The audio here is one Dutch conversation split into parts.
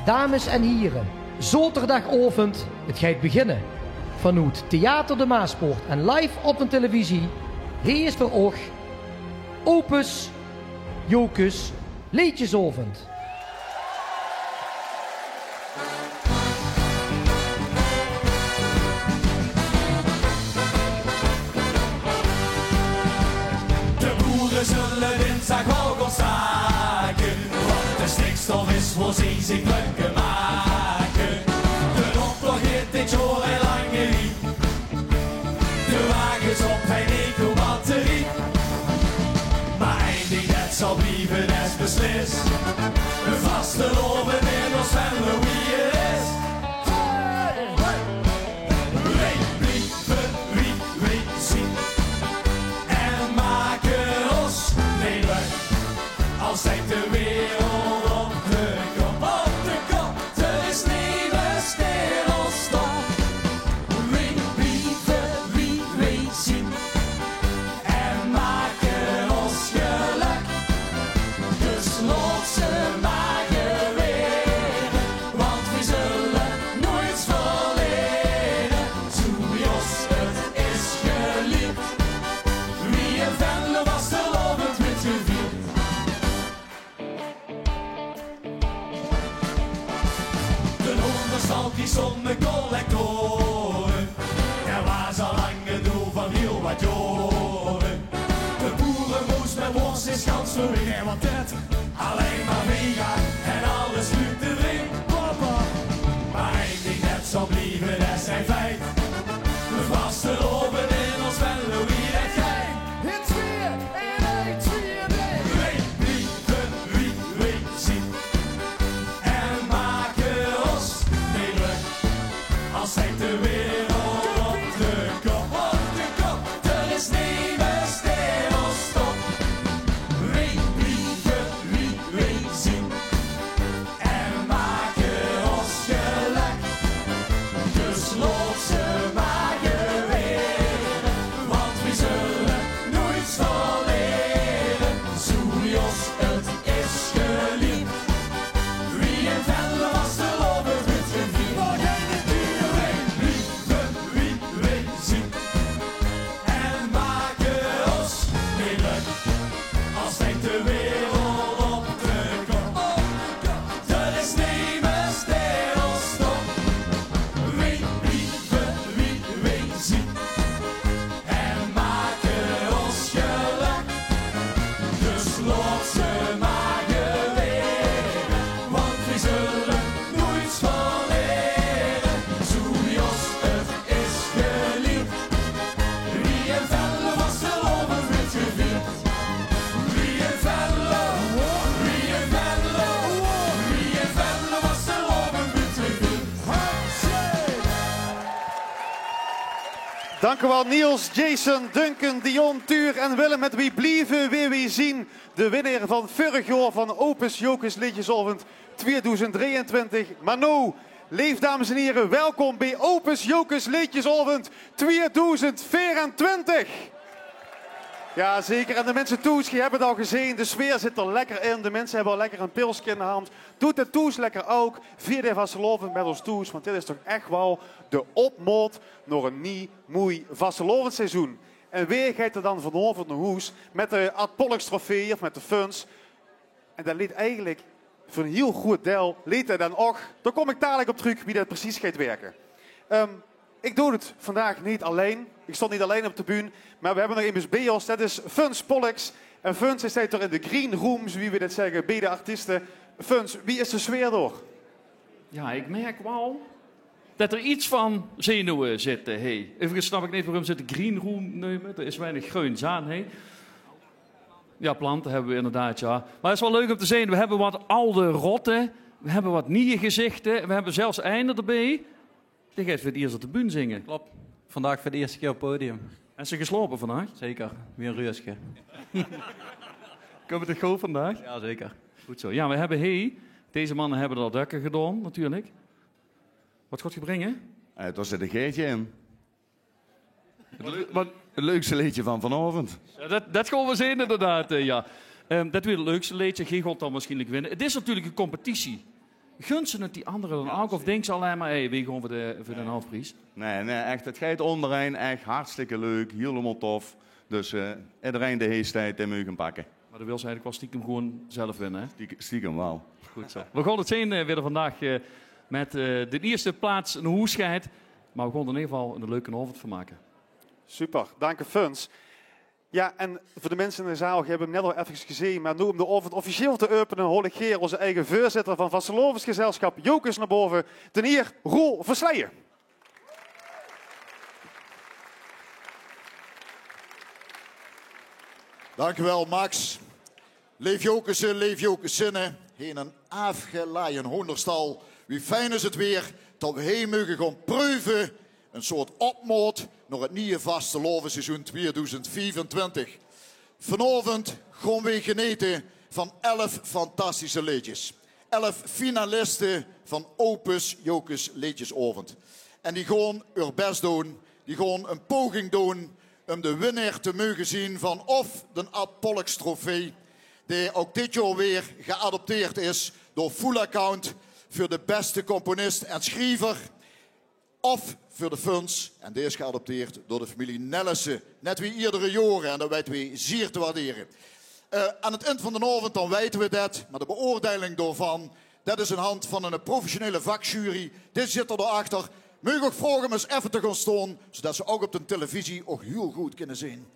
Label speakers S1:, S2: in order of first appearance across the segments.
S1: dames en heren, zaterdagochtend, het gaat beginnen. Vanuit Theater de Maaspoort en live op een televisie. Hier is voor oog Opus Jocus Liedjesavond.
S2: De boeren zullen dinsdag wel gaan staken, want de stikstof is voor ze zich leuke maken. De optocht heeft dit jaar heel lang niet. De wagens op geen eco-batterie. Maar één ding dat zal blijven, dat is beslist. Een vaste loven in ons van Louis is. Wij blijven wie wij zien. En maken ons niet leuk. Als zijt de wereld op de kop. Op de kop, er is niet meer stilstand. Wij blijven wie wij zien. En maken ons geluk. Dus laat ze maar geweren. Want we zullen nooit verleden. Zoals het is geliefd. Wie een Venlo was de lovend met gevierd. De onderstand die zonder collectoren. Er was al lang gedoe van heel wat jaren. De boerenmoes met worst is gans verwegen. Want het alleen maar mega en alles lukt erin. Maar één ding dat zal blijven, dat zijn feit. We vaste lopen in ons van Louis dat jij. Het weer en het weer nee. Wij blijven wie wij zien. En maken ons niet leuk. Als zijt de wereld op de kop. Op de kop, er is niet meer stilstand. Wij blijven wie wij zien. En maken ons geluk. Dus laat ze maar geweren. Want we zullen nooit verleden. Zoals het is geliefd. Wie een Venlo was de loven met gevierd. Wij blijven wie wij zien. En maken ons niet leuk. Als denkt de wereld op de kop. Er is niet meer stilstand. Wij blijven wie wij zien. En maken ons geluk. Dus laat ze maar geweren. Want we zullen nooit verleden. Zoals het is geliefd. Wie een Venlo was de loven met gevierd. Wie een Venlo, wie een Venlo, wie een Venlo was de loven met gevierd.
S3: Dank u wel Niels, Jason, Duncan, Dion, Tuur en Willem met Wie blijven weer wie zien. De winnaar van vorig jaar van Opus Jocus Liedjesavond 2023. Maar nou, leef dames en heren, welkom bij Opus Jocus Liedjesavond 2024. Ja, zeker. En de mensen thuis, die hebben het al gezien. De sfeer zit er lekker in. De mensen hebben al lekker een pilsje in de hand. Doet het thuis lekker ook. Vier de vastelovend met ons thuis. Want dit is toch echt wel de opmoot naar een niet mooi vastelovendseizoen. En weer gaat er dan vanavond naar huis met de Ad Pollux trofee of met de funds. En dat liet eigenlijk voor een heel goed deel, liet hij dan ook. Daar kom ik dadelijk op terug wie dat precies gaat werken. Ik doe het vandaag niet alleen. Ik stond niet alleen op de bühne. Maar we hebben nog iemand bij ons. Dat is Funs Pollux. En Funs is er in de green room, wie we dat zeggen, bij de artiesten. Funs, wie is de sfeer door?
S4: Ja, ik merk wel dat er iets van zenuwen zitten. Hey. Even snap ik niet waarom ze de green room nemen. Er is weinig groens aan. Hey. Ja, planten hebben we inderdaad, ja. Maar het is wel leuk om te zien. We hebben wat oude rotten. We hebben wat nieuwe gezichten. We hebben zelfs einde erbij. Die gaat voor het eerst op de bühne zingen.
S5: Klopt. Vandaag voor de eerste keer op het podium.
S4: En ze geslopen vandaag?
S5: Zeker. Weer een reusje.
S4: Kunnen we het goed vandaag?
S5: Ja, zeker.
S4: Goed zo. Ja, we hebben deze mannen hebben er dukken gedaan, natuurlijk. Wat gaat je brengen?
S6: Het was er een geetje in. Het leukste liedje van vanavond.
S4: Ja, dat gaan we zien inderdaad, ja. Dat weer het leukste liedje. Geen god dan waarschijnlijk winnen. Het is natuurlijk een competitie. gun ze het die anderen dan ook? Of denk ze alleen maar, we gaan voor de hoofdprijs?
S6: Nee, echt. Het gaat onderaan echt hartstikke leuk. Helemaal tof. Dus iedereen de heestijd en mogen pakken.
S4: Maar dat wil ze eigenlijk wel stiekem gewoon zelf winnen, hè?
S6: Stiekem wel.
S4: Goed zo. We gaan het zien weer vandaag met de eerste plaats een hoescheid. Maar we gaan er in ieder geval een leuke avond van maken.
S3: Super, dank u Funs. Ja, en voor de mensen in de zaal, je hebt hem net al even gezien, maar nu om de avond officieel te openen, hol ik hier onze eigen voorzitter van Vastelovensgezelschap, Jokers, naar boven. Ten hier, Roel Versleijen.
S7: Dankjewel Max. Leef Jokersen, leef Jokersinnen. Heen een afgelaaien honderstal. Wie fijn is het weer dat we heen mogen gaan proeven. Een soort opmoot naar het nieuwe Vastelovenseizoen 2025. Vanavond gaan we genieten van 11 fantastische liedjes. 11 finalisten van Opus Jokers Liedjesavond. En die gaan hun best doen. Die gaan een poging doen om de winnaar te mogen zien van of de Ad Pollux trofee, die ook dit jaar weer geadopteerd is door Full Account voor de beste componist en schrijver, of voor de Funs, en deze is geadopteerd door de familie Nellissen. Net wie iedere jaren, en dat weten we zeer te waarderen. Aan het eind van de avond dan weten we dat, maar de beoordeling daarvan, dat is in hand van een professionele vakjury. Dit zit er daarachter. Mag ik ook vragen om eens even te gaan staan, zodat ze ook op de televisie ook heel goed kunnen zien.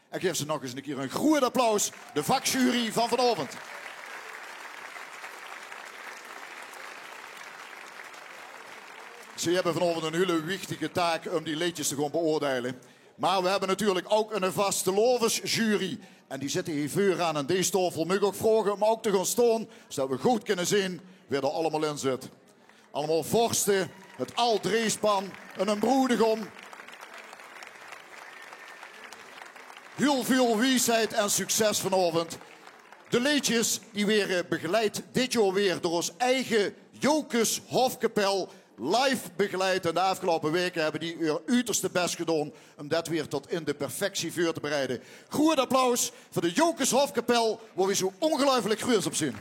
S7: En geef ze nog eens een keer een groot applaus, de vakjury van vanavond. Ze hebben vanavond een hele wichtige taak om die liedjes te gaan beoordelen. Maar we hebben natuurlijk ook een Vastelovensjury. En die zitten hier vooraan aan deze tafel. Mag ik ook vragen om ook te gaan staan, zodat we goed kunnen zien wie er allemaal in zit. Allemaal vorsten, het Aldreespan en een broedegom. Heel veel wijsheid en succes vanavond. De liedjes die weer begeleid dit jaar weer door ons eigen Jokers Hofkapel. Live begeleid en de afgelopen weken hebben die hun uiterste best gedaan om dat weer tot in de perfectie voor te bereiden. Goed applaus voor de Jokers Hofkapel, waar we zo ongelooflijk groot op zien.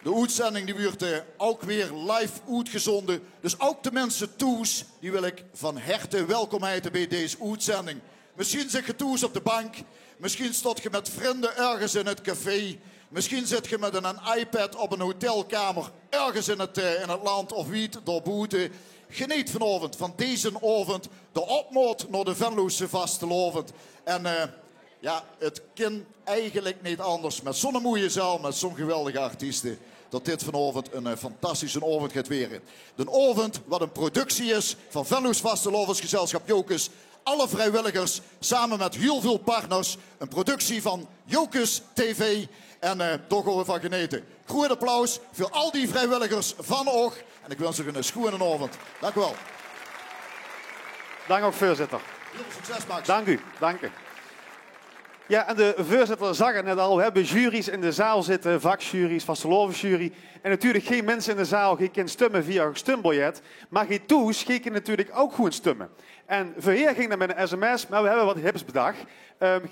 S7: De uitzending die wordt ook weer live uitgezonden. Dus ook de mensen thuis, die wil ik van harte welkom heten bij deze uitzending. Misschien zit je thuis op de bank. Misschien stond je met vrienden ergens in het café. Misschien zit je met een iPad op een hotelkamer ergens in het land of wie het daarbuiten. Geniet vanavond van deze avond. De opmoot naar de Venloze Vastelovend. En ja, het kan eigenlijk niet anders. Met zo'n mooie zaal, met zo'n geweldige artiesten. Dat dit vanavond een fantastische avond gaat weer. De avond wat een productie is van Venloze Vastelovensgezelschap Jokers. Alle vrijwilligers samen met heel veel partners. Een productie van Jokers TV. En daar gaan we van genieten. Goed applaus voor al die vrijwilligers van OG. En ik wens u een schone avond. Dank u wel.
S3: Dank ook voorzitter.
S7: Heel veel succes Max.
S3: Dank u, dank u. Ja, en de voorzitter zag het net al. We hebben juries in de zaal zitten, vakjuries, vastelovensjury. En natuurlijk geen mensen in de zaal die kunnen stemmen via een stembiljet. Maar geen toes, die kunnen natuurlijk ook gewoon stemmen. En voorheen ging dat met een sms, maar we hebben wat hips bedacht.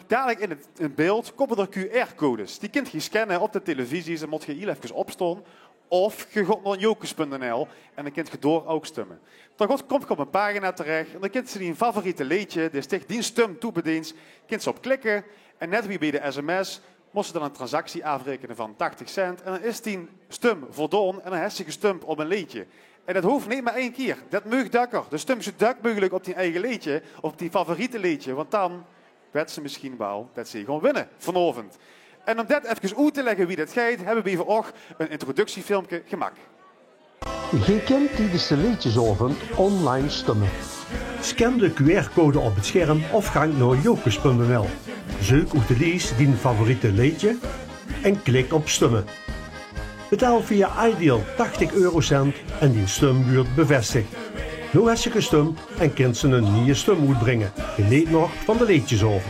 S3: Dadelijk in het beeld komen er QR-codes. Die kunt je scannen op de televisie, dan moet je hier even opstaan. Of je gaat naar jokers.nl en dan kunt je door ook stemmen. Dan kom je op een pagina terecht en dan kunt ze die een favoriete liedje, die sticht die stem toebediend, kunt ze op klikken. En net wie bij de sms, moest ze dan een transactie afrekenen van 80 cent. En dan is die stem voldaan en dan heeft ze gestemd op een liedje. En dat hoeft niet maar één keer. Dat mag dakker. Dus stem zo dak mogelijk op die eigen liedje, op die favoriete liedje. Want dan weet ze misschien wel dat ze gewoon winnen vanavond. En om dat even uit te leggen wie dat gaat, hebben we hier ook een introductiefilmpje gemaakt.
S8: Je kunt tijdens de liedjesavond online stemmen. Scan de QR-code op het scherm of gang naar jokers.nl. Zoek uit de lijst die favoriete liedje en klik op stemmen. Betaal via Ideal 80 eurocent en die stem wordt bevestigd. Nu heb je gestemd en kunt ze een nieuwe stem uitbrengen. Geniet nog van de liedjesavond.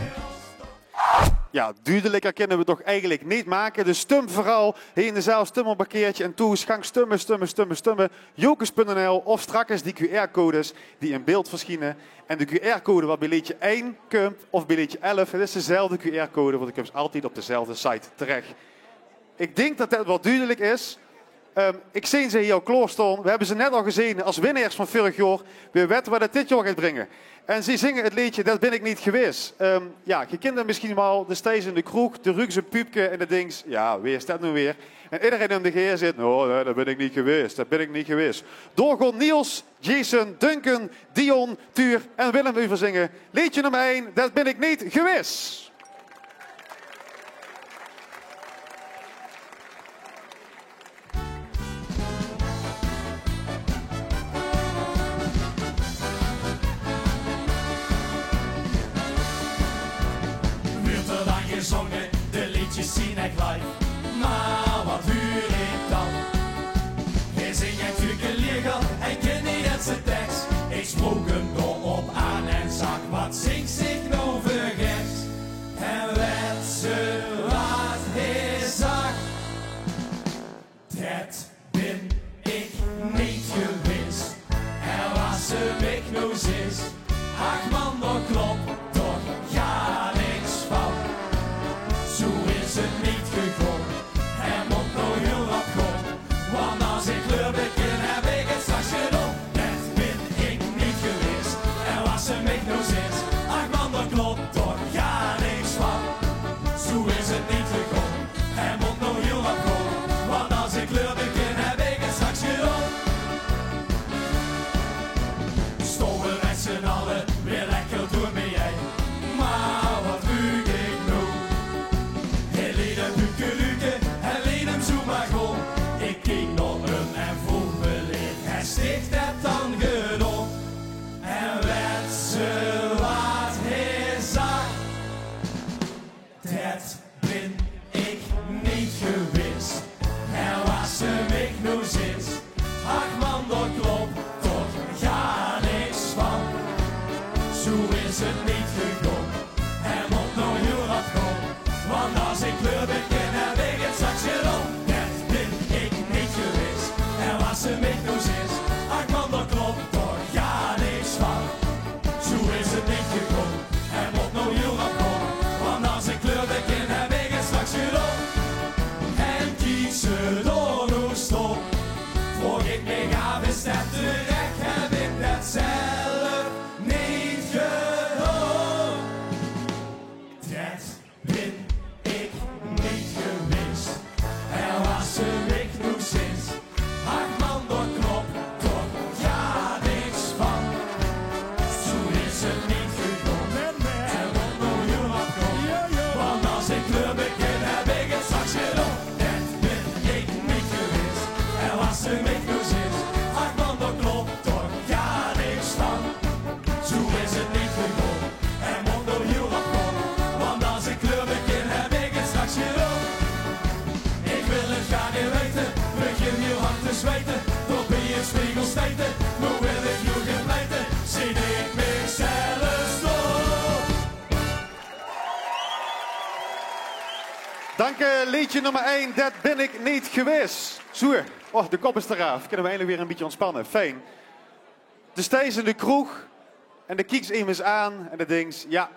S3: Ja, duidelijker kunnen we toch eigenlijk niet maken. Dus stem vooral hier in de zaal, stem op een parkeertje en toe. Gang stemmen. Jokers.nl of straks die QR-codes die in beeld verschijnen. En de QR-code waar billetje 1 komt of billetje 11, het is dezelfde QR-code, want ik heb altijd op dezelfde site terecht. Ik denk dat dat wel duidelijk is. Ik zie ze hier al klaarstaan. We hebben ze net al gezien als winnaars van vorig jaar. We weten wat het dit jaar gaat brengen. En ze zingen het liedje, dat ben ik niet geweest. Ja, je kent het misschien wel. De steeds in de kroeg, de ruikse puupke en de dings. Ja, wie is dat nu weer? En iedereen om de geer zit. Oh, nee, dat ben ik niet geweest. Dat ben ik niet geweest. Doorgaan Niels, Jason, Duncan, Dion, Tuur en Willem u verzingen. Liedje nummer 1, dat ben ik niet geweest.
S2: Gezongen, de liedjes zien ik live. Maar wat huur ik dan? Hij zingt natuurlijk leger en ken niet het zijn tekst. Ik sprook hem op aan en zag wat zingt zich nou vergist. En werd ze wat hij zag. Dat ben ik niet geweest. En was ze weg nou is. Ach man, dat klopt toch ga niks van. Zo is het niet gegaan, hij moet nog heel wat gaan. Want als ik kleur begin, heb ik het straks gedaan. Dat ben ik niet geweest, en was ze mij nou zit. Ach man, dat klopt toch, ja niks van. Zo is het niet gegaan, hij moet nog heel wat gaan. Want als ik kleur begin, heb ik het straks gedaan. Stonden met z'n allen, weer lekker door me jij. Maar wat ruik ik nou? Ik keek naar hem en vroeg me leeg, hij sticht het dan gedaan. En werd ze wat hij zag. Dat ben ik niet geweest. En was ze mij nou zit. Ach man, dat klopt toch, ga niks van. Zo is het niet gegaan. Hij moet nog heel wat gaan. Want als ik kleur begin, heb ik het straks gedaan. Ze mij nou is, ach man, dat klopt toch, ja niks van. Zo is het niet gegaan, hij moet nog heel wat gaan. Want als ik kleur begin, heb ik het straks gedaan. En kies ze door nog stop, vroeg ik me af, is dat terecht, heb ik dat zelf niet gedaan. Dat ben ik niet geweest, en was ze weg nou sinds. Ach man, dat klopt toch, ja niks van. Zo is het niet gegaan, hij moet nog heel wat gaan. Want als ik kleur begin, heb ik het straks gedaan. Dat ben ik niet geweest, en was ze mij nou zit. Ach man, dat klopt toch, ja niks van. Zo is het niet gegaan, hij moet nog heel wat gaan. Want als ik kleur begin, heb ik het straks gedaan. Ik wil het graag niet weten, begin heel hard te zweten. Tot bij je spiegel stijten, maar wil ik nu gaan blijten, zie ik mezelf stop.
S3: Dank liedje nummer 1, dat ben ik niet geweest. Zo, oh, de kop is eraf. Kunnen we eindelijk weer een beetje ontspannen. Fijn. De steeds in de kroeg en de kieks immers aan en de dings, ja,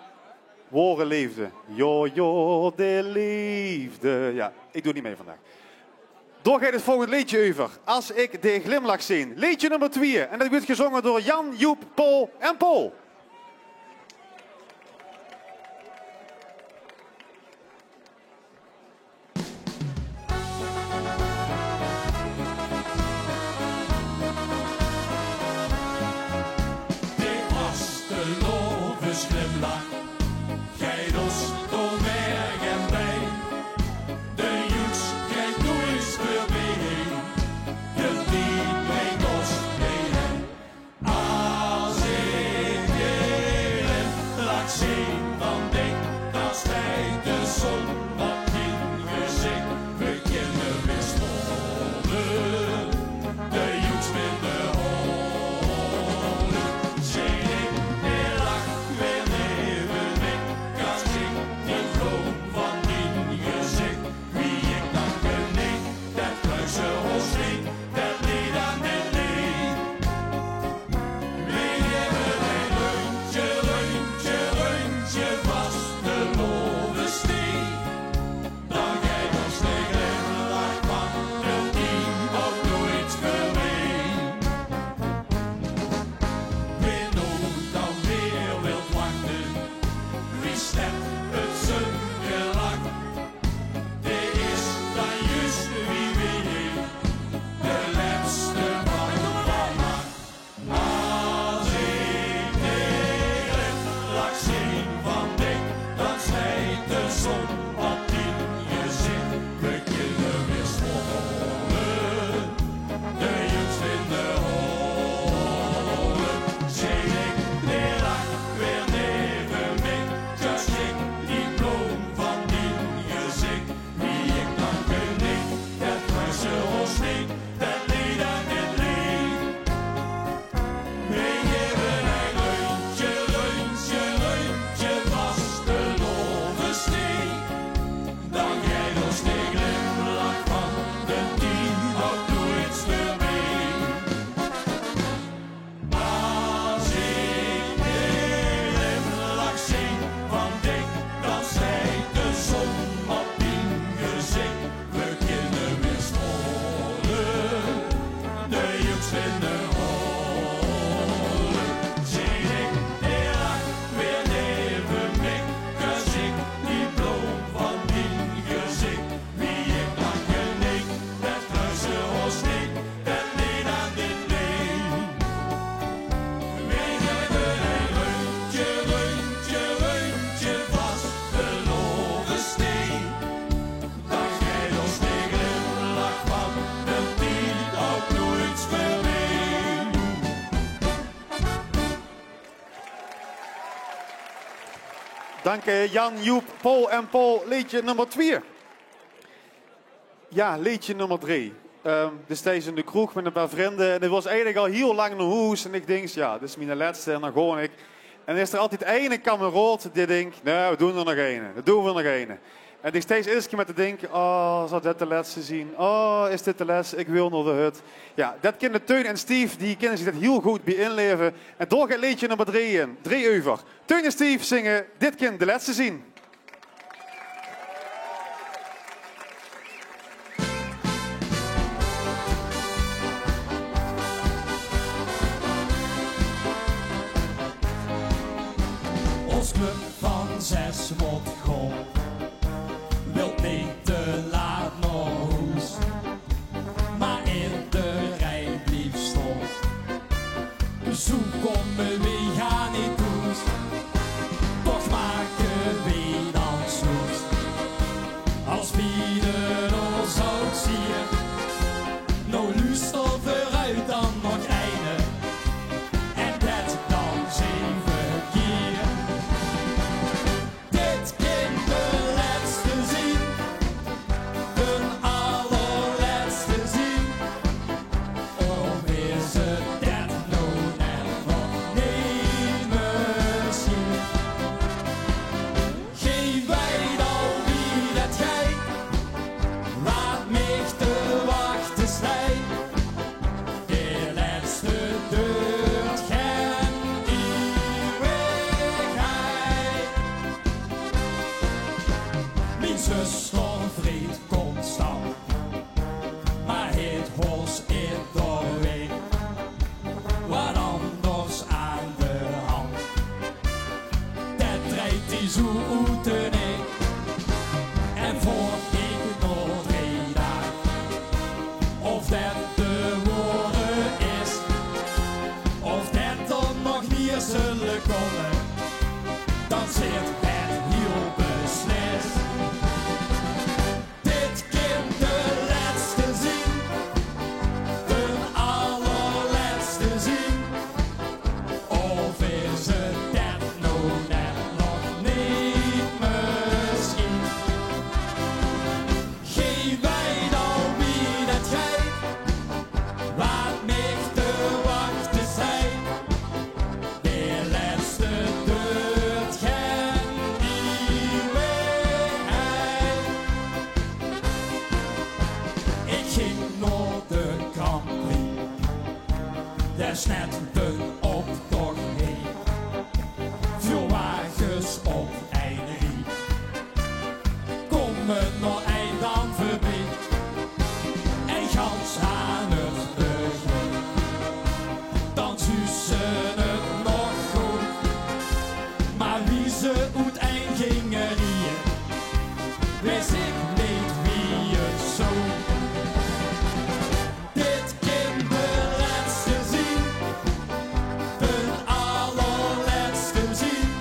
S3: ware liefde. Jo, de liefde. Ja, ik doe niet mee vandaag. Door gaat het volgende liedje over. Als ik de glimlach zie. Liedje nummer 2. En dat wordt gezongen door Jan, Joep, Paul en Paul.
S2: Dit was de lovensglimlach. Gij dus door merg en bij. De joeks kijkt nooit weer mee. De diep mij los mee. Als ik
S3: Dank Jan, Joep, Paul en Paul. Liedje nummer 2. Ja, liedje nummer 3. Destijds in de kroeg met een paar vrienden. En het was eigenlijk al heel lang naar huis. En ik denk, ja, dit is mijn laatste en dan gewoon ik. En er is er altijd één kameraad die denkt, nou, we doen er nog één. Dat doen we nog één. En ik steeds eerst keer met te denken, oh, zal dit de laatste zien? Oh, is dit de laatste? Ik wil naar de hut. Ja, dat kennen Teun en Steve, die kennen zich dat heel goed bij inleven. En door gaat liedje nummer 3 in. 3 uur. Teun en Steve zingen, dit kind de laatste zien.
S2: Ons club van 6 wordt gewoon. Wilt niet te laat naar huis, maar in de rij blief stom. Zo komen we gaan niet goed, toch maken we dan zoet. Als we ons ook zien, nou luister vooruit dan nog einde. En dat dan 7 keer. Dit kind de laatste zien, de allerlaatste zien. Of is het dat nou net nog niet misschien? Geef wij dan wie dat gij, laat mij te wachten stij. De laatste deur gaan eeuwigheid. Mijn zuster vreet constant, maar het hos in de week. Wat anders aan de hand, dat draait die zo uit de nek. En voor ik nog 3 dagen, of dat de woorden is, of dat er nog meer zullen komen, dan zit het heel beslist. Dit kind de laatste zien, de allerlaatste zien. Of is het dat nou net nog niet misschien? Geef wij dan wie dat gij, laat mij te wachten zijn. De laatste deur gaan eeuwigheid. Ik ging naar de Grand Prix, daar is net de optocht heen. Veel wagens op één rie, komen nog één dan voorbij. En gans aan het begin, dan zussen het nog goed. Maar wie ze uit eind gingen rieën, wist ik niet wie het zo. Dit kind de laatste zien, de allerlaatste zien.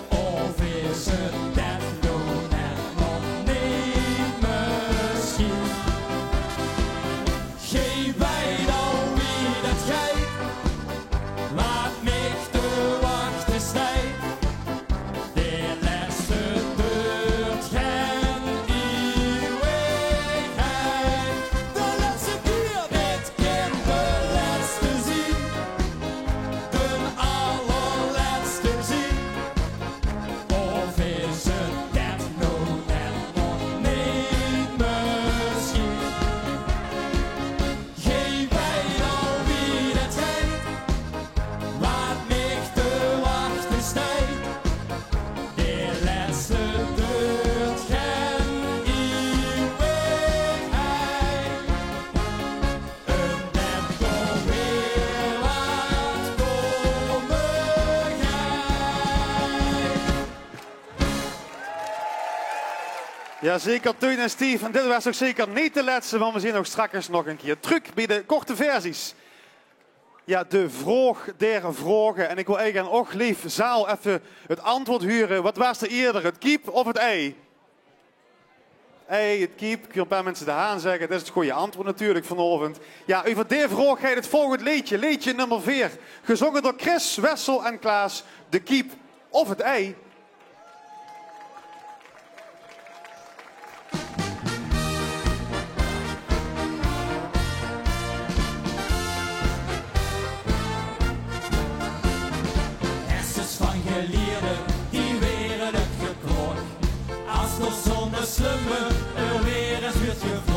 S2: Of is het dat nou net nog niet misschien? Geef wij dan wie dat gij, laat mij te wachten stij. De laatste deur gaan eeuwigheid. De laatste keer dit kind de laatste zien, de allerlaatste zien. Of is het dat nou net nog niet misschien? Geef wij dan wie dat gij, laat mij te wachten stij. De laatste deur gaan eeuwigheid. En dat toch weer wat komen gij.
S3: Ja, zeker Teun en Steve. En dit was ook zeker niet de laatste, want we zien nog straks nog een keer terug bij de korte versies. Ja, de vraag der vragen. En ik wil eigenlijk ook lief zaal even het antwoord huren. Wat was er eerder, het kiep of het ei? Ei, het kiep. Ik wil een paar mensen de haan zeggen. Dat is het goede antwoord natuurlijk vanavond. Ja, over die vraag gaat het volgende liedje. Liedje nummer 4. Gezongen door Chris, Wessel en Klaas. De kiep of het ei?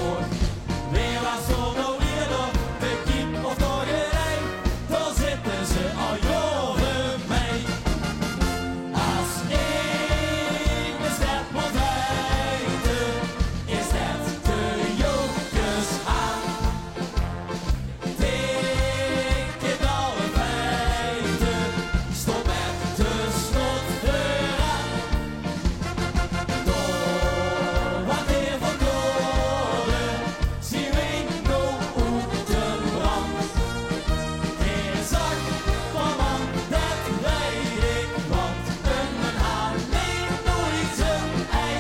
S2: hoog. Weer was zo nou weer nog de kiep of nog een rij. Daar zitten ze al jaren mee. Als ik bestek moet weten, is dat de jokers aan. Tegen alle feiten, stop met de slot eraan. Door wat hier verkoren, zie ik nog uit de brand. Hij zag van man, dat weet ik, want een haan neemt nooit zijn ei.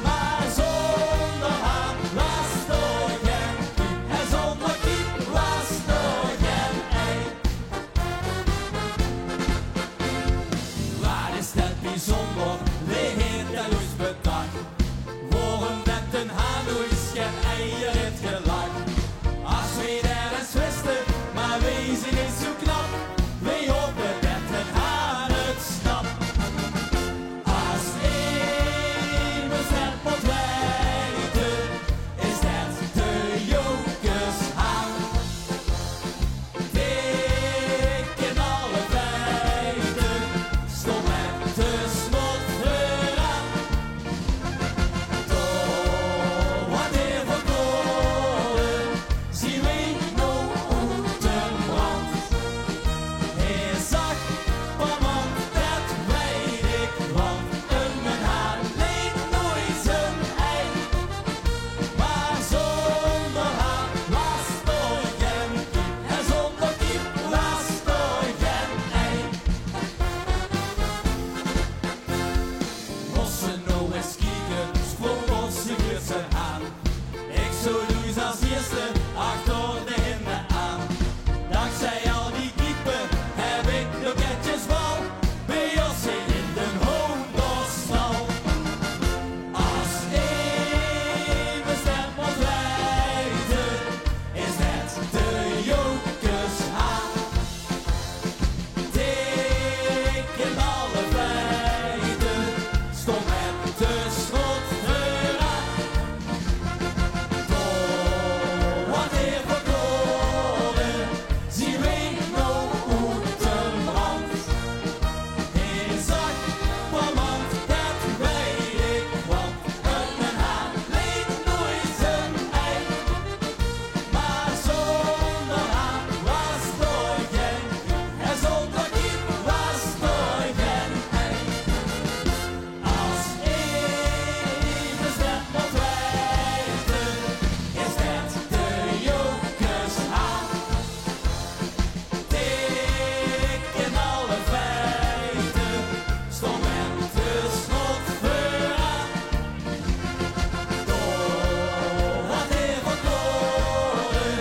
S2: Maar zonder haan was er geen kiep, en zonder kiep was er geen ei. Waar is dat bijzonder, we heet dat ons bedacht. Waarom dat een haan nooit geen eier heeft gelakt. Als we daar eens wisten, maar we zijn niet zo knap. We hopen dat een haan het snapt. Als één bestek moet weten, is dat de jokers haan. Tegen alle feiten, stop met de slot eraan. Door wat hier verkoren, zie ik nog uit de brand. Hij zag van man, dat weet ik, want een haan leent nooit zijn ei. Maar zonder haan was er geen kiep, en zonder kiep was er geen ei. Mossen nou eens kijken, sprong onze gidsen aan. Ik zou Louis als eerste achter de hinden aan. Dankzij al die kiepen heb ik nog netjes wal bij ons in de honderstal. Als één bestek moet weten, is het de jokers haan. Tegen alle feiten, stop met de schot eraan. Door wat hier verkoren, zie ik nog uit de brand. Hij zag van man, dat weet ik, want een haan leent nooit zijn ei. Maar zonder haan was er geen kiep, en zonder kiep was er geen ei. Als één bestek moet weten, is dat de jokers haan. Tegen alle feiten, stop met de slot eraan. Door wat hier verkoren,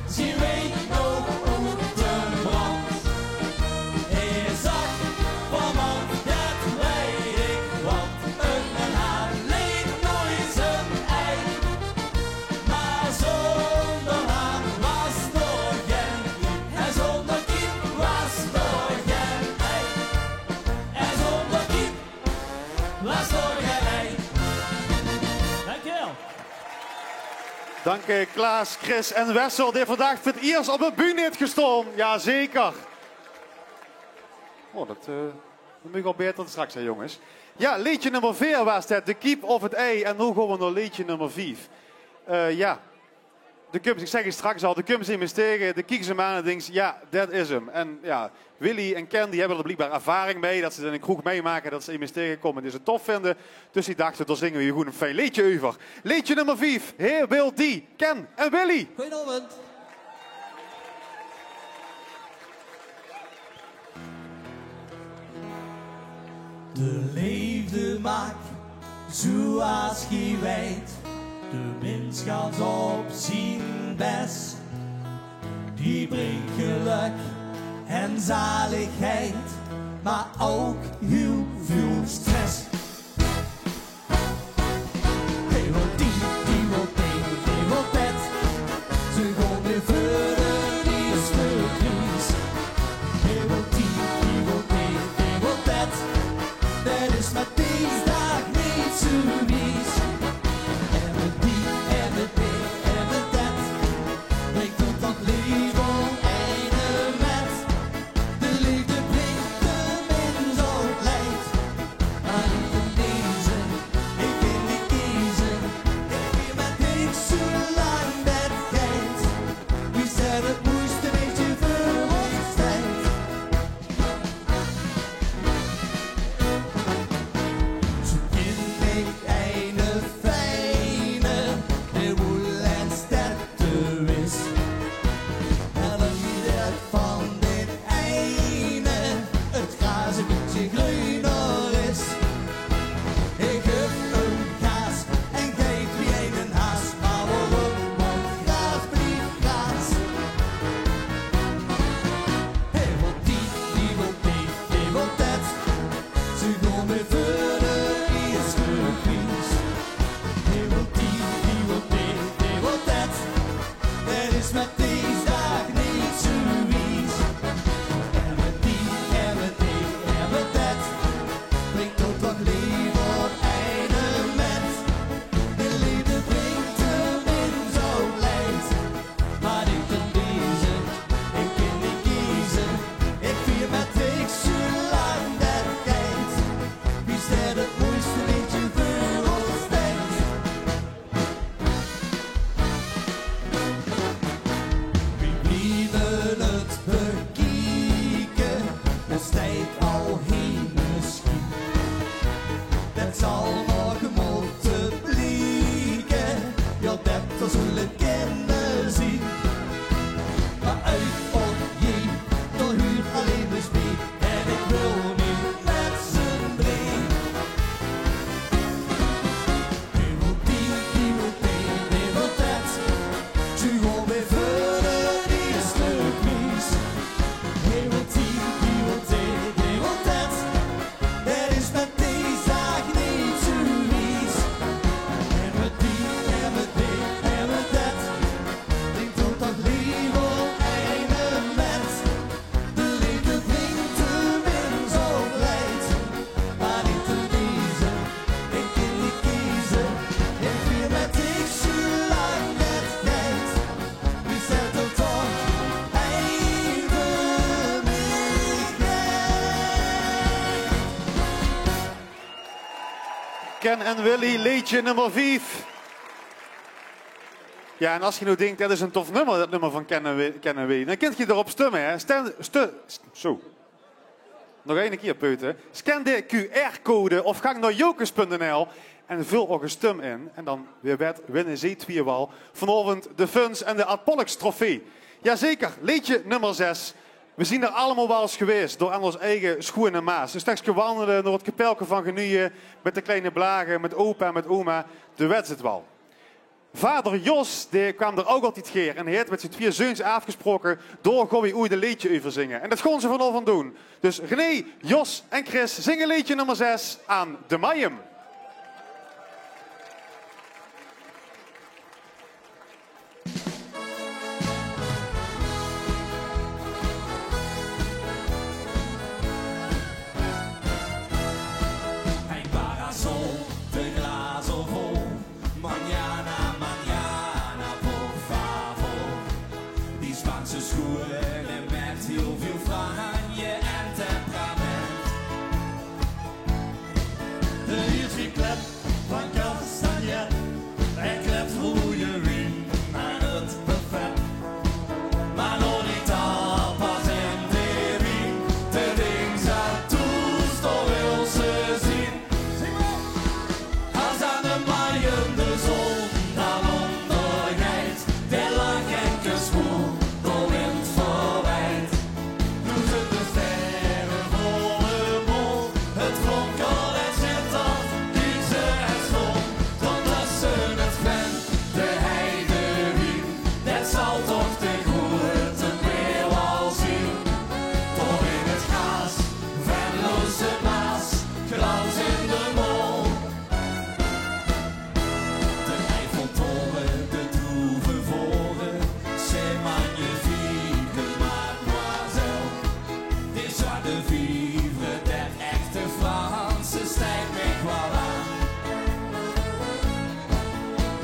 S2: zie ik nog uit de brand. Hij zag van man, dat weet ik, want een haan leent nooit zijn ei. Maar zonder haan was er geen kiep, en zonder kiep was er geen ei. En zonder kiep was er geen ei. Dankjewel.
S3: Dank Klaas, Chris en Wessel, die vandaag voor het eerst op een bühne heeft gestaan. Jazeker. Oh, dat moet ik al beter dan straks, hè, jongens. Ja, liedje nummer 4 was dat, de kiep of het ei. En nu gaan we naar liedje nummer 5. Ja, de Cubs, ik zeg het straks al, de Cubs zien me tegen, de kieken ze me aan en denken, ja, dat is hem. En ja, Willy en Ken die hebben er blijkbaar ervaring mee, dat ze in een kroeg meemaken, dat ze iemand tegenkomen en die ze tof vinden. Dus die dachten, daar zingen we hier gewoon een fijn liedje over. Liedje nummer 5, Heer wil die, Ken en Willy.
S9: Goedenavond.
S2: De liefde maakt zoals je weet. De mens gaat op zijn best. Die brengt geluk en zaligheid, maar ook heel veel stress. Hij wil die wil die wil dat. Ze gaan weer verder, die is verlies. Hij wil die wil die wil dat. Dat is maar deze dag niet zo wies. En met die en is met deze dag niet zoiets. En met die, en met die, en met dat, brengt ook wat leven op einde met. De liefde brengt hem in zo'n leid. Maar ik ben deze, ik kan niet kiezen. Ik vier met ik zolang dat gaat. Wie is dat het mooiste liedje voor ons denkt? We blijven het bekijken, ons tijd al heen misschien. Dat zal morgen moeten blijken, ja dat zullen we kunnen zien. Maar uit op je, door huur alleen dus mee, en ik wil niet met z'n drie. Die wil die, die wil die, die wil dat. Tu gewoon weer verder, die is stuk mis. Die wil die, die wil die, die wil dat. Er is met deze dag niet zoiets. En met die, en met die, en met dat. Ik doe dat liever einde met. De liefde brengt hem in zo'n leid. Maar niet te deze, ik kan niet kiezen. Ik vier met ik zolang het gaat. Wie zet er toch even
S3: Ken en Willy, liedje nummer 5. Ja, en als je nou denkt, dat is een tof nummer, dat nummer van Ken en Willy, dan kunt je erop stemmen, hè. Zo. Nog één keer, peuten. Scan de QR-code of ga naar jokers.nl en vul ook een stem in. En dan weer winnen ze twee wel vanavond de Funs en de Ad Pollux trofee. Jazeker, liedje nummer 6. We zien er allemaal wel eens geweest door aan ons eigen schoen en maas. Dus straks gewandelen door het kapelke van Genueën met de kleine blagen, met opa en met oma. De wet het wel. Vader Jos die kwam er ook altijd keer en hij heeft met zijn 2 zoons afgesproken door Gowie ooit een liedje over zingen. En dat gaan ze vanavond doen. Dus René, Jos en Chris zingen liedje nummer 6 aan de Mayum.
S2: Ein parasol, de glazen vol. Mañana, mañana, por favor. Die Spaanse schoenen met heel veel franje en temperament. Hier is die klep van Castagnet. Hij klept goede wien en het buffet. Maar nog niet al pas in de wien. De ding zat toest, toch wil ze zien. Als aan de Mayum de zon dan ondergaat, de lach en gespoel door wind verwijt. Nu zit de sterren voor de mol, het flonkert en schittert, deze en zon. Tot tussen het ven, de heide wien, dat zal toch de grote weer wel zien. Toch in het gras, venloze maas, glans in de mol. De Eiffeltoren, de droeve voren, c'est magnifique, mademoiselle. Dit soir de vivre, dat echte Franse stijgt me wel aan.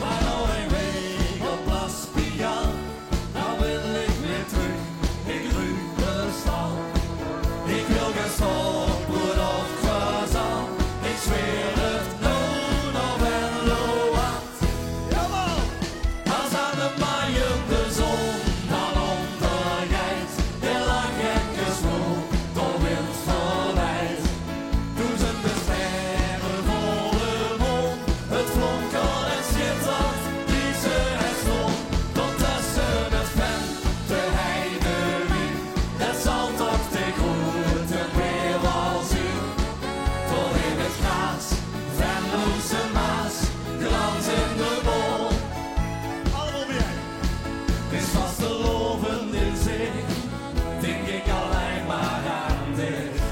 S2: Maar nog een week op Las Pigalle, dan wil ik weer terug, ik ruik de stal. Ik wil geen stokbrood of croissant, ik zweer het loon of en loat. Jawel! Als aan de Mayum de zon dan ondergaat, de lach en gespoel door wind verwijt. Duizenden sterren voor de mond, het flonkert en schittert, deze en zon. Tot tussen het ven, de heide wien, dat zal toch de grote weer wel zien. Toch in het gras, venloze maas, glans in de bol. Allemaal weer. Is vast te loven in zich, denk ik alleen maar aan dich.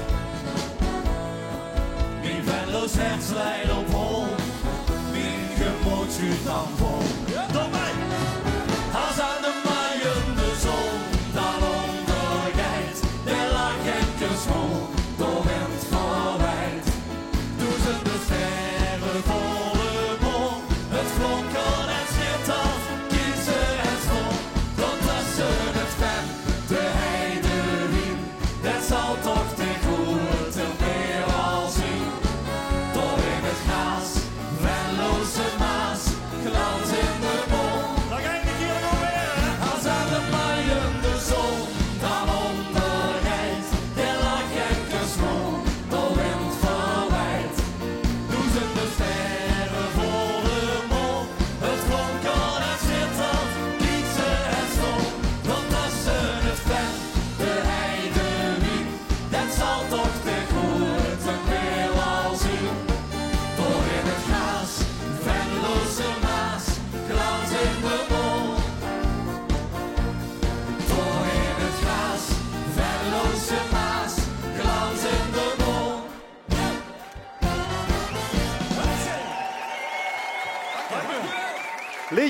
S2: Mijn venloos herz leidt op hol, mijn gemoed schuurt dan vol. Door mij, als aan de Mayum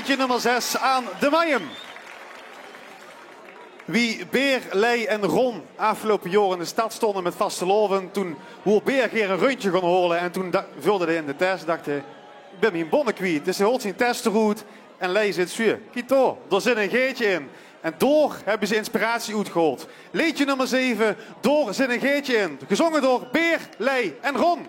S3: Liedje nummer 6 aan de Mayem. Wie Beer, Lei en Ron afgelopen jaar in de stad stonden met vasteloven, toen hoe Beer geen een rondje kon horen en toen vulde hij in de test, dacht hij, ik ben mijn bonnen kwijt. Dus hij hoort zijn testenroute en Lei zit zuur. Kijk door, er zit een geetje in. En door hebben ze inspiratie uitgehaald. Liedje nummer 7, door zit een geetje in. Gezongen door Beer, Lei en Ron.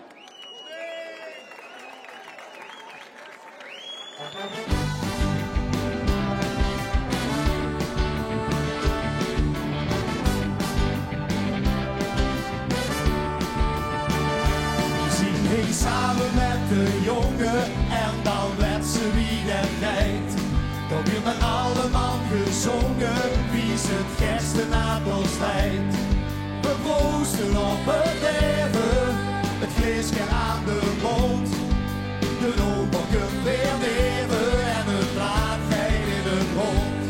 S2: Ging samen met de jongen en dan werd ze wie de tijd. Dan weer met allemaal gezongen, wie is het gerste na ons tijd. We proosten op het leven, het glaasje aan de mond. De ogen weer nemen en het laatheid in het rond.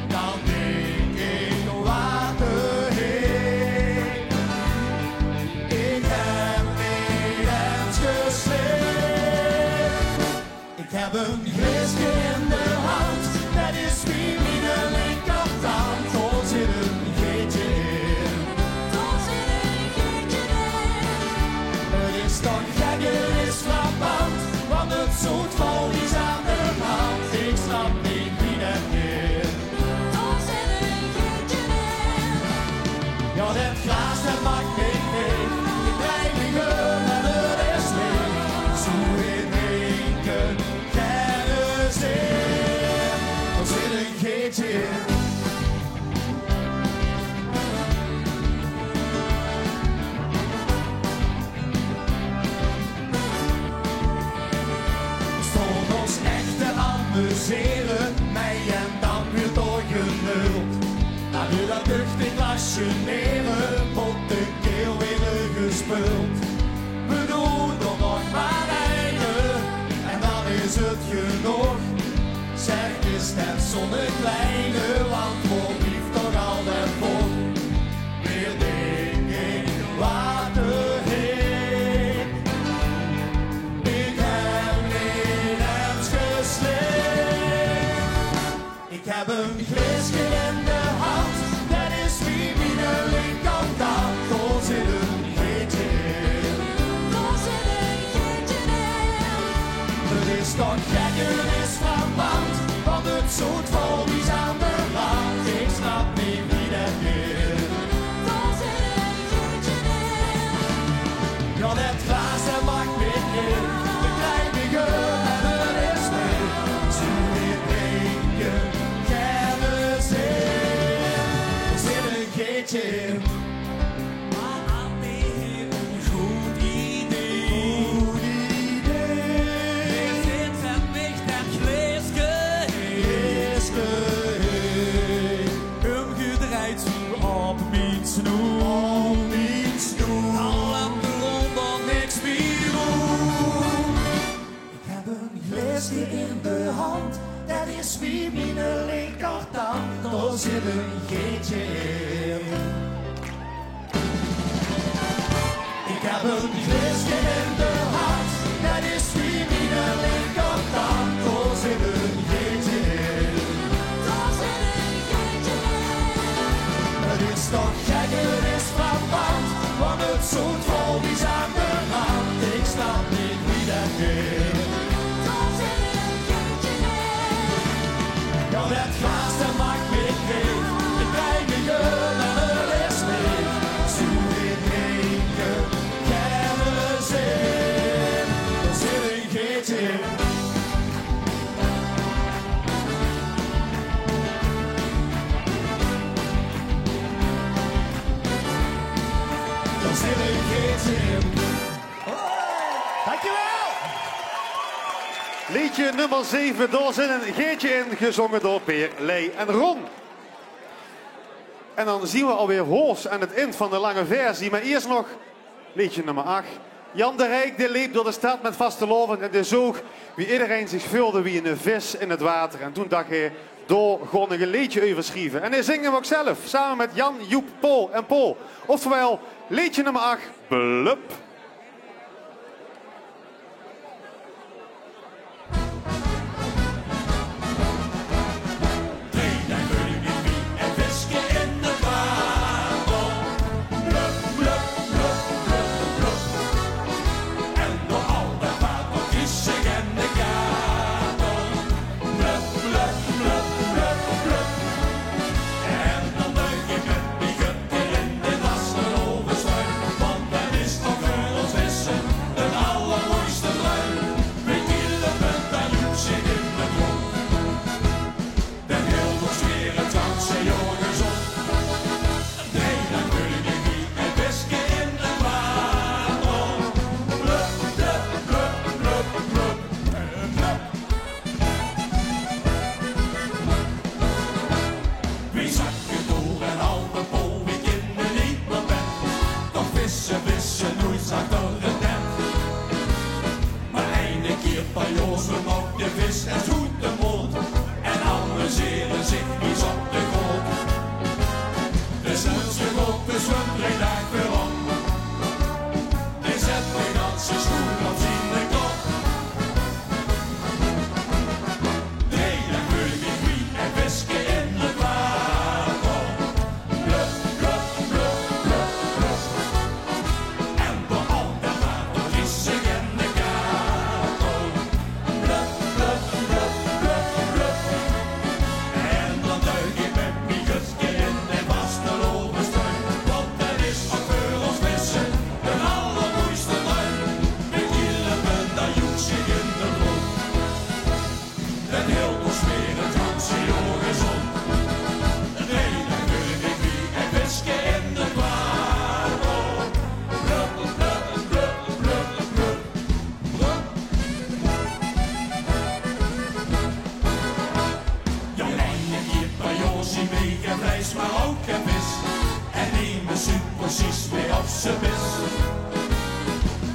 S2: Dan denk ik water heen. Ik heb ik heb een glaasje in de hand, dat is wie mijn linkerhand. Daar zit een geetje in. Daar zit een geetje in. Het is toch gek, het is frappant, want het zoet valt is aan de hand. Ik snap niet wie dat is. Daar zit een geetje in. Ja, dat glaas dat maakt niet mee, ik krijg niet geur en het is leeg. Zo in één keer. Er zit een geetje in. Stond ons echt te amuseren, mij en dan weer doorgenuld. Had u dat luchtig glasje nemen, pot de keel weer gespuld. We doen er nog maar eigen, en dan is het genoeg. Zeg, is het zonnekleine, want voor lief toch altijd voor. Weer denk ik water heen. Ik heb niet eens gesleept. Ik heb een glaasje in de hand, dat is wie mijn linkerkant. Daar zit een geetje in. Daar zit een geetje in. Het is toch gek, het is frappant, want het zoet vol is aan de rand. Ik snap niet wie dat is. Daar zit een geetje in. Ja, dat glaas dat maakt weer in. De kleine geur en het is mee. Zo weer drinken, kennis in. Er zit een geetje in. Maar aan die heer een goed idee. Goed idee. Ik zit en mich dat glaasje. Umgedraaid op mijn snoer. Al aan de rond dan niks meer doen. Ik heb een glaasje in de hand, dat is wie mijn linkerkant. Daar zit een geetje in. Ik heb een glaasje in de hand, dat is wie mijn linkerkant. Daar zit een geetje in. Het is toch gek, het is frappant, want het zoet vol is aan de rand. Ik snap niet wie dat is. Ja, dat glaas dat maakt me gek. Ik krijg me geur en het is leeg. Zo weer drinken, kennis in. Er zit een geetje in. Dankjewel!
S3: Liedje nummer 7, door zit een geetje in, gezongen door Beer, Lei en Ron. En dan zien we alweer Hoos aan het eind van de lange versie. Maar eerst nog liedje nummer 8. Jan de Rijk die liep door de stad met vastelovend en die zoog wie iedereen zich vulde wie een vis in het water. En toen dacht hij, door gewoon een liedje overschrijven. En hij zingt hem ook zelf, samen met Jan, Joep, Paul en Paul. Oftewel, liedje nummer 8, Blup.
S2: vlees, maar ook geen vis. En nemen ze precies mee op z'n vis.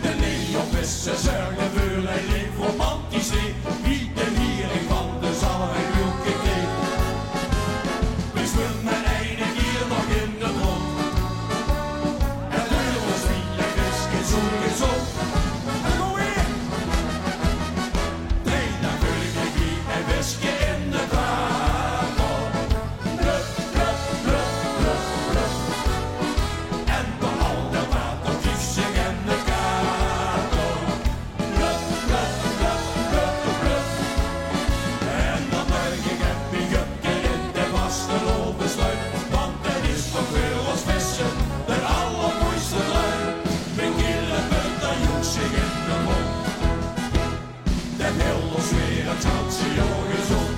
S2: De neonvissen zorgen voor een leef romantisch leven. Wie de hiering van de zal een joeke kreeg. We zwemmen enig hier nog in de bron. En leuren spielen visje zo en zo. En go weer! Nee, dan vul ik wie en visje in de water. Blup, blup, blup, blup, blup. En dan al de water kies zich in de kater. Blup, blup, blup, blup, blup. En dan buig ik het biguppje in de vastelopen sluit. Want het is toch weer als vissen, de allermooiste lui. Mijn kille punt, dan joeg zich in de mond. Den hilders weer het houdt ze jou gezond.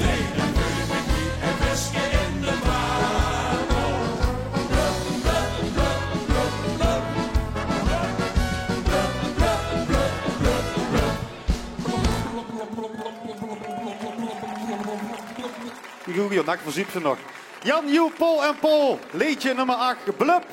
S2: Nee, dan vul ik met wie en visje in de water. Blup, blup, blup, blup, blup. Blup, blup, blup, blup, blup.
S3: Die Google, nak verziekt ze nog. Jan, Joep, Paul en Paul. Liedje nummer 8, Blup.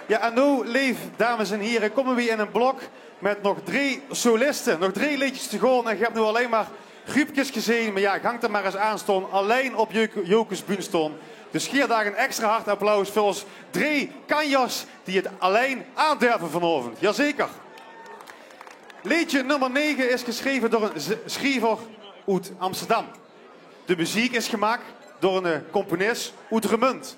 S3: Ja, en nu, lief dames en heren, komen we in een blok met nog 3 solisten. Nog 3 liedjes te gaan. En je hebt nu alleen maar groepjes gezien. Maar ja, gang er maar eens aan staan. Alleen op Jokers Buun staan. Dus geef daar een extra hard applaus voor ons 3 kanjers die het alleen aandurven vanavond. Jazeker. Liedje nummer 9 is geschreven door een schrijver uit Amsterdam. De muziek is gemaakt door een componist uit Remund.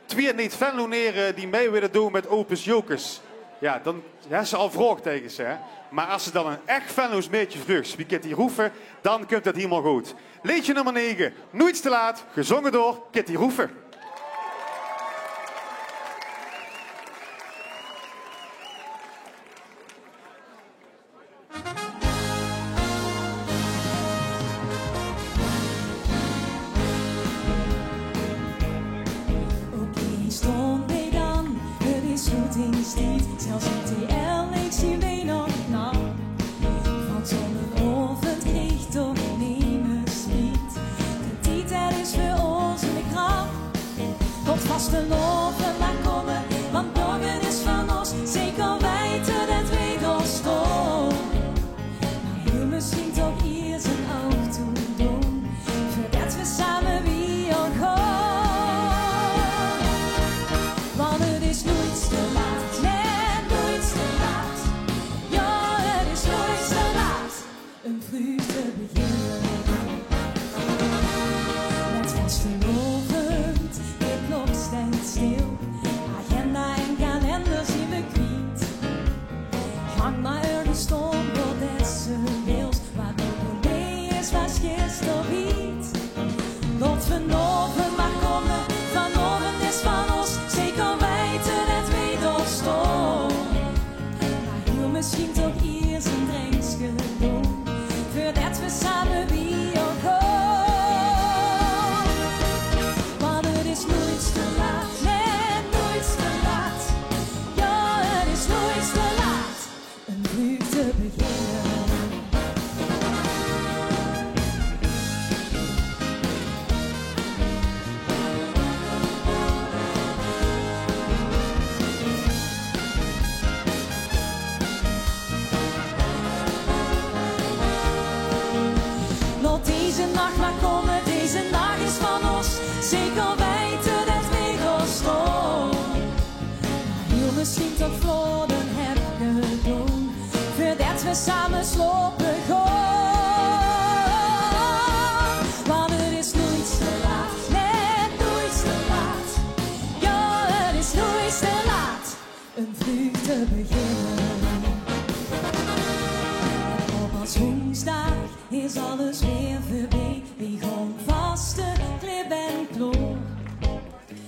S3: 2 niet-Venloneren die mee willen doen met Opus Jokers. Ja, dan hebben ze al vraagtekens, hè. Maar als ze dan een echt Venlo's meetje vruchts, wie kent die roepen, dan komt het helemaal goed. Liedje nummer 9, Nooit te laat, gezongen door Kitty Roeven.
S9: Stond bij dan, het is goed in de steed. Zelfs in TL, ik zie mij nog na. Van zonneochtend kreeg toch nemers niet. De tijd is voor ons in de krap. Tot vaste loven maar komen, want morgen is van ons. Zeker weten dat wij door staan. Maar heel misschien toch hier zijn oog toe doen. Voordat we samen wie al gaan. Want het is nooit te laat, nee, nooit te laat. Ja, het is nooit te laat, een vroeg te beginnen. Met vastelovend, de klok staat stil. Agenda en kalender zien we kwijt. Gang maar ergens stond, wat het ze wil. Wat ook mee is, was gisteren niet. Tot vanavond mag komen, vanavond is van ons. Zeker weten dat wij door staan. Maar heel misschien toch eerst een drankje doen. Voordat we samen wie ook gaan. Want het is nooit te laat, nee, nooit te laat. Ja, het is nooit te laat, een vroeg te beginnen. Nog deze nacht maar komen, deze nacht is van ons. Zeker weten dat wij door staan. Maar heel misschien toch vloeden heb gedaan. Voordat we samen slopen gaan. Want het is nooit te laat, nee, nooit te laat. Ja, het is nooit te laat, een vroeg te beginnen. Op als woensdag is alles weer voorbij. We gaan vaste klip en kloor.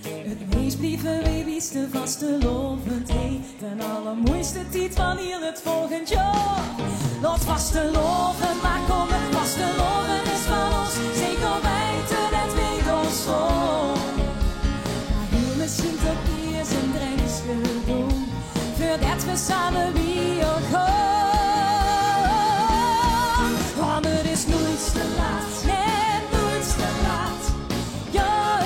S9: Het meest blieven wij wisten vastelovend. Hey, de allermooiste tijd van heel het volgend jaar. Laat vasteloven maar komen, vasteloven is van ons. Zeker weten dat wij door staan. Maar heel misschien toch eerst een drankje doen. Voordat we samen wie ook gaan. Want het is nooit te laat, nee, nooit te laat. Ja,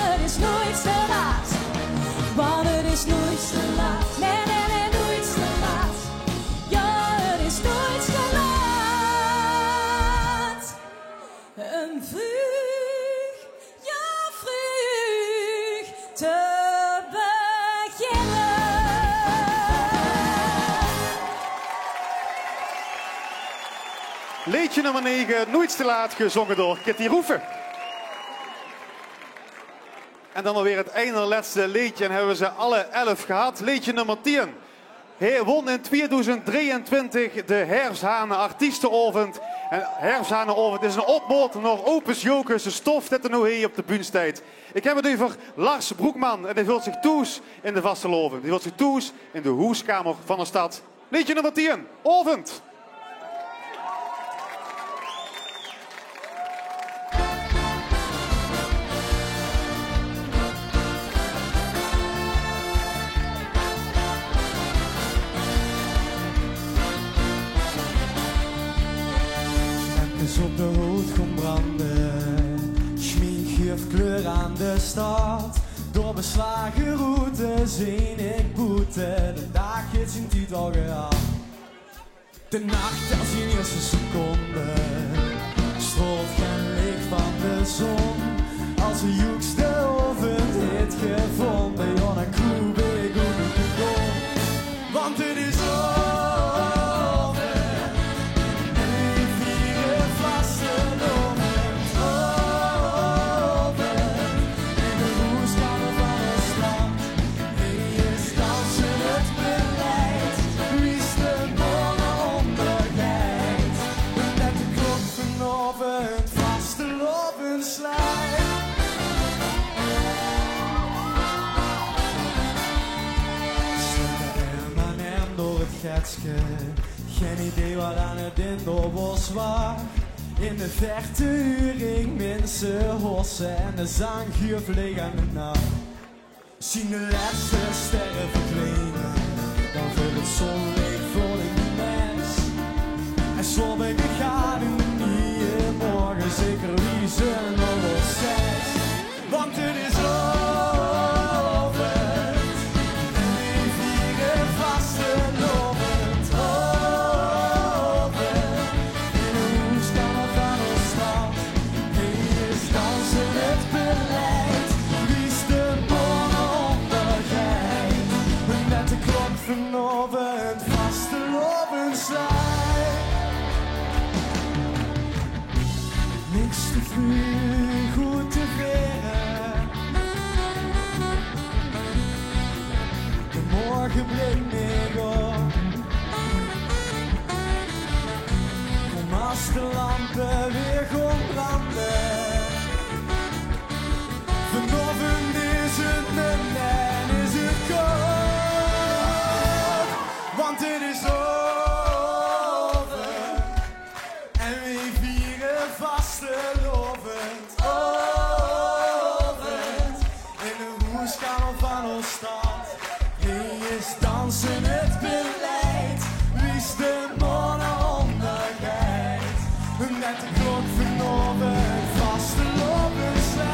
S3: liedje nummer 9, Nooit te laat, gezongen door Kitty Roeven. En dan alweer het ene laatste liedje en hebben we ze alle 11 gehad. Liedje nummer 10. Hij won in 2023 de Herfsthanen Artiestenavond. En Herfsthanenavond is een opbod naar Opus Jokers, de stof dat er nu hier op de Buunstijd. Ik heb het over Lars Broekman en hij vult zich toes in de Vastelovend. Hij vult zich toes in de hoeskamer van de stad. Liedje nummer 10, Ovend.
S10: Op de hoed gaan branden, schmink geeft kleur aan de stad. Door beslagen routes heen ik boete, de dag heeft zijn tijd al gehad. De nacht als in eerste seconde, strolt geen licht van de zon. Als de joekste oven heeft gevonden, Jan en Koe ben ik goed op de grond. Want het is geen idee wat aan het Indobos was. In de verte huring mensen hossen en de zangjuif liggen aan de nacht. Zien de laatste sterren verdwenen, dan vult het zonlicht voor de mens. En slobben gaat in de nieuwe morgen, zeker wie ze nog wel 6. Want het is vanochtend vastelovend slij. Niks te vroeg, goed te veren. De morgen brengt me op. Kom als de lampen weer gaan branden. Vanochtend is het net en is het koud. Want het is over en we vieren vastelovend. Ovend in de hoeskamer van ons stad. Hier is dansen het beleid, wie is de mannen ondergeit. Met de klok vanochtend vastelovend zijn.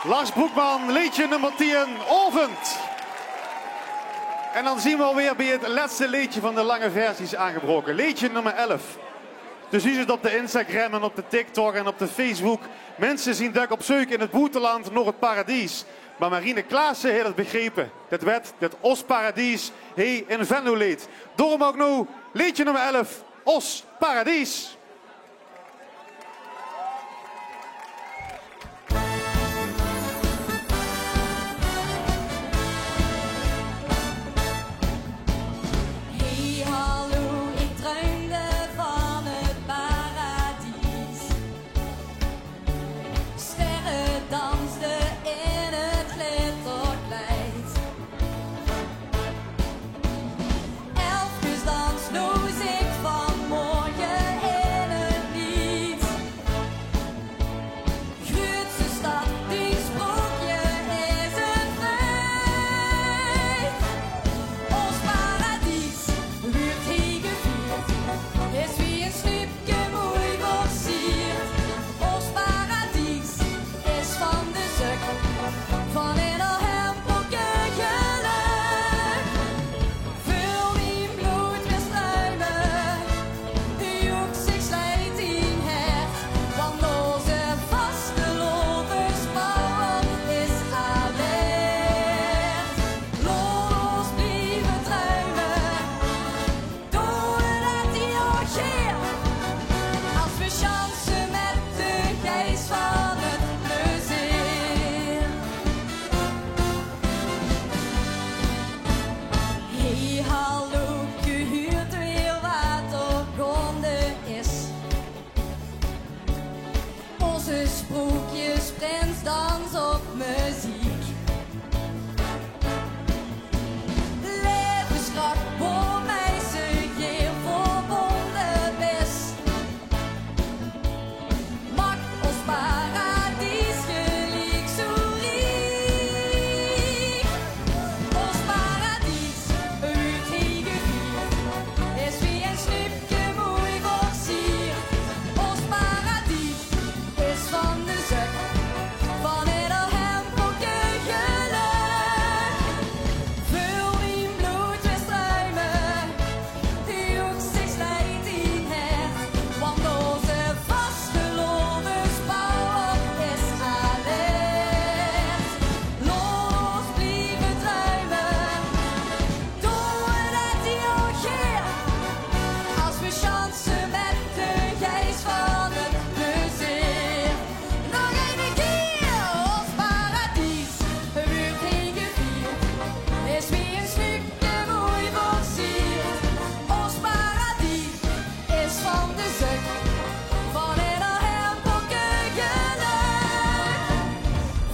S3: Lars Broekman, liedje nummer 10, Ovend. En dan zien we alweer bij het laatste liedje van de lange versies aangebroken. Liedje nummer 11. Dus u zit op de Instagram en op de TikTok en op de Facebook. Mensen zien dat op zoek in het buitenland naar het paradies. Maar Marine Klaassen heeft het begrepen. Dat werd het Os-paradies hij in Venlo leed. Daarom ook nu liedje nummer 11, Os-paradies.
S9: Elfjes dans, loos ik van morgen in. Franse sprookjes, prinsdans op muziek. Levenskracht, voor mij ze hier verbonden best. Macht ons paradies gelijk zo riek. Ons paradies, uit hege vier, is wie een snipje mooi versierd. Ons paradies is van de zak, van ieder hemperke geluk. Vul die bloed weer struimen, die ook zich slijt in het. Want onze vastgeloven is alert. Los blijven druimen, doen we dat hier keer. Als we chansen met de geest van het plezier. Nog een keer, ons paradies, wordt heen gevierd. Is wie een stukje mooi versierd. Ons paradies is van de zak, van ieder hemperke geluk.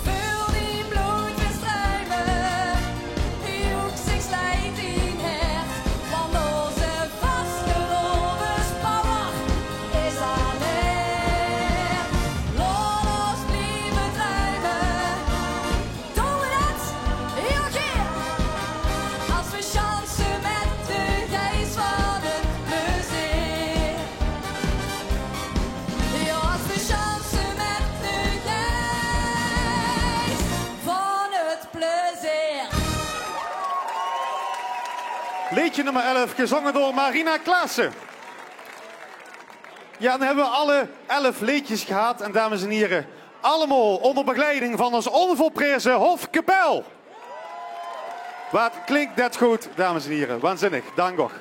S9: Vul die bloed weer struimen, die ook zich slijt in het. Want onze vastgeloven is alert. Los blijven druimen, doen we dat heel keer. Als we chansen met de geest van het plezier. Ja, als we chansen met de geest van het plezier.
S3: Liedje nummer 11, gezongen door Marina Klaassen. Ja, dan hebben we alle 11 liedjes gehad. En dames en heren, allemaal onder begeleiding van ons onvolprezen Hofkapel. Wat klinkt dat goed, dames en heren. Waanzinnig, dank nog.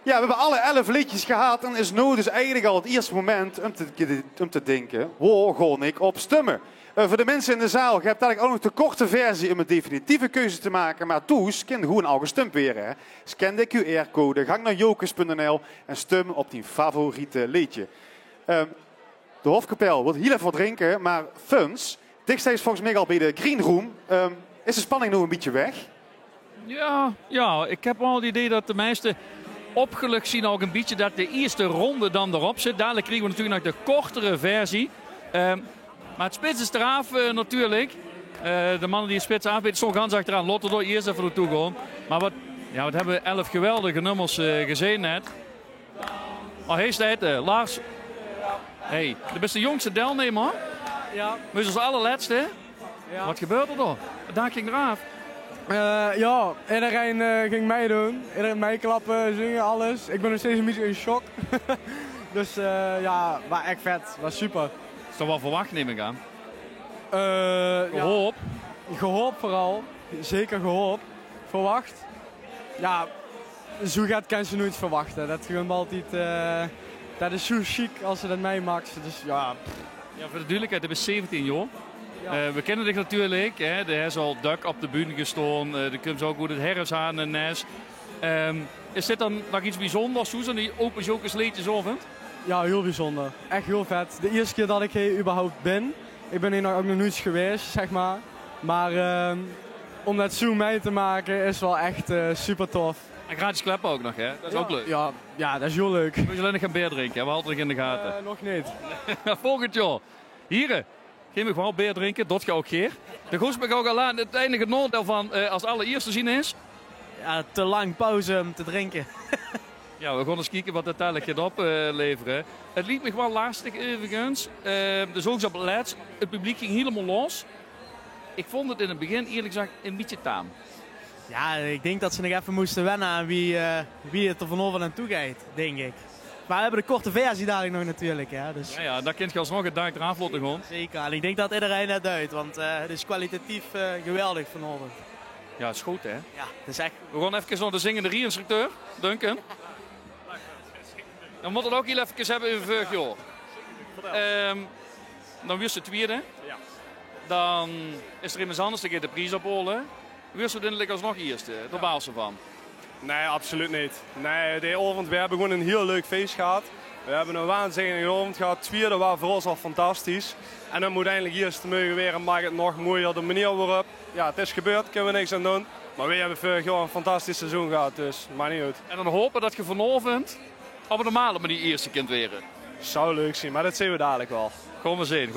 S3: Ja, we hebben alle 11 liedjes gehad. En is nu dus eigenlijk al het eerste moment om te denken, waar ga ik op stemmen? Voor de mensen in de zaal, je hebt eigenlijk ook nog de korte versie om een definitieve keuze te maken. Maar toes, kan gewoon al gestemd weer. Hè. Scan de QR-code, gang naar jokers.nl en stem op die favoriete liedje. De Hofkapel wil heel even wat drinken, maar Funs, dichtstij is volgens mij al bij de Green Room. Is de spanning nu een beetje weg?
S4: Ja, ik heb wel het idee dat de meesten opgelucht zien ook een beetje dat de eerste ronde dan erop zit. Dadelijk krijgen we natuurlijk nog de kortere versie. Maar het spits is eraf natuurlijk. De mannen die het spits aanbieden, zo gans achteraan. Lotte door eerst even naartoe gaan. Maar wat hebben we 11 geweldige nummers gezien net. Maar hij staat, Lars. Hey, dat is de jongste deelnemer.
S11: Ja.
S4: Maar is als allerlaatste. Ja. Wat gebeurt er dan? Daar ging eraf.
S11: Ja, iedereen ging meedoen. Iedereen meeklappen, zingen, alles. Ik ben nog steeds een beetje in shock. Dus ja, was echt vet. Was super.
S4: Is toch wel verwacht, neem ik aan?
S11: Gehoopt. Ja, gehoopt vooral. Zeker gehoopt. Verwacht. Ja, zo gaat kan ze nooit verwachten. Dat gewoon altijd... dat is zo chic als ze dat meemaakt. Dus ja...
S4: Ja, voor de duidelijkheid, dat is 17 jaar. Ja. We kennen dich natuurlijk. Hè. De is al Duck op de bühne gestaan. De komt ook goed het herfst aan en nes. Is dit dan nog iets bijzonders, Susan, die Open Jokers liedjes zo vindt?
S11: Ja, heel bijzonder. Echt heel vet. De eerste keer dat ik hier überhaupt ben. Ik ben hier ook nog nooit geweest, zeg maar. Maar om dat zo mee te maken is wel echt super tof.
S4: En gratis klappen ook nog, hè? Dat is ook leuk.
S11: Ja, dat is heel leuk.
S4: Moet je alleen nog gaan bier drinken, hè? We houden het in de gaten.
S11: Nog niet.
S4: Volgend jaar. Hier, geen we gewoon bier drinken, dat ga ook geer. De goes me ook al aan het enige noordeel van als allereerste zien is.
S12: Ja, te lang pauze om te drinken.
S4: Ja, we gaan eens kijken wat het uiteindelijk gaat opleveren. Het liet me gewoon lastig eventjes. Dus ook op het laatst, het publiek ging helemaal los. Ik vond het in het begin eerlijk gezegd een beetje taam.
S12: Ja, ik denk dat ze nog even moesten wennen aan wie het er vanavond aan toe gaat, denk ik. Maar we hebben de korte versie dadelijk nog natuurlijk. Hè, dus...
S4: Ja, daar kunt je alsnog het dag eraan vlotten gewoon.
S12: Zeker, en ik denk dat iedereen het duidt, want het is kwalitatief geweldig vanavond.
S4: Ja, het is goed hè?
S12: Ja, het is echt...
S4: We gaan even naar de zingende rie-instructeur, Duncan. Dan moeten we het ook heel even hebben in vorig jaar. Dan wist het tweede. Ja. Dan is er iemand anders die gaat de prijs ophalen. Wist het uiteindelijk alsnog eerste, de baas ervan?
S13: Nee, absoluut niet. Nee, de avond, we hebben gewoon een heel leuk feest gehad. We hebben een waanzinnige avond gehad. Het vierde was voor ons al fantastisch. En dan moet eindelijk hier te mogen weer en maakt het nog mooier. De manier waarop, ja, het is gebeurd, kunnen we niks aan doen. Maar we hebben vorig jaar een fantastisch seizoen gehad, dus maakt niet uit.
S4: En dan hopen dat je vanavond op een normale manier eerste kunt weren.
S13: Zou leuk zijn, maar dat zien we dadelijk wel.
S4: Gaan we zien.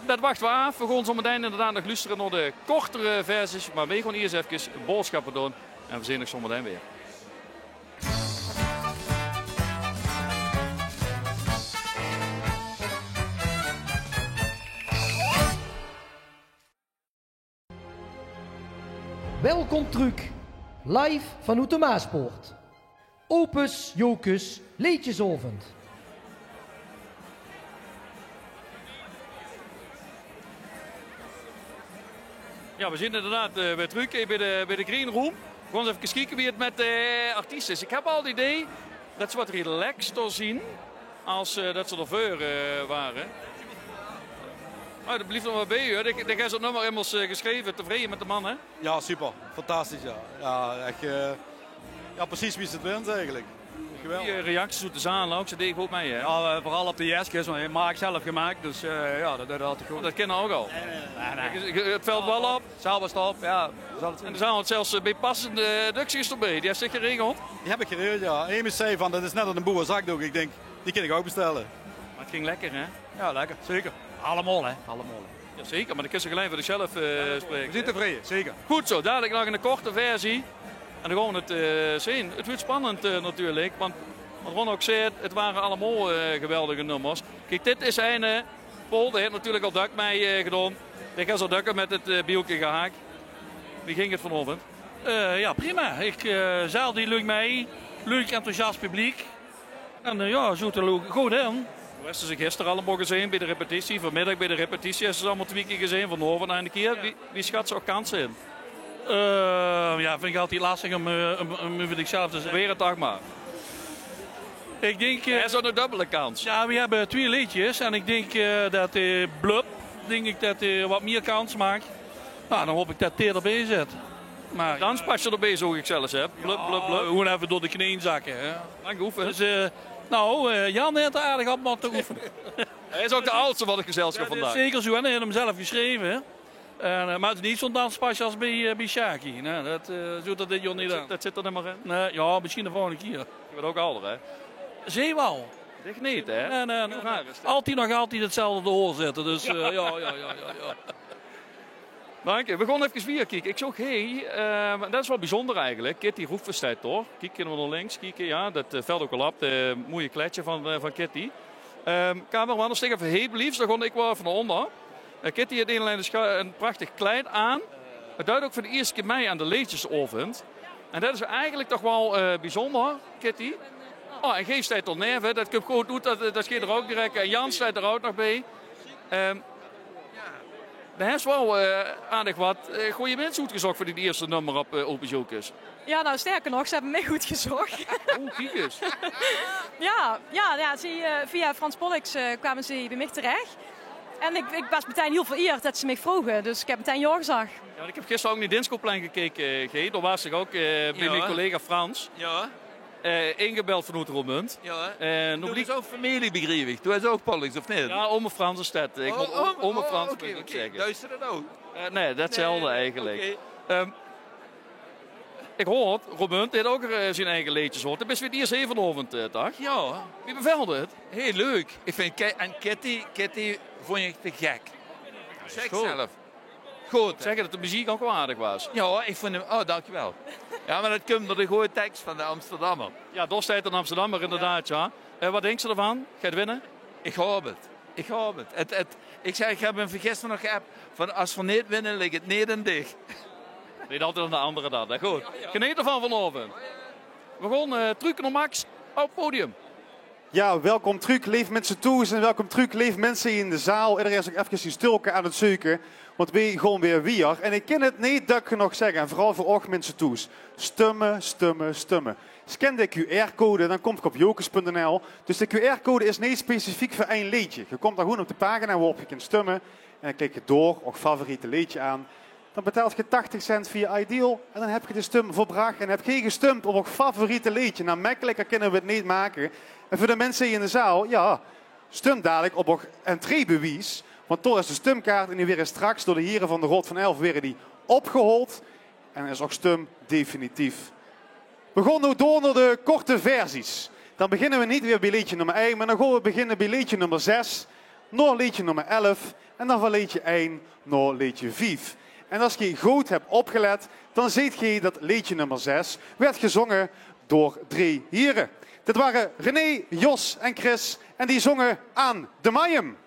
S4: Dat wachten we af. We gaan zo meteen inderdaad nog luisteren naar de kortere versies. Maar we gaan eerst even boodschappen doen. En we zien nog zo meteen weer.
S1: Welkom Truc, live vanuit de Maaspoort. Opus Jocus Leedjesavond.
S4: Ja, we zijn inderdaad bij Truc bij de Green Room. We gaan eens even kijken wie het met de artiesten is. Ik heb al het idee dat ze wat relaxter zien als dat ze ervoor waren. Oh, dat blijft nog wel bij u. Ik heb het nummer immers geschreven. Tevreden met de man, hè?
S14: Ja, super. Fantastisch, ja. Ja, echt, ja, precies wie het wint eigenlijk. Geweldig.
S4: Die reacties uit de zaal ook, ze deed goed mee, hè?
S14: Ja, vooral op de jesjes, maar ik maak zelf gemaakt, dus ja, dat doet altijd goed.
S4: Dat kennen we ook al.
S14: Nee.
S4: Het valt wel op.
S14: Zaal was top, ja.
S4: En de zaal had zelfs bij passende ducties erbij. Die heeft zich geregeld.
S14: Die heb ik geregeld, ja. Amy zei van, dat is net een boer zakdoek. Ik denk, die kan ik ook bestellen.
S4: Maar het ging lekker, hè?
S14: Ja, lekker, zeker. Allemaal, hè. Allemaal.
S4: Ja, zeker, maar dan kun je gelijk voor zichzelf spreken.
S14: We zijn tevreden, zeker.
S4: Goed zo, dadelijk nog in een korte versie. En dan gaan we het zien. Het wordt spannend natuurlijk, want wat Ron ook zei, het waren allemaal geweldige nummers. Kijk, dit is een, Paul, die heeft natuurlijk al dak mee gedaan. Die gaat zo dukken met het bieltje gehaakt. Wie ging het vanavond?
S15: Ja, prima. Zaal die lukt mee. Leuk enthousiast publiek. En ja, zo te goed in.
S4: We hebben ze gisteren allemaal gezien bij de repetitie. Vanmiddag bij de repetitie hebben ze allemaal 2 keer gezien. Vanavond nog een keer. Wie schat ze ook kansen in?
S15: Ja, vind ik altijd lastig om over zichzelf te zeggen.
S4: Weer een dag maar.
S15: Ik denk...
S4: Er is ook een dubbele kans.
S15: Ja, we hebben 2 liedjes. En ik denk dat Blub, denk ik dat wat meer kans maakt. Nou, dan hoop ik dat hij erbij zit. Maar
S4: dans pas je erbij, zo ik zelfs heb. Blub, blub, blub.
S15: Gewoon even door de knieën zakken. Hè.
S4: Lang geoefend.
S15: Dus, Jan heeft er aardig op te oefenen.
S4: Hij is ook de oudste van het gezelschap vandaag.
S15: Zeker zo, en hij heeft hem zelf geschreven. Maar het is niet zo'n danspasje als bij Shaki. Nee, dat doet dat dit jaar niet aan.
S4: Dat zit er niet maar in?
S15: Nee, ja, misschien de volgende keer.
S4: Je bent ook ouder, hè?
S15: Zeewal.
S4: Zeg niet, hè?
S15: Nee. Altijd nog altijd hetzelfde de oor zitten. Dus ja.
S4: Dank je. We gaan even weer kijken. Ik zag, dat is wel bijzonder eigenlijk. Kitty Roefers staat door. Kijk, kunnen we naar links kijken. Ja, dat veld ook al op. Het mooie kletje van Kitty. Cameraman, dan steek even heel liefst. Dan ga ik wel van onder. Kitty heeft een prachtig kleed aan. Het duidt ook voor de eerste keer mee aan de Leedjesavond. En dat is eigenlijk toch wel bijzonder, Kitty. Oh, en Geef staat er neven. Dat komt goed doet, dat schiet er ook direct. En Jan staat er ook nog bij. Daar is wel aardig wat goede mensen uitgezocht voor dit eerste nummer op Opus Jocus.
S16: Ja, nou sterker nog, ze hebben mij goed gezocht.
S4: Oh, kijk eens.
S16: Via Frans Pollux kwamen ze bij mij terecht. En ik was meteen heel vereerd dat ze mij vroegen, dus ik heb meteen ja gezegd.
S4: Ja, ik heb gisteren ook naar Dinskoplein gekeken, daar was ik ook bij mijn collega Frans.
S17: Ja.
S4: Ingebeld vanuit Roermond.
S17: Ja.
S4: Toen
S17: is ook familie begreep. Toen was ook Pollux, of niet?
S4: Ja, ome Frans is dat. Ome Frans moet ik zeggen.
S17: Duister dat ook?
S4: Nee, datzelfde eigenlijk. Ik hoor, Roermond heeft ook zijn eigen liedjes hoort. Dat is weer de eerste vanavond, dag.
S17: Ja.
S4: Wie bevelde het?
S17: Heel leuk. Ik vind Kitty vond ik te gek. Zeg zelf. Goed.
S4: Zeggen dat de muziek ook wel aardig was.
S17: Ja, ik vond hem... Oh, dankjewel. Ja, maar dat komt door de goede tekst van de Amsterdammer.
S4: Ja, daar staat een Amsterdammer inderdaad, ja. Wat denk je ervan? Ga je het winnen?
S17: Ik hoop het. Ik zeg, ik heb hem gisteren nog geappt. Van als we niet winnen, ligt het niet en dicht.
S4: Niet altijd aan de andere dan. Goed. Geniet ervan vanavond. We gaan Truc naar Max op het podium.
S3: Ja, welkom Truc, leef mensen toe en welkom Truc, leef mensen in de zaal. Iedereen is ook even die stulken aan het zoeken, want we gaan weer weer. En ik ken het niet dat ik nog zeggen, en vooral voor ook mensen toe. Stemmen. Scan de QR-code, dan kom ik op jokers.nl. Dus de QR-code is niet specifiek voor één liedje. Je komt dan gewoon op de pagina waarop je kunt stemmen. En dan klik je door, of favoriete liedje aan. dan betaalt je 80 cent via Ideal en dan heb je de stum volbracht. En heb je gestumd op je favoriete liedje. Nou, makkelijker kunnen we het niet maken. En voor de mensen hier in de zaal, ja, stum dadelijk op je entreebewijs. Want toch is de stumkaart en die weer straks door de heren van de Rot van Elf weer die opgehold. En is ook stum definitief. We gaan nu door naar de korte versies. Dan beginnen we niet weer bij liedje nummer 1, maar dan gaan we beginnen bij liedje nummer 6, naar liedje nummer 11 en dan van liedje 1 naar liedje 5. En als je goed hebt opgelet, dan ziet je dat liedje nummer 6 werd gezongen door 3 heren. Dit waren René, Jos en Chris en die zongen Aan de Mayum.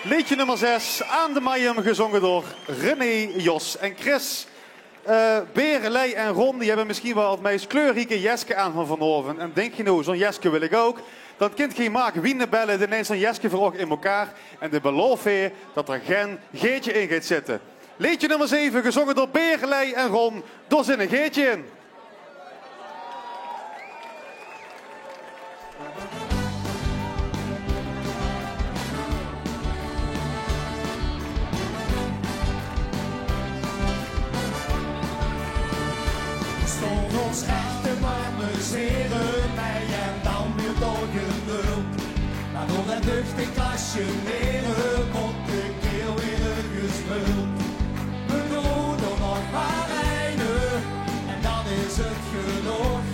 S3: Liedje nummer 6, Aan de Mayum, gezongen door René, Jos en Chris. Beer, Lei en Ron, die hebben misschien wel het meest kleurrijke jeske aan van Hoven. En denk je nou, zo'n jeske wil ik ook. Dan kunt je maken wienen bellen, dan neemt zo'n jeske voor in elkaar. En de beloof je dat er geen geetje in gaat zitten. Liedje nummer 7, gezongen door Beer, Lei en Ron. Door zin een geetje in.
S2: Stond ons echte amuseren mij en dan weer door geduld. Maar door dat duchtig klasje leren komt de keel weer gespeeld. We doen er nog maar rijden en dan is het genoeg.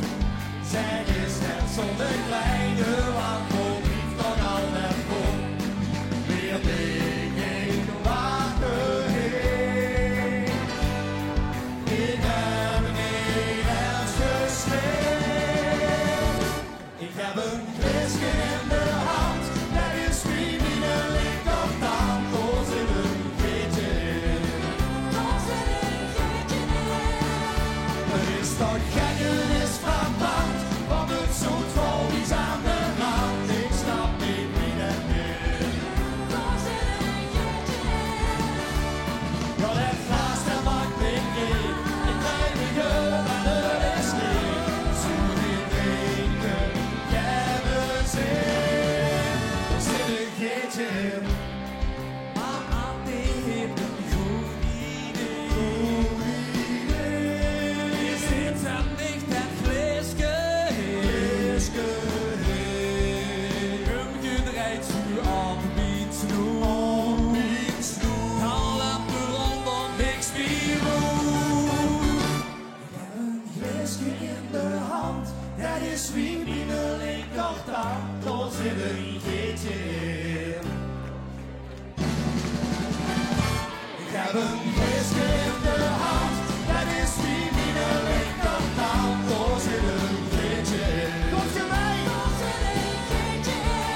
S2: Zeg is net zonder kleine, wat komt niet dan al net voor. Weer dingen wachten heen. Ik heb niet eens geschreven. Ik heb een kwisje in de hand, dat is wie die linkerkant. heb een gistje in de hand, dat is wie mijn linkerkant. Daar zit een geertje in. Komt je mee? Daar zit een geertje in.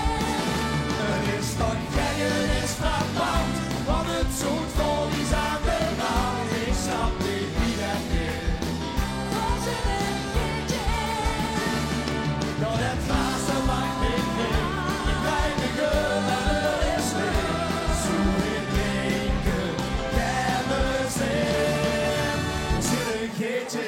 S2: Het is toch gek, het is frappant, want het zoet vol is aan de rand. Ik snap niet wie dat is. Daar zit een geertje in. Dat het laatste maakt niet meer, je blijft de geur en het is weer. Zo in linker, kermis in. Er zit een geertje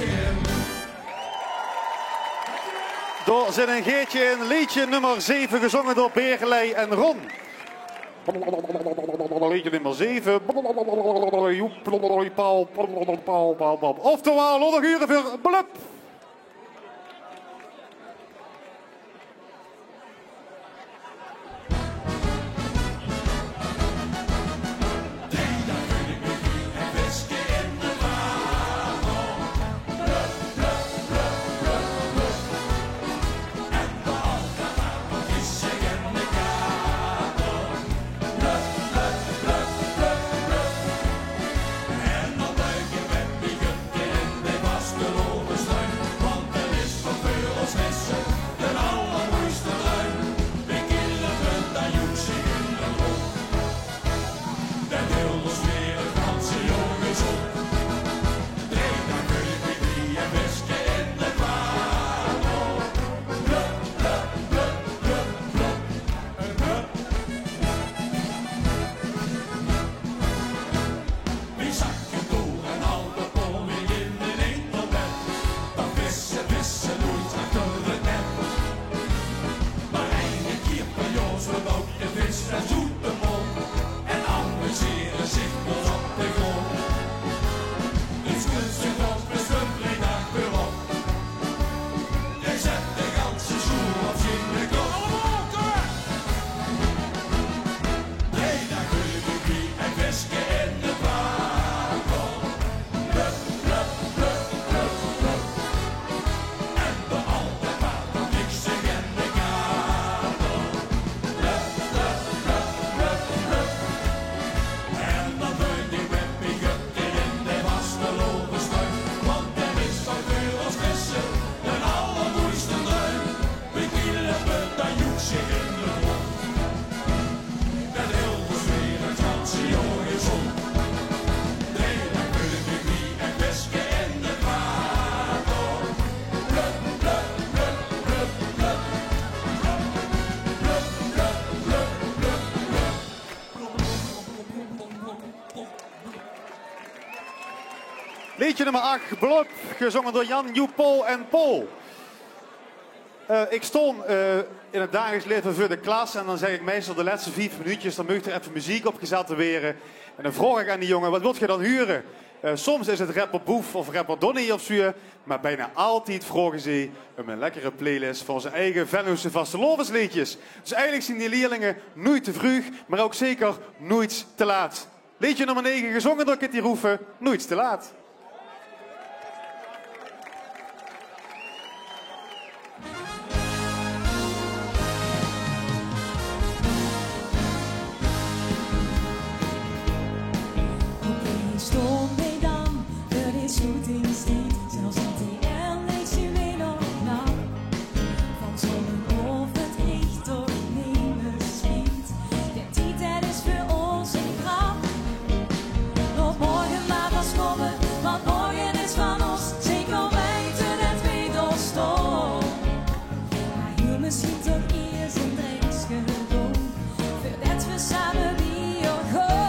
S2: in.
S3: Door zit een geertje in, liedje nummer 7, gezongen door Bergelij en Ron. Liedje nummer 7. Oftewel, nog uren voor Blup. Liedje nummer 8, Blup, gezongen door Jan, Joep, Paul en Paul. Ik stond in het dagelijks leven voor de klas en dan zeg ik meestal de laatste 4 minuutjes, dan moet er even muziek opgezet worden. En dan vroeg ik aan die jongen, wat wilt je dan huren? Soms is het rapper Boef of rapper Donny of zo, maar bijna altijd vroegen ze om een lekkere playlist van zijn eigen Venloze vastelovensliedjes. Dus eigenlijk zien die leerlingen nooit te vroeg, maar ook zeker nooit te laat. Liedje nummer 9, gezongen door Kitty Roeven, nooit te laat.
S9: Stond mij dan, er is goed in steed, zelfs op die leek je weer nog lang. Van zo'n of het echt toch nemen schiet, de tijd is voor ons een grap. Nog morgen maar was komen, want morgen is van ons, zeker weten het weet ons toch. Maar hier misschien toch eerst een drankje doen, voordat we samen weer gaan.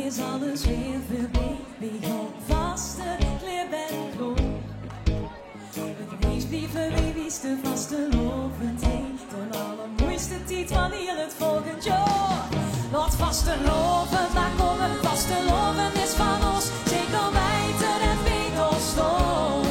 S9: Is alles weer voorbij, we gaan vaste klip en kloon. Het wees blijven, we wisten vaste lovend heen. De allermooiste tijd van heel het volgend jaar. Laat vaste loven, maar komen vaste loven is van ons. Zeker weten en weet ons toch.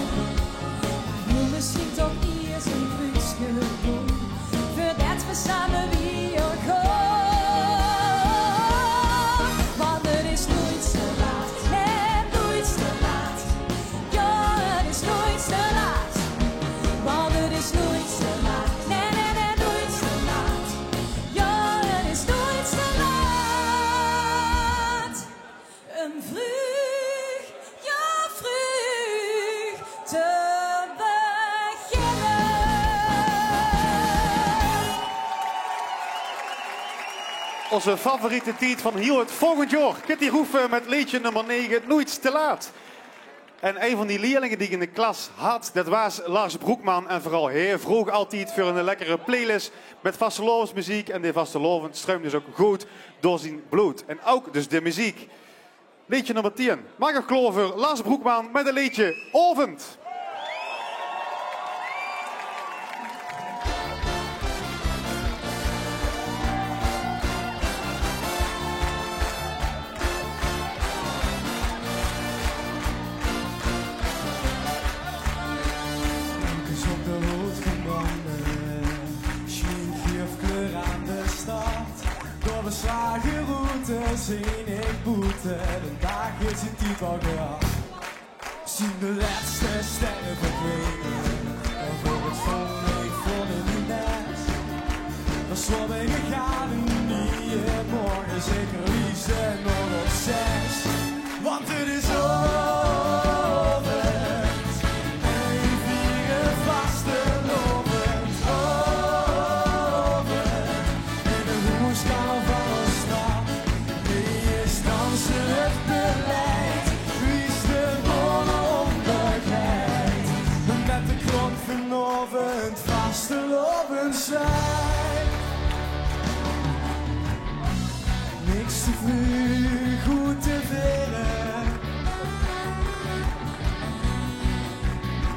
S3: onze favoriete tijd van heel het volgend jaar. Kitty Roeven met liedje nummer 9, Nooit te laat. En een van die leerlingen die ik in de klas had, dat was Lars Broekman. En vooral hij vroeg altijd voor een lekkere playlist met vastelovensmuziek. En die vastelovend stroomt dus ook goed door zijn bloed. En ook dus de muziek. Liedje nummer 10. Mag ik geloven, Lars Broekman met een liedje Ovend.
S10: Beslagen routes heen ik boete, de dag is het diep al gehad. Zien de laatste sterren verdwenen, en voor het volleeg voor de nest. Dan slot ik de gaten niet, morgen zeker liefst nog op 6. Want het is over, en we vieren vastelovend over. En de hoes kan al van ons stad, is dansen het beleid. Wie is de ononderheid, met de klok vanavond vastelovend zijn. Niks te vroeg, goed te veren.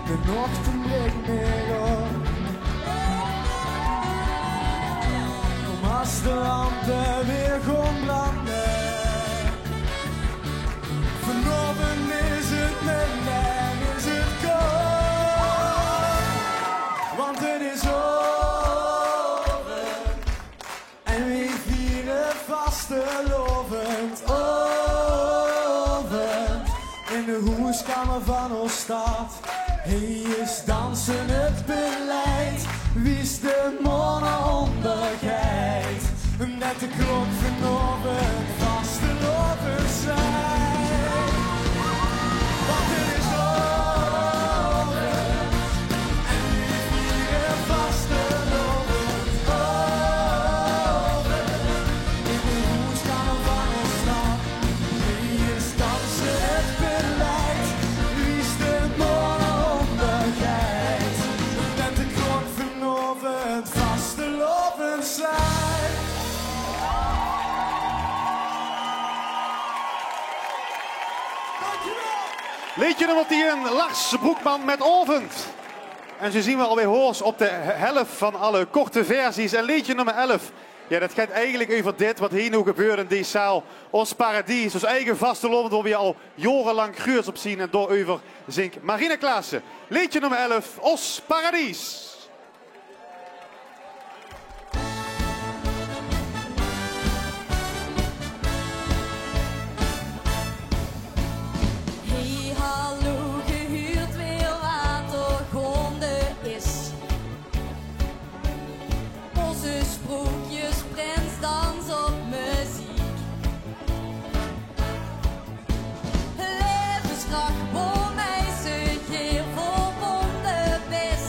S10: De ochtend breekt meer op. Om als de lampen weer gaan branden. Vanavond is het met mij, is het koud. Want het is over. En we vieren vastelovend over. In de hoeskamer van ons stad. Hij is dansen het beleid. Wie is de mononderheid? Net de klok vanavond vastelovend zijn. Want het is over. En we vieren vastelovend over. In de hoeskamer van ons stad. Hij is dansen het beleid. Wie is de mononderheid? Net de klok vanavond vastelovend zijn.
S3: Liedje nummer 10, Lars Broekman met Ovend. En zo zien we alweer hoors op de helft van alle korte versies. En liedje nummer 11, ja, dat gaat eigenlijk over dit wat hier nu gebeurt in deze zaal. Ons paradies, ons eigen vastelovend, waar we al jarenlang gruurs op zien en doorover zingt Marine Klaassen. Liedje nummer 11, Ons paradies.
S9: Hey, hallo, gehuurd weer water gaande is. Onze sprookjes, prinsdans op muziek. Levenskracht, boom, meisje, geer voor bonde bis.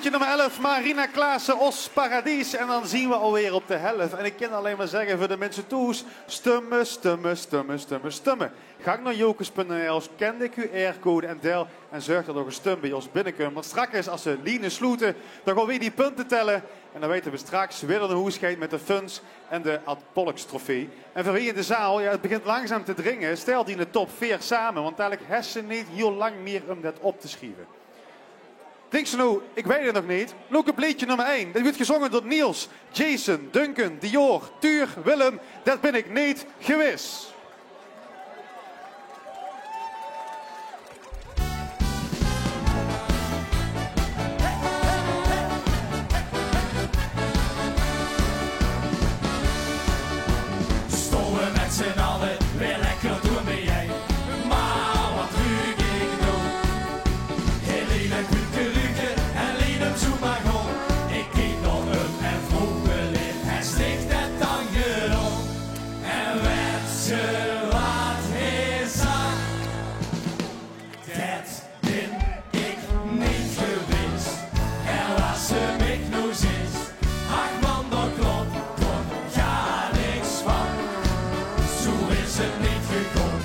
S3: Liedje nummer 11, Marina Klaassen, Os Paradies. En dan zien we alweer op de helft. En ik kan alleen maar zeggen voor de mensen thuis, stemmen, stemmen, stemmen, stemmen, stemmen. Ga naar jokers.nl, scan de QR-code en deel. En zorg dat er een stem bij ons binnenkomt. Want straks, als ze lijnen sloten, dan gaan we die punten tellen. En dan weten we straks weer de hoescheid met de funds en de Ad Polks trofee. En voor hier in de zaal, ja, het begint langzaam te dringen. Stel die in de top 4 samen, want eigenlijk hebben ze niet heel lang meer om dat op te schrijven. Denk ze nou, ik weet het nog niet. Look op liedje nummer 1. Dat wordt gezongen door Niels, Jason, Duncan, Dior, Tuur, Willem. Dat ben ik niet gewis.
S2: Stonden met z'n allen weer lekker doen ben jij. Maar wat ruik ik nou? Helene Kukeruke en Liedem zoek maar gewoon. Ik keek nog op en vroeg beleefd. Hij stikt het dan gedaan. En werd ze wat hij zag. Dat ben ik niet geweest. En was ze mij nou zit. Ach man, dat klopt. Toch ga niks van. Zo is het niet gekomen.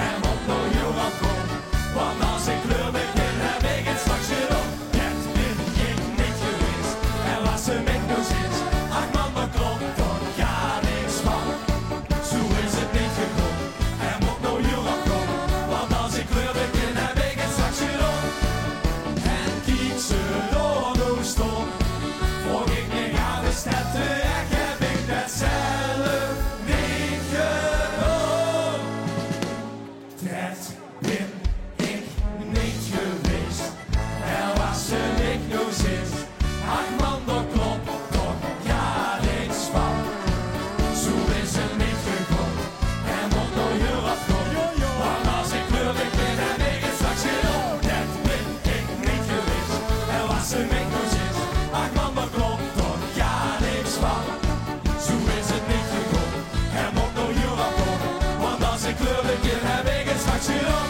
S2: En moet nou heel wat komen. Want als ik kleur begin, heb ik het straks gedaan. Dat ben ik niet geweest. En was ze met nou zit. Ach man, dat klopt. Toch ga niks van. Zo is het niet gekomen. En moet nou heel wat komen. Want als ik kleur begin, heb ik het straks gedaan. En kiek ze door nou stond. Vroeg ik me aan de stad terecht, heb ik dat zelf niet gedaan. Dat ben ik niet geweest. En was ze ik nou zit. Ach man, dat klopt, toch ga niks van. Zo is het niet gekomen. En moet nou heel wat komen. Want als ik kleur begin, heb ik het straks gedaan. Dat ben ik niet geweest. En was ze ik nou zit. Ach man, dat klopt, toch ga niks van. Zo is het niet gekomen. En moet nou heel wat komen. Want als ik kleur begin, heb ik het straks gedaan.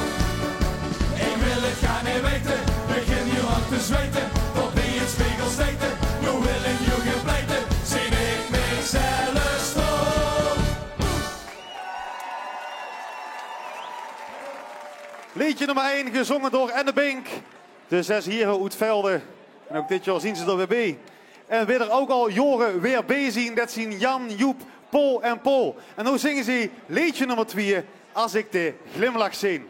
S2: Ik wil het gaan niet weten. Begin je aan te zweten. Tot bij het spiegel steken. Nu wil ik je gebleiten. Zie ik mezelf staan.
S3: Liedje nummer 1, gezongen door Anne Bink. De 6 heren uit Velde. En ook dit jaar zien ze er weer bij. En weer er ook al jaren weer bij zien. Dat zien Jan, Joep, Paul en Paul. En nu zingen ze liedje nummer 2, Als ik de glimlach zie.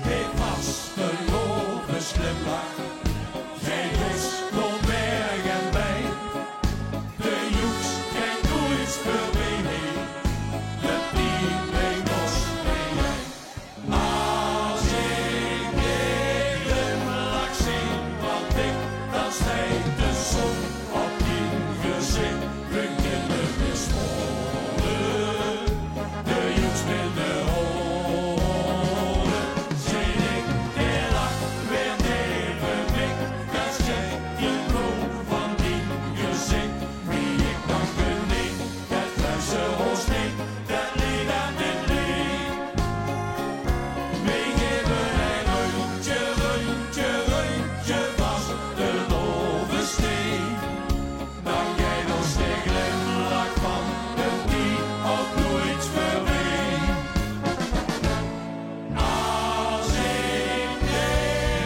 S2: Ik was de lovensglimlach. Jij dus kon bergen bij. De joeks geen nooit voorbij. De pien bij nos en jij. Als ik de glimlach zie, wat ik dan schijnt de zon op die gezicht. We kunnen weer scholen. De joeks binnen holen. Zie ik de lach weer neven ik. Dat zegt je bloem van die gezicht. Wie ik dan geniet, dat luister ons niet. Dat lied aan dit lied. We geven een reuntje, reuntje, reuntje vast de lovensteen. Dan jij ons de glimlach van de die ook nooit verdween. Als ik de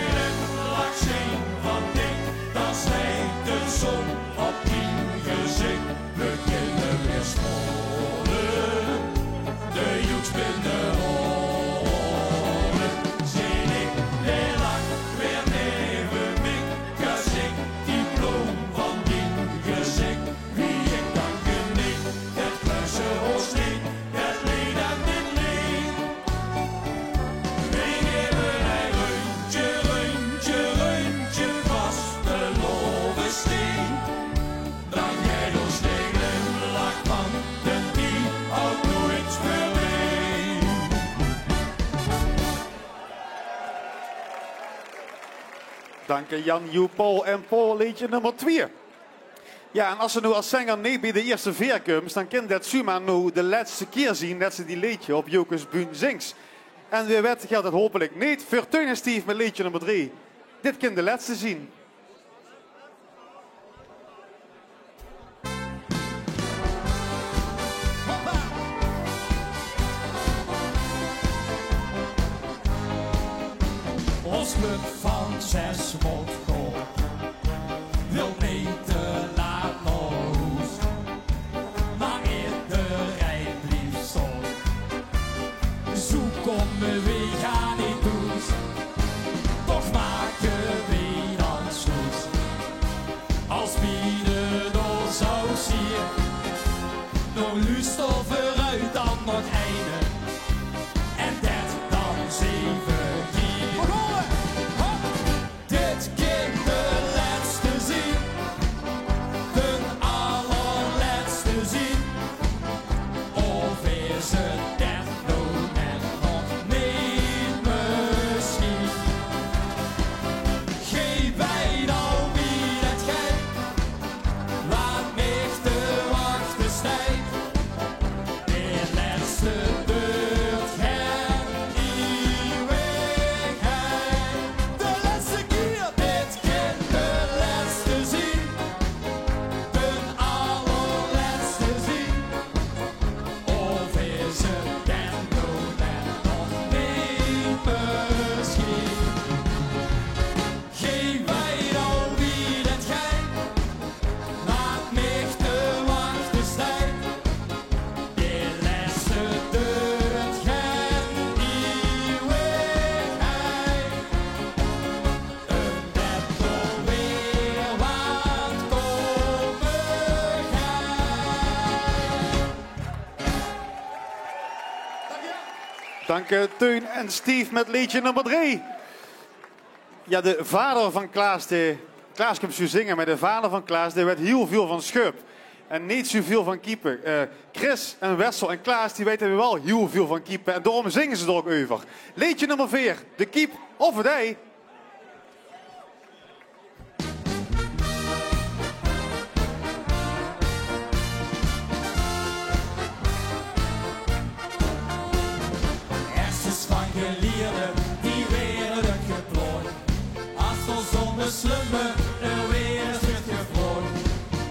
S2: glimlach zie van dik, dan schijnt de zon op die gezicht. We kunnen weer scholen, de joeks binnen holen. Zie ik de lach weer neven ik, gezicht die bloem van die gezicht. Wie ik dan geniet, dat kluisen ons niet, dat lied aan dit lied. We geven een reuntje, reuntje, reuntje vast de lovensteen. Dan jij ons de glimlach van de die ook nooit verdween.
S3: Dank je Jan, Joep, Paul en Paul. Liedje nummer 2. Ja, en als ze nu als zanger niet bij de eerste veer komt, dan kan dat zomaar nu de laatste keer zien dat ze die liedje op Jokers Buun zingt. En wie weet geldt het hopelijk niet voor Teun en Steve met liedje nummer 3. Dit kan de laatste zien.
S2: Ons club van 6 wordt goal. Wil niet te laat naar huis. Maar iedereen blijft staan. Zo komen we gaan niet thuis. Toch maken we dan sluis. Als we de door zou zien. Nog lust of vooruit dan nog einde. En dat dan 7 keer. Dit keer de laatste zien, de allerlaatste zien. Of is het echt nog en nog niet misschien? Geef wij nou wie het gij, laat mich te wachten stijgt. De laatste beurt geen eeuwigheid. De laatste keer, dit keer de laatste zien, de allerlaatste zien. Of is het dan nog en nog niet misschien? Geef wij nou wie het gij, laat mich te wachten stijgt. De laatste beurt geen eeuwigheid. Dat toch weer wat komen
S3: Dank Teun en Steve met liedje nummer 3. Ja, de vader van Klaas, Klaas komt zo zingen, maar de vader van Klaas, die werd heel veel van schub. En niet zoveel van keeper. Chris en Wessel en Klaas, die weten wel heel veel van keeper. En daarom zingen ze er ook over. Liedje nummer 4, de keep of het ei.
S2: Hersens van geleerden, die werden geplooid. Achter zonder slummen, de wereld wordt gevlogen.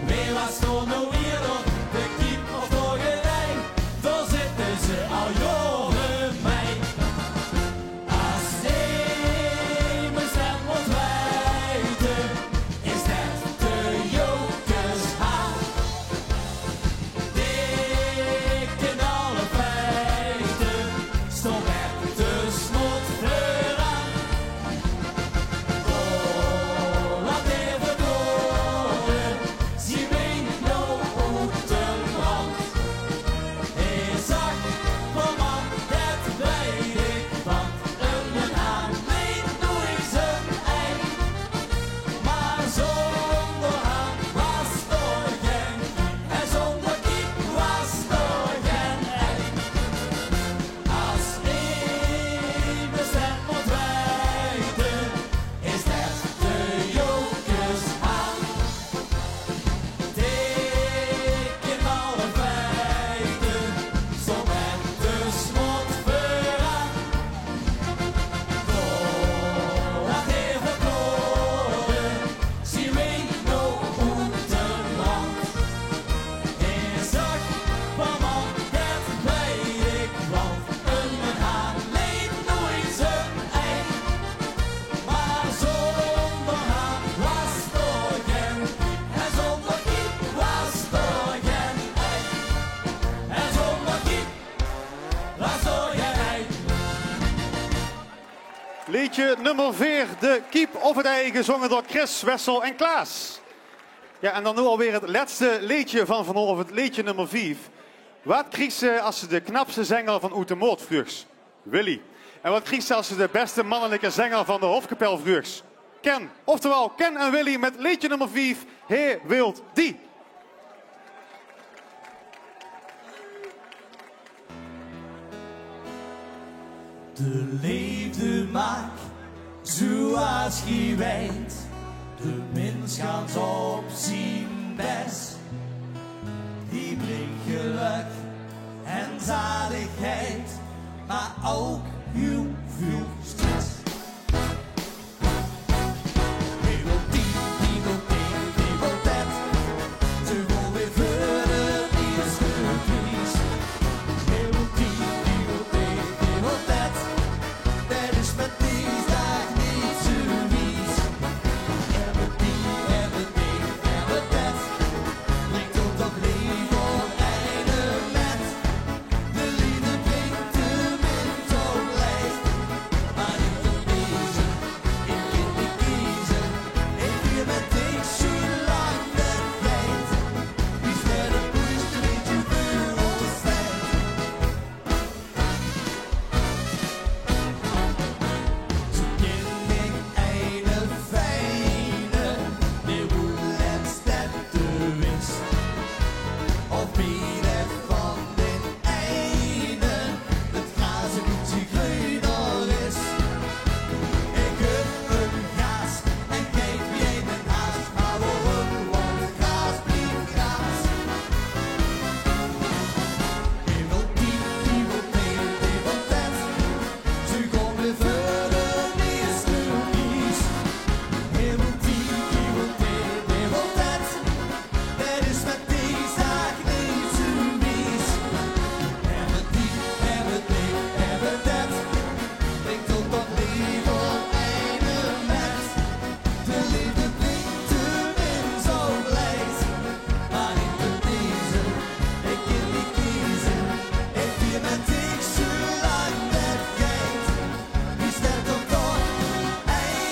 S2: Wie was er nou eerder, de kiep of de gerij? Daar zitten ze al jaren mee. Als ze me stem moet wijten, is dat de jokers haal. Dik in alle feiten, stond met de snot vooraan. Oh, laat even door, zie mij nou uit de brand. Hij zag van man, dat weet ik, want een naam weet nooit zijn ei. Maar zonder haar was er geen, en zonder kiep was er geen ei. Als één bestemd moet wijten, is dat de jokers aan. Teken alle feiten, zo met de snot vooraan. Laat even horen, zie mij nou uit de brand. Hij zag van man, dat weet ik, want een haan leed nooit zijn ei. Maar zonder haan was er geen, en zonder kiep was er geen ei. En zonder kiep was er geen ei.
S3: Liedje nummer 4, de keep of het ei, gezongen door Chris, Wessel en Klaas. Ja, en dan nu alweer het laatste liedje van vanavond, liedje nummer 5. Wat kreeg ze als ze de knapste zanger van Oetemoord vroegs? Willy. En wat kreeg ze als ze de beste mannelijke zanger van de Hofkapel vroegs? Ken. Oftewel, Ken en Willy met liedje nummer 5, He wilt die.
S2: De liefde maakt zoals je weet. De mens kan op zien best. Die brengt geluk en zaligheid, maar ook heel veel stress. Wie wil die, wie wil die, wie wil dat? Ze wil weer verder, die is gekies. Wie wil die, wie wil die, wie wil dat? Dat is met deze dag niet zo wies. En we die, en we die, en we dat. Brengt ook toch leven op einde met. De liefde brengt de wind op lijst. Maar niet op deze, ik kan niet kiezen. Ik hier met ik zo lang dat weet. Wie verder moest er niet je bureau zijn. Zo ken ik eine fijne, die roulette stad de wist. Of bieden van den ene, het gras een beetje groener is. Ik heb een gras en kijk wie in den haast, maar waarom, want het gras blijft gras. Wie wil die, wie wil die, wie wil dat? Ze komen verder, die is gekies. Wie wil die, wie wil die, wie wil dat? Dat is met deze zaak niet zo mies. En we die, en we die, en we dat. Brengt ook dat leven op einde met. De liefde brengt de wind zo blijft. Maar niet op deze, ik kan niet kiezen. Ik vier met ik zo lang dat gaat. Wie staat ook toch einde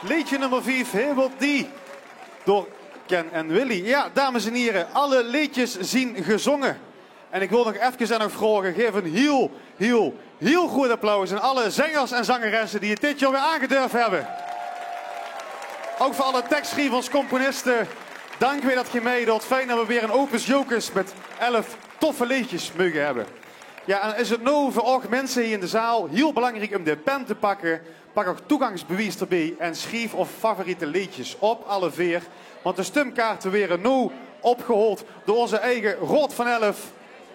S3: Liedje nummer 5, Hebelt die, door Ken en Willy. Ja, dames en heren, alle liedjes zien gezongen. En ik wil nog even aan u vragen, geef een heel goed applaus aan alle zangers en zangeressen die het dit jaar weer aangedurfd hebben. Ook voor alle tekstschrijvers, componisten, dank weer dat je meedoet. Fijn dat we weer een Opus Jokers met 11 toffe liedjes mogen hebben. Ja, en is het nou voor ook mensen hier in de zaal heel belangrijk om de pen te pakken. Pak ook toegangsbewijs erbij en schrijf of favoriete liedjes op, alle 4. Want de stemkaarten werden nu opgehaald door onze eigen Rood van 11,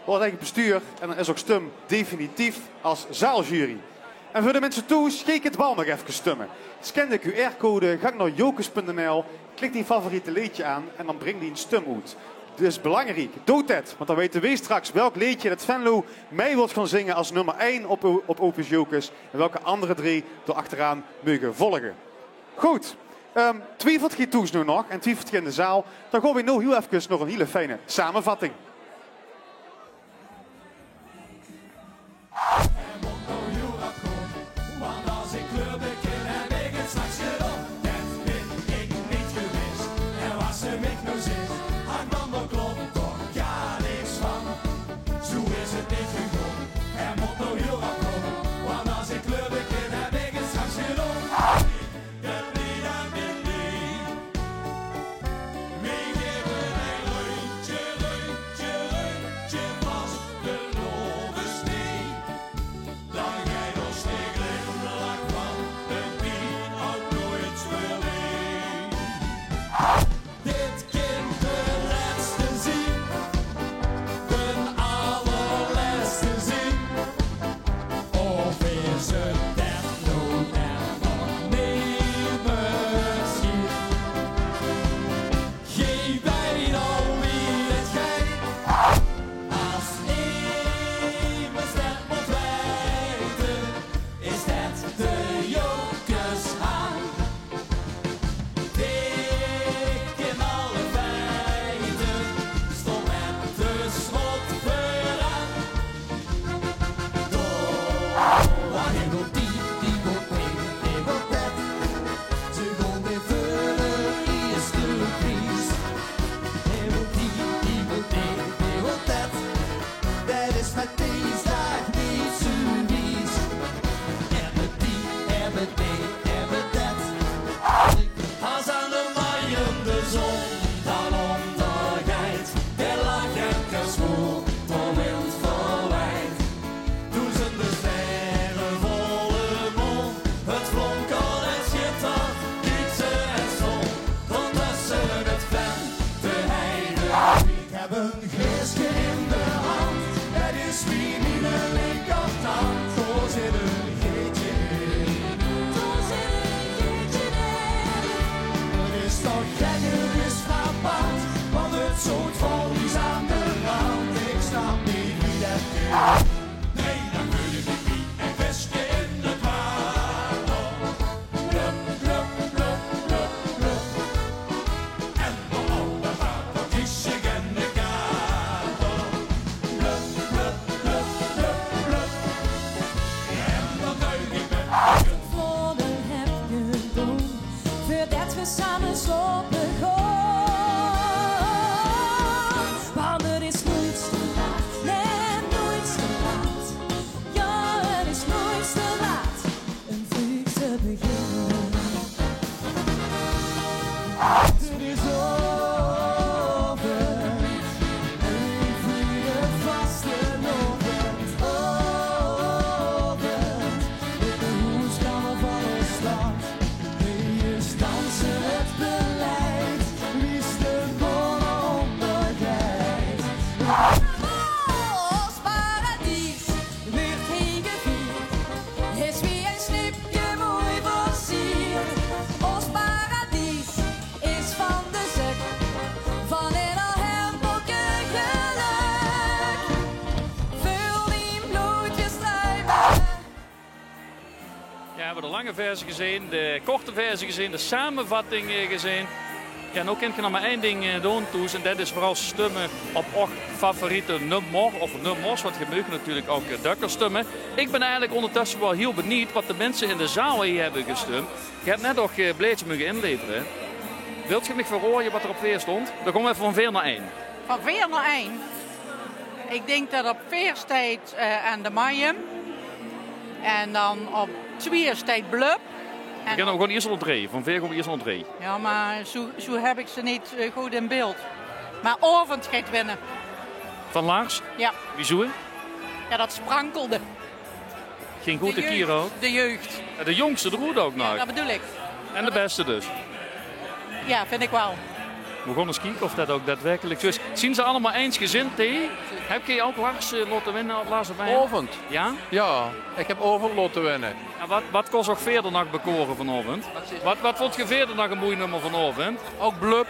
S3: door het eigen bestuur. En dan is ook stem definitief als zaaljury. En voor de mensen thuis, kijk het bal nog even stemmen. Scan de QR-code, ga naar jokers.nl, klik die favoriete liedje aan en dan breng die een stem uit. Dus belangrijk, doe het, want dan weten we straks welk liedje dat Venlo mee wilt gaan zingen als nummer 1 op Opus Jokers. En welke andere 3 er achteraan mogen volgen. Goed, twijfelt je toes nu nog en twijfelt je in de zaal. Dan gaan we nu heel even nog een hele fijne samenvatting.
S2: Want als ik kleur begin, heb ik het straks gedaan. Dat ben ik niet geweest. En was hem ik nou zit, hangt dan de klop toch ja niks van. Zo is het niet gegaan. Er moet nou heel wat komen. Want als ik kleur begin, heb ik het straks gedaan. Dat niet aan Billy. Mee geven een rondje, rondje, gekker is verpakt, want het zoutval is aan de rand. Ik snap niet wie dat is. Nee, dat kun je niet wie. En visje in het water. Blup, blup, blup, blup, blup. En voor al dat water kies ik in de gaten. Blup, blup, blup, blup, blup. En dan duik ik met
S9: Voordeel heb gedaan, voordat we samen slopen gaan. Want het is nooit te laat, nee, nooit te laat. Ja, het is nooit te laat, een vuur te beginnen.
S2: Het is over, ik voel het vast en over. Ik ben hoeskamer van de stad. Wie is dansen het beleid? Wie is de onderheid?
S9: Ons paradies wordt hier gevierd, is wie een snipje mooi versierd. Ons paradies is van de zek, van in al hembokken geluk. Vul die nooit weer strijden.
S4: Ja, we hebben de lange versie gezien, de korte versie gezien, de samenvatting gezien. Ja, en ook kan ik nog maar één ding doen toe. En dat is vooral stemmen op ook favoriete nummer of nummers. Want je mag natuurlijk ook dukker stemmen. Ik ben eigenlijk ondertussen wel heel benieuwd wat de mensen in de zaal hier hebben gestemd. Je hebt net nog Bleetje mogen inleveren. Wilt je me verrooien wat er op 4 stond? Dan komen we even van 4 naar 1.
S18: Van 4 naar 1. Ik denk dat op 4 staat aan de Mayhem. En dan op 2 staat Blub.
S4: We gaan gewoon eerst onder 3. Van 4 komen we eerst onder 3.
S18: Ja, maar zo heb ik ze niet goed in beeld. Maar Ovend gaat winnen.
S4: Van Lars?
S18: Ja.
S4: Wie zoen?
S18: Ja, dat sprankelde.
S4: Geen goede kier ook.
S18: De jeugd.
S4: Ja, de jongste, de roede ook nog.
S18: Ja, dat bedoel ik.
S4: En de beste dus.
S18: Ja, vind ik wel.
S4: We gaan eens kijken of dat ook daadwerkelijk zo is. Zien ze allemaal eensgezind, hè? Heb je ook Lars laten winnen op laatste bij?
S19: Ovend.
S4: Ja?
S19: Ja, ik heb Ovend laten winnen.
S4: En wat kost ook verder nog bekoren vanavond? Wat vond je verder nog een mooi nummer vanavond?
S19: Ook Blub.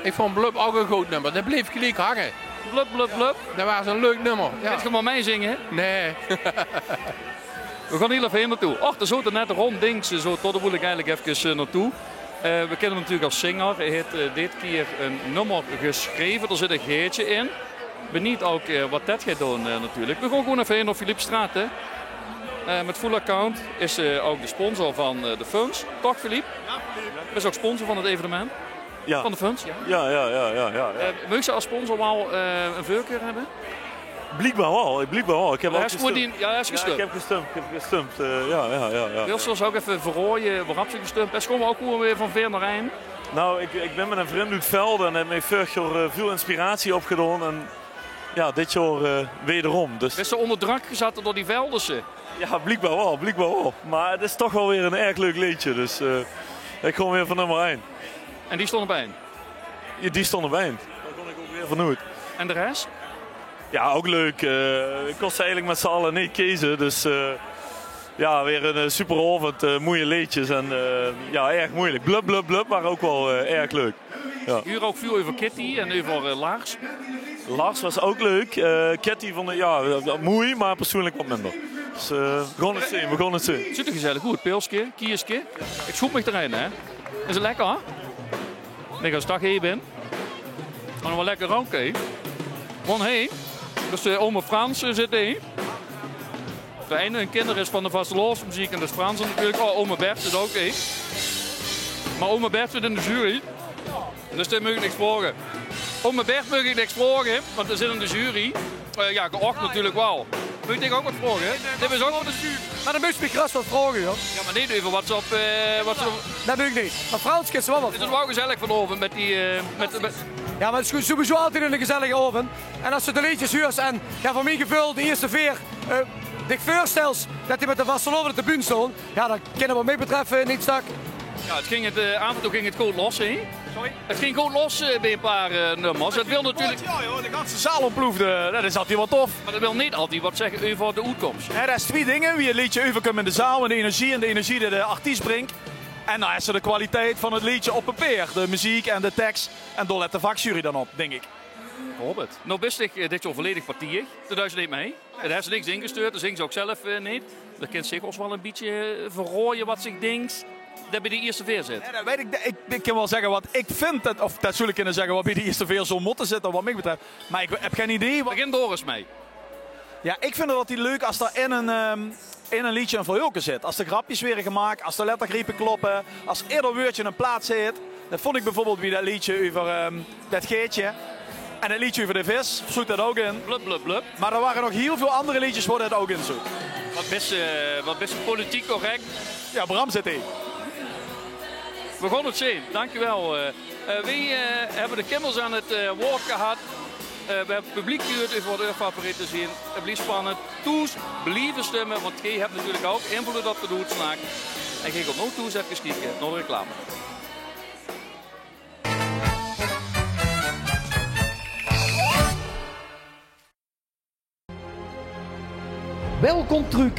S19: Ik vond Blub ook een goed nummer. Dat bleef gelijk hangen.
S4: Blub, blub, blub.
S19: Dat was een leuk nummer. Ja.
S4: Gaat je maar meezingen?
S19: Nee.
S4: We gaan hier even heen naartoe. Och, er zit net rond ding. Zo, tot daar wil ik eigenlijk even naartoe. We kennen hem natuurlijk als zanger. Hij heeft dit keer een nummer geschreven. Er zit een geetje in. Benieuwd ook wat dat gaat doen natuurlijk. We gaan gewoon even heen naar Philippe Straat. Met full account is ook de sponsor van de Funs. Toch Philippe? Ja, Philippe. Is ook sponsor van het evenement?
S20: Ja.
S4: Van de Funs?
S20: Ja.
S4: Moet je als sponsor wel een voorkeur hebben?
S20: Blijkbaar wel. Ik heb ook
S4: gestemd. Ja, hij is gestemd.
S20: Ja, ik heb gestemd. Ja.
S4: Wil ze ook even verrooien waarop ze gestemd is? Komen we ook gewoon weer van 4 naar 1?
S20: Nou, ik ben met een vriend uit Velden en heb mij vorig jaar veel inspiratie opgedaan. En ja, dit jaar wederom. Dus...
S4: Is ze onder druk gezet door die Veldense?
S20: Ja, blijkbaar wel. Maar het is toch wel weer een erg leuk liedje. Dus ik kom weer van nummer 1.
S4: En die stond op 1?
S20: Ja, die stond op 1. Daar kon ik ook weer vanuit.
S4: En de rest?
S20: Ja, ook leuk. Ik kon ze eigenlijk met z'n allen niet kiezen. Dus ja, weer een super avond. Mooie liedjes en ja, erg moeilijk. Blub, blub, blub, maar ook wel erg leuk. Ja.
S4: Hier ook veel over Kitty en over Lars.
S20: Lars was ook leuk. Kitty vond het ja, mooi, maar persoonlijk wat minder. Dus we gaan het zien.
S4: Ziet er gezellig goed. Pilsje, kiersje. Ik zoek me erin, hè. Is het lekker, hè? Ik denk als ik hier ben. Maar nog wel lekker roken, hè. Want hé, dus oma Frans zit hier. De ene hun kinderen is van de vastelovensmuziek en de Fransen natuurlijk. Oh, oma Bert zit ook hier. Maar oma Bert zit in de jury. Dus daar mag ik niks vragen. Oma Bert mag ik niks vragen, want er zit in de jury. Ja, geacht natuurlijk wel. Moet ik ook wat vragen? Dit is ook op de jury.
S1: Maar dan moet je me gras wat vragen, joh.
S4: Ja, maar niet even wat ze op...
S1: Dat moet ik niet. Maar Frans is wel wat.
S4: Het is wel gezellig vanavond met die...
S1: Ja, maar het is sowieso altijd een gezellige oven. En als je de liedjes huurt en ja, van mijn gevoel de eerste veer... ik voorstel dat hij met de vasteloven op de bühne stond. Ja, dan kunnen we mij betreffen niet stak.
S4: Ja, het ging af en toe ging het goed los, hè? Sorry? Het ging goed los bij een paar nummers. Het wil natuurlijk...
S21: Ja, joh, de ganse zaal ontploefde. Dat is altijd wel tof.
S4: Maar dat wil niet altijd wat zeggen over de uitkomst.
S21: Er is 2 dingen. Wie een liedje overkomt in de zaal en de energie die de artiest brengt. En dan is er de kwaliteit van het liedje op papier. De muziek en de tekst. En daar let de vakjury dan op, denk ik.
S4: Robert. Nou best ik dit zo volledig partij. Dat duist niet mee. Er heeft ze niks ingestuurd, dat zingen ze ook zelf niet. Dat kent zich ons wel een beetje verrooien wat zich denkt dat bij de eerste veer zit.
S21: Ja, dat weet ik kan wel zeggen wat ik vind, of dat zul ik kunnen zeggen wat bij de eerste veer zo moeten zitten wat mij betreft. Maar ik heb geen idee.
S4: Begin Doris mee.
S21: Ja, ik vind het altijd leuk als er in een liedje een verhulken zit. Als de grapjes weer gemaakt, als de lettergriepen kloppen, als ieder woordje een plaats zit. Dat vond ik bijvoorbeeld bij dat liedje over dat geetje. En het liedje over de vis zoet dat ook in.
S4: Blub, blub, blub.
S21: Maar er waren nog heel veel andere liedjes waar dat ook in zoet.
S4: Wat best politiek correct.
S21: Ja, Bram zit in.
S4: We gaan het zien, dankjewel. We hebben de Kimmels aan het woord gehad. We hebben het publiek gehuurd voor de favoriet te zien. Het blijft spannend. Toes, blijven stemmen, want jij hebt natuurlijk ook invloed op de doelslag. En jij gaat nog toes even kijken naar de reclame.
S1: Welkom terug,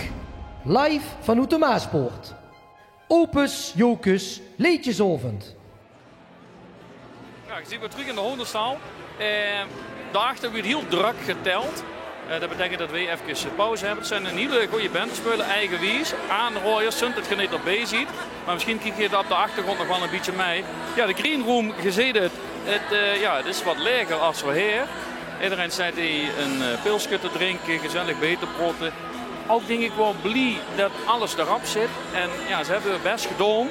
S1: live vanuit de Maaspoort. Opus Jocus Leedjesovend.
S4: Ja, je ziet we terug in de hondenstaal. Daarachter weer heel druk geteld. Dat betekent dat we even pauze hebben. Het zijn een hele goede band. Spelen eigenwijs. Aanrooiers, zult het je niet erbij ziet. Maar misschien kijk je het op de achtergrond nog wel een beetje mee. Ja, de Green Room, je ziet het. Het is wat leger als we hier. Iedereen zei die een pilsje te drinken, gezellig beter protten. Ook denk ik wel blij dat alles erop zit. En ja, ze hebben het best gedaan.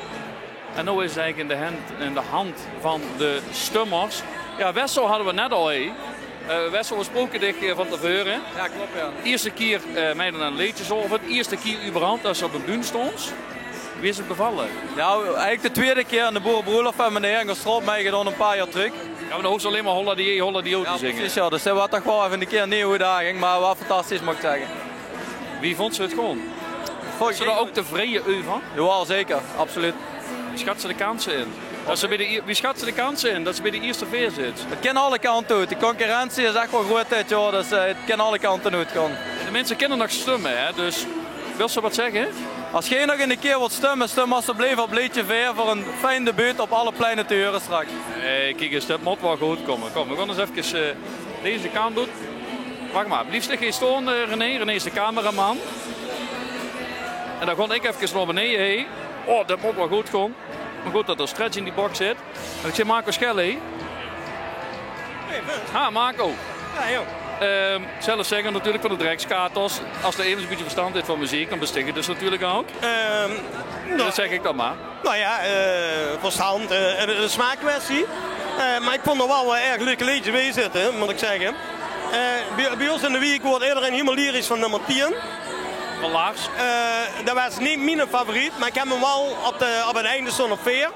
S4: En nu is het eigenlijk in de hand van de stummers. Ja, Wessel hadden we net al. Wessel was spoken van tevoren.
S21: Ja, klopt ja.
S4: Eerste keer meiden aan leedjes over. De eerste keer überhaupt als ze op de bühne stond. Wie is het bevallen?
S5: Ja, eigenlijk de tweede keer aan de boerenbroelof van meneer Engelstrop meegedaan een paar jaar terug.
S4: Ja, maar dan hoeft ze alleen maar Holla die te zingen.
S5: Precies, ja, dus dat was toch wel even een keer een nieuwe uitdaging, maar wel fantastisch moet ik zeggen.
S4: Wie vond ze het gewoon? Vond ze er ook tevreden over?
S5: Ja, zeker, absoluut.
S4: Wie schat ze de kansen in? Wie schat ze de kansen in dat ze bij de eerste veer zit?
S5: Het kan alle kanten uit. De concurrentie is echt wel groot dit jaar, dus het kan alle kanten uit gaan.
S4: De mensen kunnen nog stemmen, hè? Dus wil ze wat zeggen?
S5: Als jij nog een keer wilt stemmen, stem alsjeblieft op Leedje Veer voor een fijn debuut op alle pleinen te huren straks.
S4: Nee, kijk eens, dat moet wel goed komen. Kom, we gaan eens even deze kant doen. Wacht maar, liefst geen stoon, René. René is de cameraman. En dan ga ik even naar beneden heen. Oh, dat moet wel goed gaan. Maar goed dat er stretch in die box zit. En ik zie Marco Schelle. Ha, Marco.
S5: Ja, joh.
S4: Zelf zeggen natuurlijk van de Drekskaters. Als er even een beetje verstand heeft van muziek, dan besticht het dus natuurlijk ook. Dat zeg ik dan maar.
S22: Nou ja, verstand, een smaakkwestie. Maar ik vond er wel erg leuke liedjes bij zitten, moet ik zeggen. Bij ons in de week wordt iedereen helemaal lyrisch van nummer 10.
S4: Van Lars?
S22: Dat was niet mijn favoriet, maar ik heb hem wel op het einde zo'n op veer.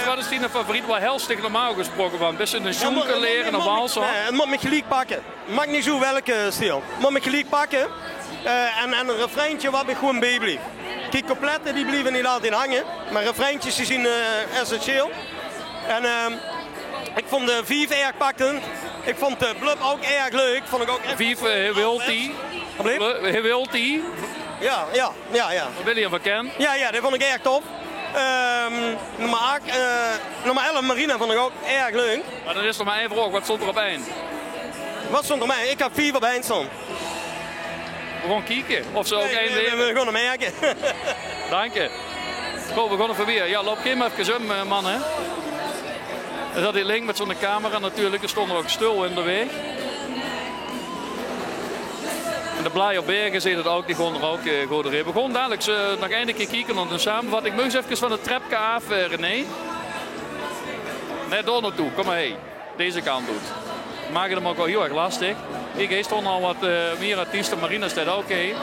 S4: Wat is die favoriet waar Helstig normaal gesproken van? Best een jonker leren, een wals?
S22: Het moet me gelijk pakken. Het maakt niet zo welke stijl. Het moet me gelijk pakken. En een refreintje wat ik gewoon bijblijf. Kijk, coupletten die blijven niet altijd hangen. Maar refreintjes die zijn essentieel. En ik vond de Vief erg pakkend. Ik vond de Blub ook erg leuk. Vond ik ook
S4: Vief, wil die? Wil die?
S22: Ja.
S4: William van Ken?
S22: Ja, dat vond ik erg tof. Nummer 11 Marina vond ik ook erg leuk.
S4: Maar dan is er maar één vraag, wat stond er op één?
S22: Wat stond er op één? Ik heb 4 op één staan.
S4: We gaan kijken of ze ook één leven.
S22: We gaan hem merken.
S4: Dank je. Goed, we gaan even weer. Ja, loop geen even om, man, hè. Er zat hier link met zo'n camera natuurlijk. Er stond er ook stil in de weg. En de Blij op Bergen ziet het ook, die gaan er ook goed erin. We gaan dadelijk nog één keer kijken naar de samenvatting. Moet eens even van de trapje af, René. Nee, door naartoe. Kom maar heen. Deze kant doet. We maken hem ook wel heel erg lastig. Ik stond al wat meer artiesten. Marina staat ook heen.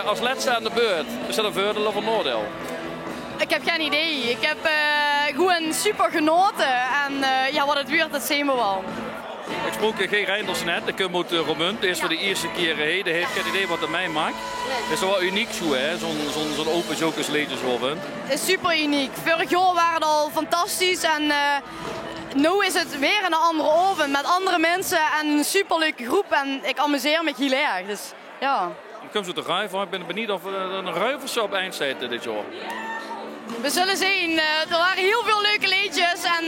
S4: Als laatste aan de beurt. Is dat een voordeel of een oordeel?
S23: Ik heb geen idee. Ik heb gewoon super genoten. En wat het weer, dat zien we wel.
S4: Ik sprak geen Reinders net, ik kom uit Roermond. Het is voor de eerste keer heden. Heeft geen idee wat er mij maakt. Het is wel uniek zo, hè? Zo'n open Jocus Leedjesovend.
S23: Het is super uniek. Vorig jaar waren het al fantastisch. En nu is het weer een andere oven met andere mensen en een superleuke groep. En ik amuseer me heel erg. Dus ja.
S4: Ik kom zo te ruiven. Ik ben benieuwd of er een ruiverse op eind staat dit jaar.
S23: we zullen zien. Er waren heel veel leuke liedjes en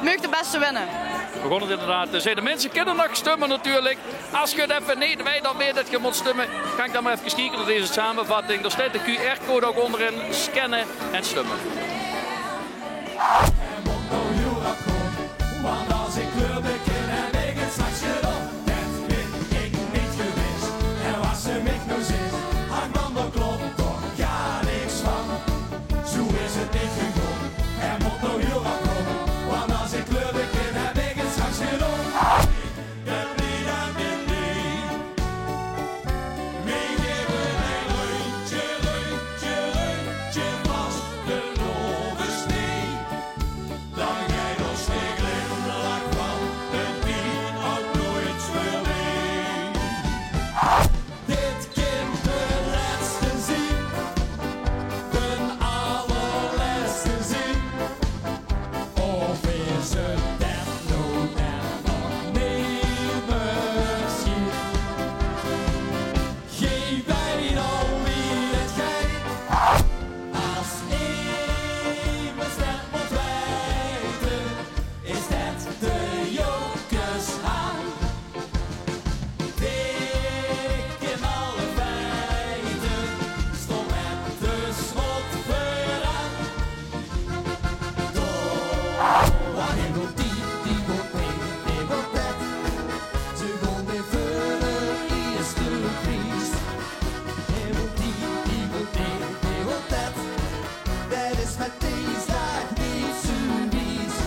S23: mag de beste winnen.
S4: We begonnen het inderdaad. Zijn de mensen kunnen nog stemmen natuurlijk. Als je het even niet weet dan weet dat je moet stemmen, kan ik dan maar even kijken naar deze samenvatting. Er staat de QR-code ook onderin. Scannen en stemmen.
S2: Want als ik kleur beken heb ik het straks gedaan. Dat ben ik niet geweest. En was ze mij nou zit, hangt dan de klok toch ga niks van. Zo is het niet gegaan. Er moet nog heel wat komen. Want als ik kleur beken heb ik het straks gedaan. Dat niet aan de nee. Wij geven een rondje, rondje, rondje vast de lovenstee. Dan jij nog steeds glimlach van het die ook nooit verleed. Dit kind de laatste zin, de allerlaatste zin. Of is het dat nou en nog niet misschien? Geef mij dan wie het geeft. Als ik me stem moet weten, is dat de jokershaan. Dik in alle feiten, stom met de slot vooraan. Waar hij wil die wil mee, die wil dat. Ze gaan weer vullen, die is de priest. Hij wil die wil die wil dat. Dat is met deze dag niet zo wies.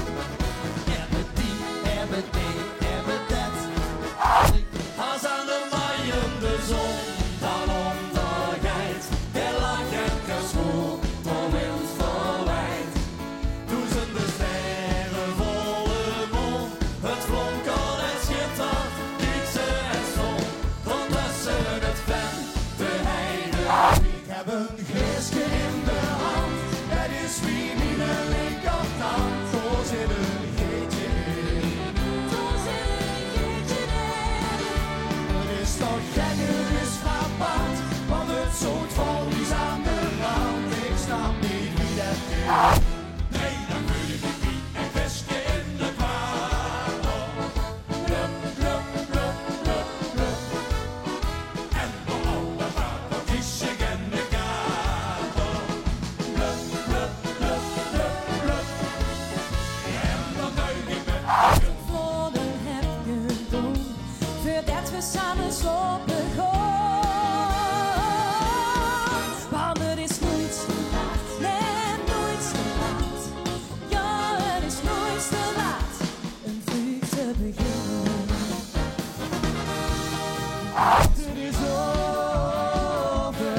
S2: Hebben die, hebben die, hebben dat. Als aan de maaien de zon dan ondergaat, de lachen school, de wind verwijt. Toen zijn de sterren volle mond, het flonk al en schittert, kijk ze en stond, tot tussen het ven, de heide. Ik heb een grisje in de hand, het is wie niet een linkerkant, zo zit een geetje in. Het is toch gek, het is frappant, want het zoet vol is aan de rand. Ik snap niet wie dat is. Nee, dan kun je niet wie en visje in de kwaal. Blup, blup, blup, blup, blup. En door alle water kies ik in de kater. Blup, blup, blup, blup, blup. En dan duik ik met
S9: Voordeel heb gedaan, voordat we samen slopen gaan. Want het is nooit te laat, nee, nooit te laat. Ja, het is nooit te laat, een vuur te beginnen.
S2: Het is over,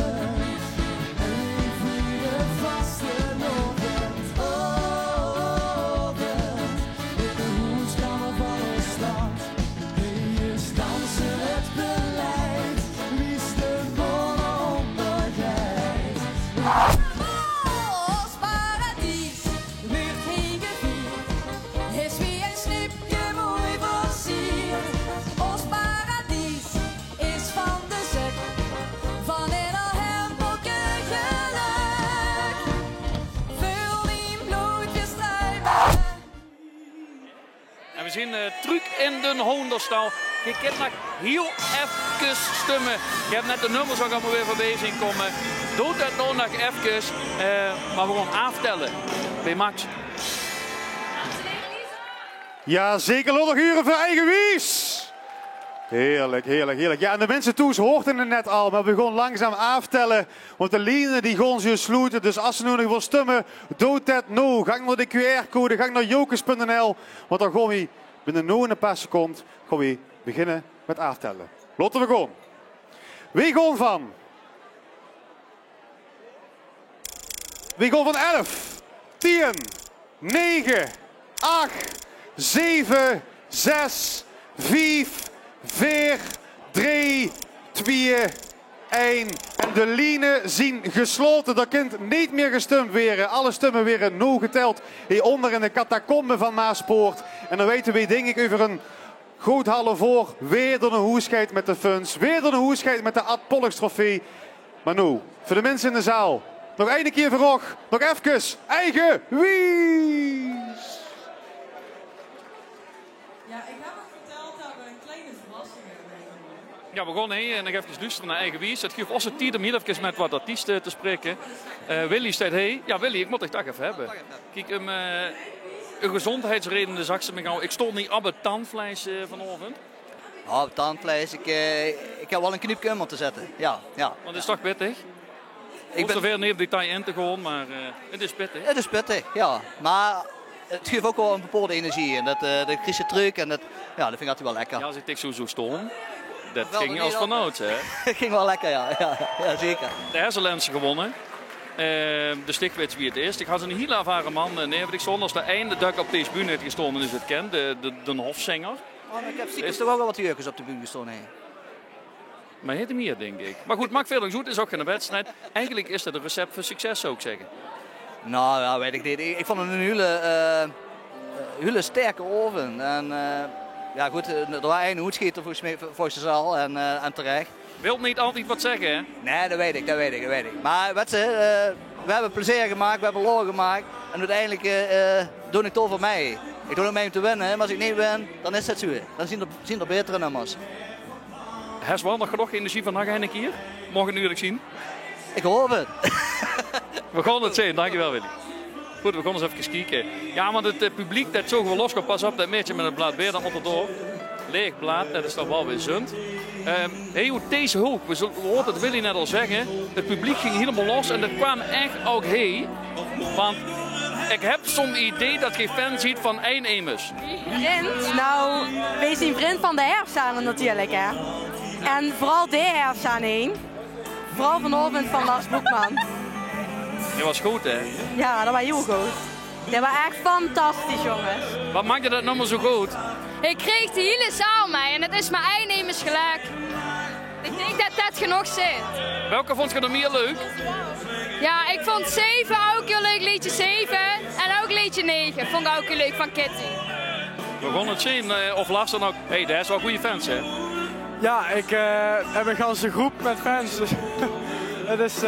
S2: een vuur vaste novend over. In de hoeskamer van de stad, is dansen het beleid, wie is de man ondergeit.
S9: Ons paradies wordt hier gevierd, is wie een snoepje mooi versierd. Ons paradies is van de zek, van in al hemmelke geluk. Vul die bloed weer strijden.
S4: En we zien truc in de Hoenderstal. Je kunt nog heel even stemmen. Je hebt net de nummers ook allemaal weer voorbij zien komen. Doe dat nou nog even. Maar we gaan aftellen bij Max.
S3: Ja, zeker nog uren voor eigen wies. Heerlijk, heerlijk, heerlijk. Ja, en de mensen thuis hoorden het net al, maar we gaan langzaam aftellen. Want de lijnen die gaan ze sluiten. Dus als ze nu nog wil stemmen, doe dat nu. Ga naar de QR-code, ga naar jokers.nl. Want dan gaan we binnen nu in een paar seconden gaan we beginnen met aftellen. Laten we gaan. We gaan van... We gaan van 11, 10, 9, 8, 7, 6, 5, 4, 3, 2, 1. En de lijnen zien gesloten. Er kunt niet meer gestemd worden. Alle stemmen weer nul geteld. Hieronder in de catacombe van Maaspoort. En dan weten we denk ik over een goed half voor. Weer door een hoescheid met de funds. Weer door een hoescheid met de Ad Pollux trofee. Maar nu, voor de mensen in de zaal. Nog één keer voorop. Nog even. Eigen wies.
S6: Ja, ik heb het verteld dat we een kleine verrassing hebben meegenomen.
S4: Ja, we gaan heen en nog even luisteren naar eigen wies. Het geeft ons het tijd om hier even met wat artiesten te spreken. Willy staat hey. Ja, Willy, ik moet het toch even hebben. Kijk, een gezondheidsreden de zakse met jou. Ik stond niet op het tandvlees vanochtend.
S7: Ja, tandvlees. Ik heb wel een knipje om te zetten. Ja.
S4: Want het is toch pittig? Ik ben zover niet op detail in te gaan, maar het is pittig.
S7: Het is pittig, ja. Maar het geeft ook wel een bepaalde energie. En dat Griekse truc, en dat vind ik altijd wel lekker.
S4: Ja, als ik zo stoom. Dat ging als vanouds, hè?
S7: Het ging wel lekker, ja, zeker.
S4: De Hersenlens gewonnen. De stikwits wie het is. Ik had een heel ervaren man. Nee, wat ik zo als de einde dak op deze bühne heeft gestonden is het kent. De hofzanger.
S7: Oh, ik heb stiekem toch wel wat jurkens op de bühne gestonden.
S4: Maar heet hem hier, denk ik. Maar goed, maakt veel goed. Het is ook geen wedstrijd. Eigenlijk is dat een recept voor succes, zou ik zeggen.
S7: Nou, ja, weet ik niet. Ik vond het een hele sterke oven. En ja, goed, er was een hoedschieter volgens de zaal en terecht.
S4: Wilt niet altijd wat zeggen, hè?
S7: Nee, dat weet ik. Maar weet je, we hebben plezier gemaakt, we hebben lol gemaakt. En uiteindelijk doe ik het voor mij. Ik doe het mee om te winnen, maar als ik niet win, dan is het zo. Dan zien er betere nummers.
S4: Heeft wel nog genoeg energie van Haggenek hier? Mogen we nu zien?
S7: Ik hoop het.
S4: We gaan het zien, dankjewel Willy. Goed, we gaan eens even kijken. Ja, want het publiek dat zo gewoon los gaat, pas op dat meertje met het blad weer, dan moet het door. Leeg blad, dat is toch wel weer zund. Hoe deze hoek, we hoorden het Willy net al zeggen, het publiek ging helemaal los en dat kwam echt ook heen. Want ik heb zo'n idee dat geen fan ziet van één Emus.
S8: Vriend? Nou, wees een vriend van de herfstzalen natuurlijk, hè. En vooral de herfstzaan heen. Vooral vanochtend van Lars Boekman.
S4: Die was goed, hè?
S8: Ja, dat was heel goed. Dat was echt fantastisch, jongens.
S4: Wat maakte dat nummer zo goed?
S23: Ik kreeg de hele zaal mee en het is mijn eindnemers gelijk. Ik denk dat dat genoeg zit.
S4: Welke vond je nog meer leuk?
S23: Ja, ik vond 7 ook heel leuk, liedje 7. En ook liedje 9 vond ik ook heel leuk van Kitty.
S4: We gaan het zien of Lars dan ook... Hé, dat is wel goede fans, hè?
S11: Ja, ik heb een ganse groep met fans. Dus het is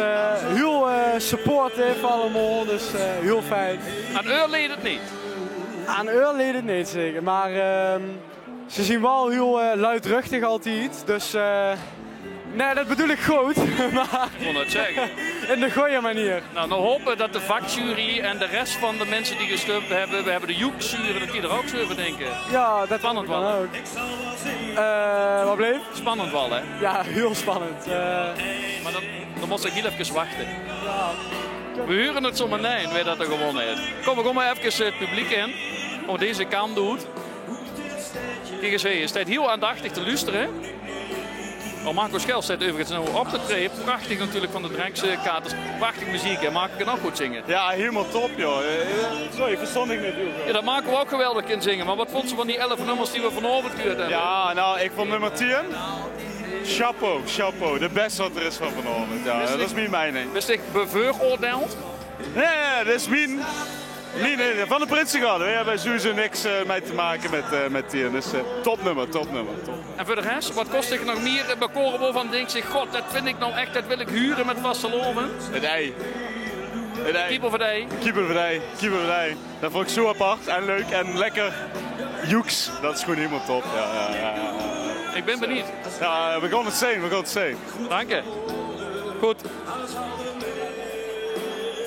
S11: heel supportive allemaal, dus heel fijn.
S4: Aan Eur leed het niet?
S11: Aan Eur leed het niet zeker, maar ze zien wel heel luidruchtig altijd. Dus nee, dat bedoel ik goed. Maar
S4: ik wil het zeggen.
S11: In de goede manier.
S4: Nou, dan hopen dat de vakjury en de rest van de mensen die gestemd hebben, we hebben de Joek-jury, dat die er ook zo over denken.
S11: Ja, dat
S4: spannend wel.
S11: Ook. Wat bleef?
S4: Spannend wel, hè?
S11: Ja, heel spannend.
S4: Maar dan moet ik heel even wachten. Ja. We huren het zomaar nee, weet dat er gewonnen is. Kom, we gaan maar even het publiek in. Hoe deze kant doet. Kijk eens, je staat heel aandachtig te luisteren. Marco Schel staat overigens nou op te treden. Prachtig natuurlijk van de Drenkse katers. Prachtig muziek, hè? Marco kan ook goed zingen.
S24: Ja, helemaal top, joh. Sorry, verstond ik natuurlijk.
S4: Ja, dat Marco ook geweldig kan zingen. Maar wat vond ze van die 11 nummers die we vanavond gehoord hebben?
S24: Ja, nou, ik vond nummer 10. Chapeau. De beste wat er is van vanavond. Ja, dat is mijn mening.
S4: Wist ik bevooroordeeld?
S24: Nee, dat is mijn... Van de Prinsengarde. We hebben sowieso niks mee te maken met die. Dus topnummer.
S4: En voor de rest, wat kost ik nog meer bij Korenbo van denk ik, god, dat vind ik nou echt, dat wil ik huren met vaste loven.
S24: Het ei.
S4: Keeper voor
S24: de ei. Dat vond ik zo apart en leuk en lekker. Joeks, dat is gewoon helemaal top. Ja.
S4: Ik ben benieuwd.
S24: Ja, we gaan het zien.
S4: Dank je. Goed.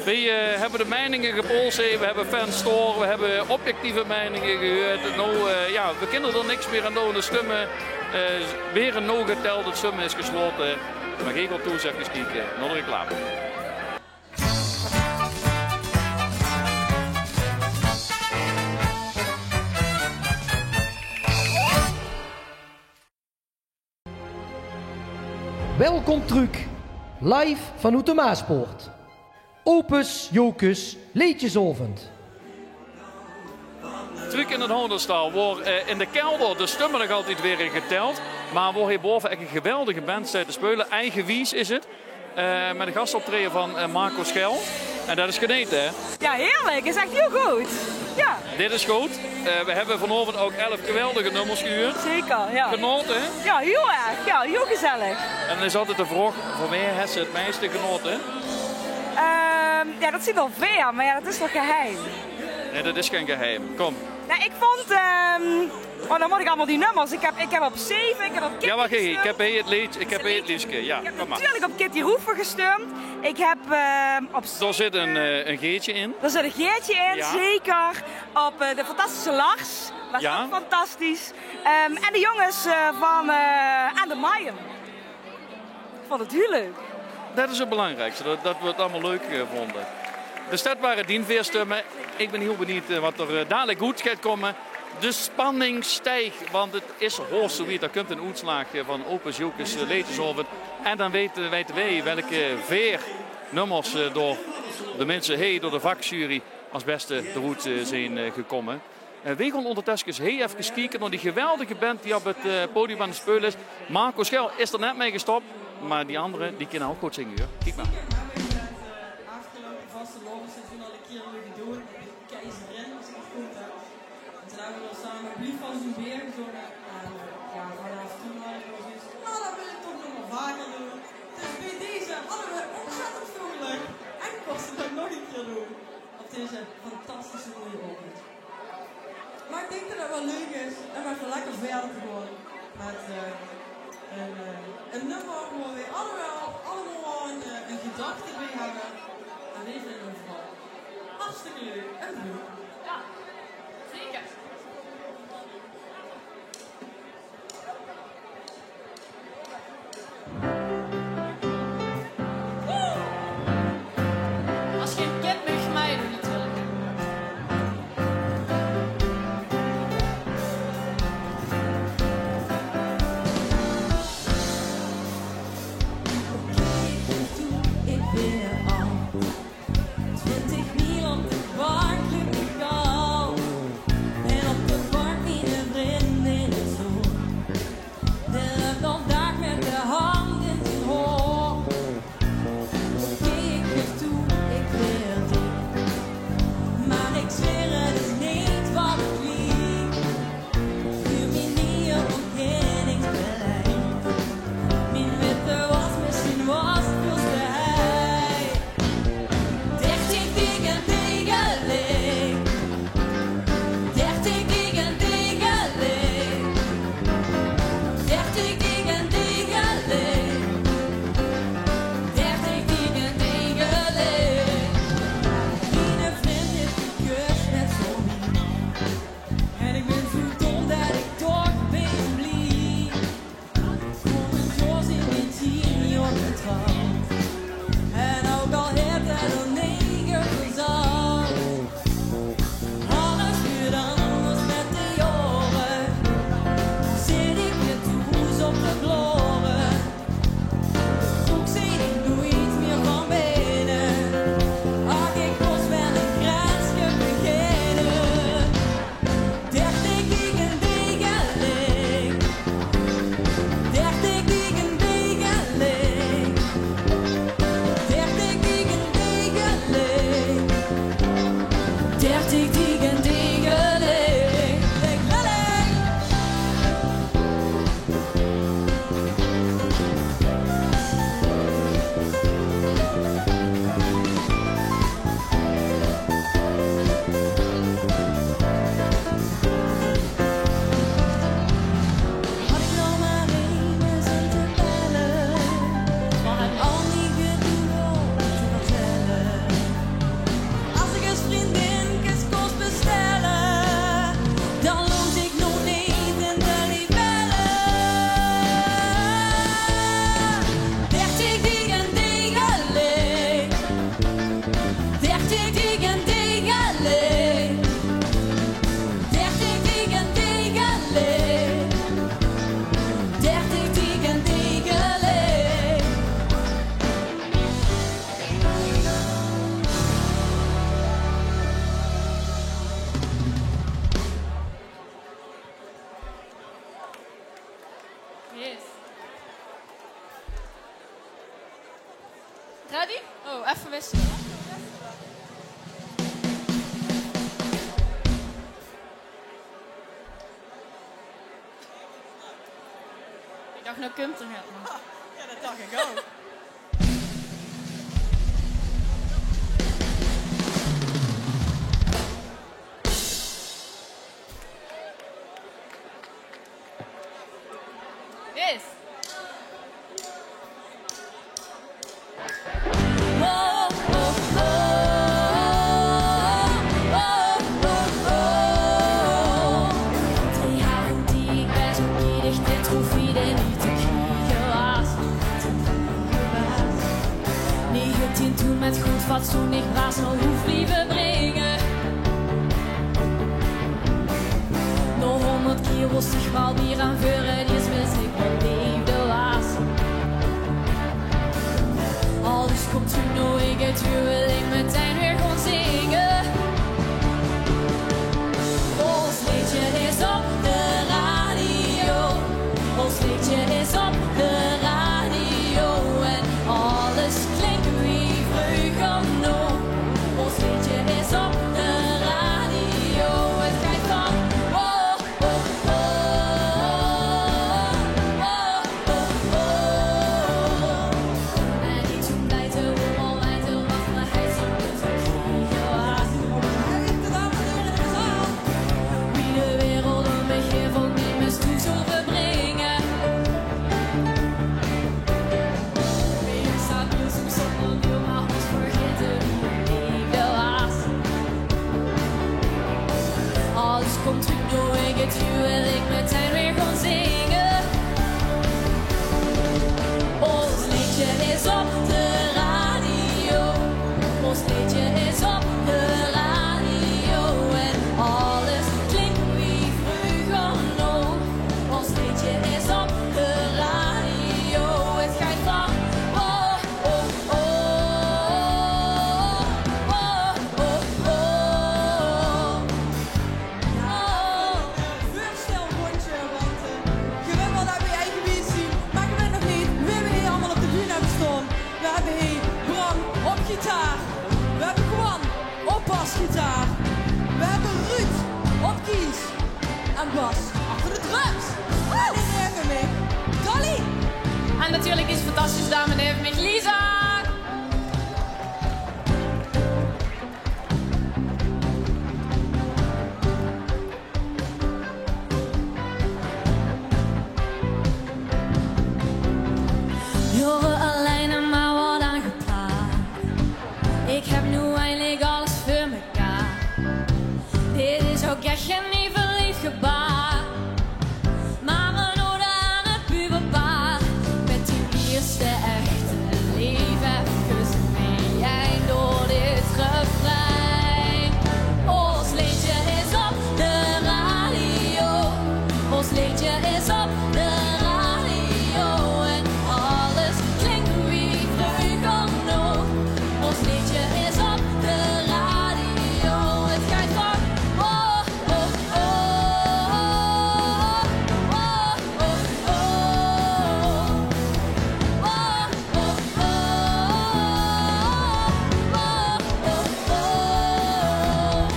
S4: We hebben de meningen gepolst, we hebben fans store, we hebben objectieve meningen gehoord. Nou, we kunnen er niks meer aan doen. De stemmen, weer een no geteld, het stemmen is gesloten. Maar geen goed toe, eens even kijken. Nog een reclame.
S1: Welkom Truc, live vanuit de Maaspoort. Opus, Jokus, Leedjesovend.
S4: Truc in het Honderstal, waar in de kelder de stemmen nog altijd weer geteld. Maar waar hierboven echt een geweldige band staat te spelen. Eigen wies is het. Met een gastoptreden van Marco Schel. En dat is geneten, hè?
S8: Ja, heerlijk. Is echt heel goed. Ja.
S4: Dit is goed. We hebben vanavond ook 11 geweldige nummers gehuurd.
S8: Zeker, ja.
S4: Genoten, hè?
S8: Ja, heel erg. Ja, heel gezellig.
S4: En dan is altijd de vraag, voor mij heeft ze het meeste genoten?
S12: Ja, dat zit al ver, maar ja, dat is toch geheim?
S4: Nee, dat is geen geheim. Kom.
S12: Nou, ik vond... dan moet ik allemaal die nummers. Ik heb op 7, ik heb op Kitty
S4: Ja, wacht even.
S12: gestemd.
S4: Ik heb het liedje. Ja,
S12: Ik heb
S4: kom maar.
S12: natuurlijk op Kitty Roefer gestemd. Ik heb op...
S4: Er zit een geetje in.
S12: Er zit een geertje in,
S4: Ja.
S12: zeker. Op de fantastische Lars. Was
S4: Ja.
S12: ook fantastisch. En de jongens van Aan de Maaien. Ik vond het heel leuk.
S4: Dat is het belangrijkste, dat we het allemaal leuk vonden. Dus dat waren dienveerstemmen. Ik ben heel benieuwd wat er dadelijk goed gaat komen. De spanning stijgt, want het is hoogst zoiets. Er komt een uitslag van Opus Jokes Leedjeshoven. En dan weten wij welke 4 nummers door de mensen, door de vakjury, als beste de route zijn gekomen. We gaan ondertussen even kijken naar die geweldige band die op het podium aan het spelen is. Marco Schel is er net mee gestopt, maar die anderen die kunnen ook goed zingen. Hoor. Kijk maar.
S6: Afgelopen vaste lopen zijn toen al een keer willen doen met de keizerin, als ik het goed heb. En toen hebben we dan samen Blief van zijn beer gezongen. En ja, vanaf toen had ik wel zoiets van, nou dat wil ik toch nog maar vaker doen. Dus bij deze hadden we ontzettend veel geluk. En ik kost het ook nog een keer doen. Op deze fantastische mooie ochtend. Maar ik denk dat het wel leuk is om even lekker verder te gaan met een nummer waar we allemaal een gedachte bij hebben. En deze vinden we vooral hartstikke leuk en leuk. Ja, zeker.
S23: Als je een kind mag je mij doen natuurlijk.
S9: Ik ben er al 20 mil op de bank, gelukkig al. En op de bank niet een vriend in de zon. De loopt nog dag met de hand in zijn hoor. Oké, ik geef toe, ik ben er diep. Maar ik zweer het is niet wat ik liep. Vuur me niet op ontkenningsbeleid. Mijn witte was misschien was veel te heet. 30 dingen tegelijk. 30 dingen tegelijk. 30 dingen tegelijk. 30 dingen tegelijk. Mijn vriend heeft gekust met zo'n lief. En ik ben zo dom dat ik toch ben blieb. Kom een doos in mijn tien op de trap. En ook al heeft hij er 9 gezakt. Alles wordt anders met de jaren. Zit ik weer toes op de gloren. Vroeg zie ik nooit meer van binnen. Ach, ik moest wel een grensje beginnen. 30 dingen tegelijk. 30 dingen tegelijk. 30 dingen tegelijk. 30 dingen tegelijk. Had ik nog maar even zitten bellen, maar heb al niet geduld te vertellen. Als ik als vriendin kost bestellen, dan loont ik nog niet in de libellen. 30 dingen tegelijk. 30 dingen tegelijk. 30 dingen tegelijk. 30 dingen tegelijk.
S23: Yes. Ready? Oh, even wisselen. Ik dacht, nou komt er net nog.
S6: Ja, dat dacht ik ook.
S9: nennt mich Lisa. Jaren alleen maar wat aangepraat. Ik heb nu eindelijk alles voor mekaar. Dit is ook echt geen niet verliefd gebaar. Maar een ode aan het puberpaar. Met die eerste echte liefde kus mee jij door dit refrein. Ons liedje is op de radio. Ons liedje is op de radio. En alles klinkt wie vroeger nog. Ons liedje is op de radio. Het gaat van oh, oh, oh. Oh, oh, oh. Oh, oh, oh. Oh, oh, oh.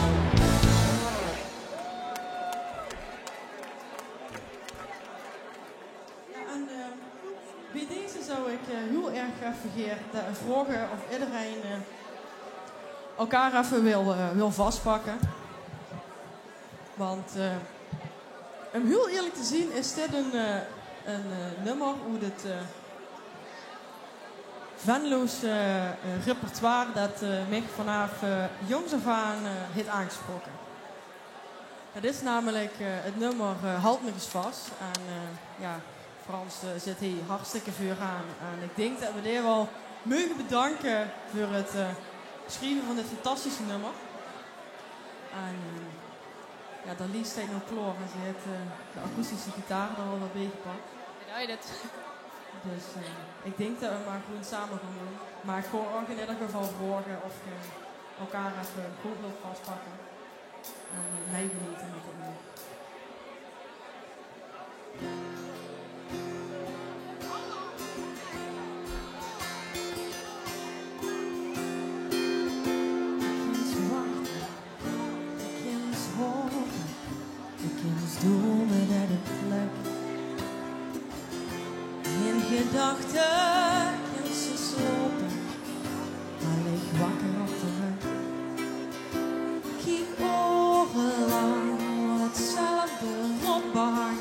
S6: En bij deze zou ik heel erg graag vragen of iedereen elkaar even wil vastpakken. Want om heel eerlijk te zien is dit een nummer hoe het Venlo's repertoire dat mij vanaf jongs af aan heeft aangesproken. Het is namelijk het nummer Halt me eens vast. En ja, Frans zit hier hartstikke vuur aan. En ik denk dat we die wel mogen bedanken voor het schrijven van dit fantastische nummer. En ja, dan liefst hij nog klaar en ze heeft de akoestische gitaar er al wat bij gepakt. Dus ik denk dat we maar gewoon samen gaan doen. Maar ik ga ook in ieder geval vragen of je elkaar even goed wilt vastpakken. En mij genieten met het nummer.
S9: Domen naar de plek. In gedachten kan ze slopen, maar lig wakker op de weg. Kijk orenlang hetzelfde rotbehang.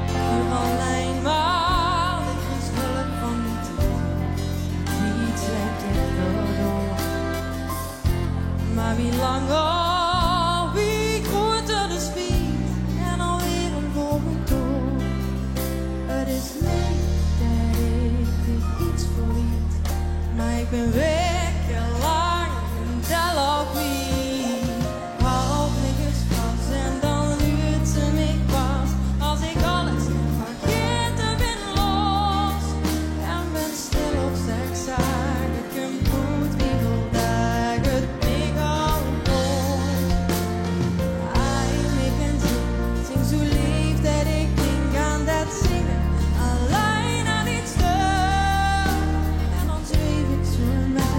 S9: Voor alleen maar de griezelhulp van niet. Wie trekt het erdoor? Maar wie langer, wie groter de spiet en alweer een volgend door. Het is niet dat ik dit iets verliet, maar ik ben wekenlang een delokwie. Hou me eens vast en dan duurt ze me pas. Als ik alles vergeet en ben los en ben stil op seks, ik hem goed wie wil daar het zingen, alleen aan iets stuk. En dan zweef ik zo naar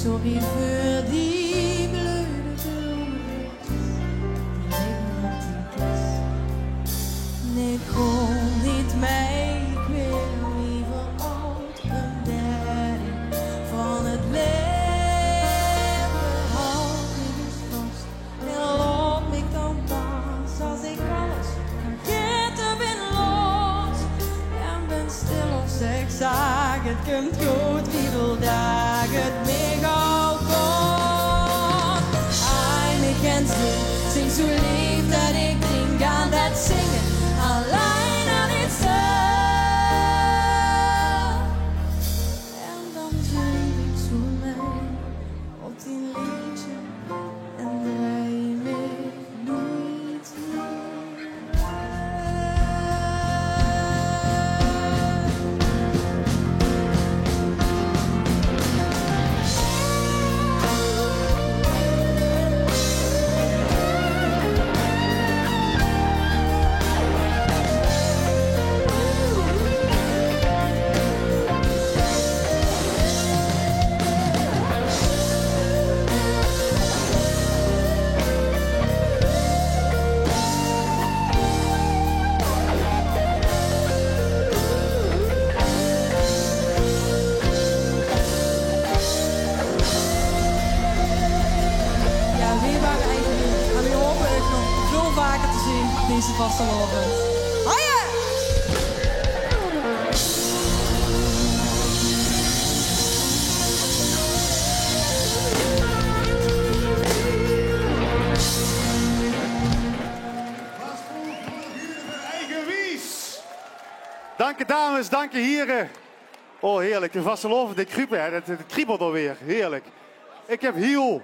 S9: Sorry voor die blöde bloemetjes, die liggen op die kist. Nee, kom niet mee, ik wil liever oud een derde van het leven. Houd me eens vast en laat me dan pas als ik alles vergeten ben los. En ben stil als ik zag, het komt goed, wie wil daar het mee gauw komt. Einig en zing zo lief dat ik denk aan dat zingen, alleen aan het staan. En dan zing ik zo mee op die liedje en draai me nooit meer. Ja, weer waren eigenlijk. En we hopen het nog veel vaker te zien, deze vastelovend. Hoi!
S3: Eigen Wies. Dank je dames, dank je heren. Oh heerlijk, de vastelovend, ik het kriebelt alweer, heerlijk. Ik heb heel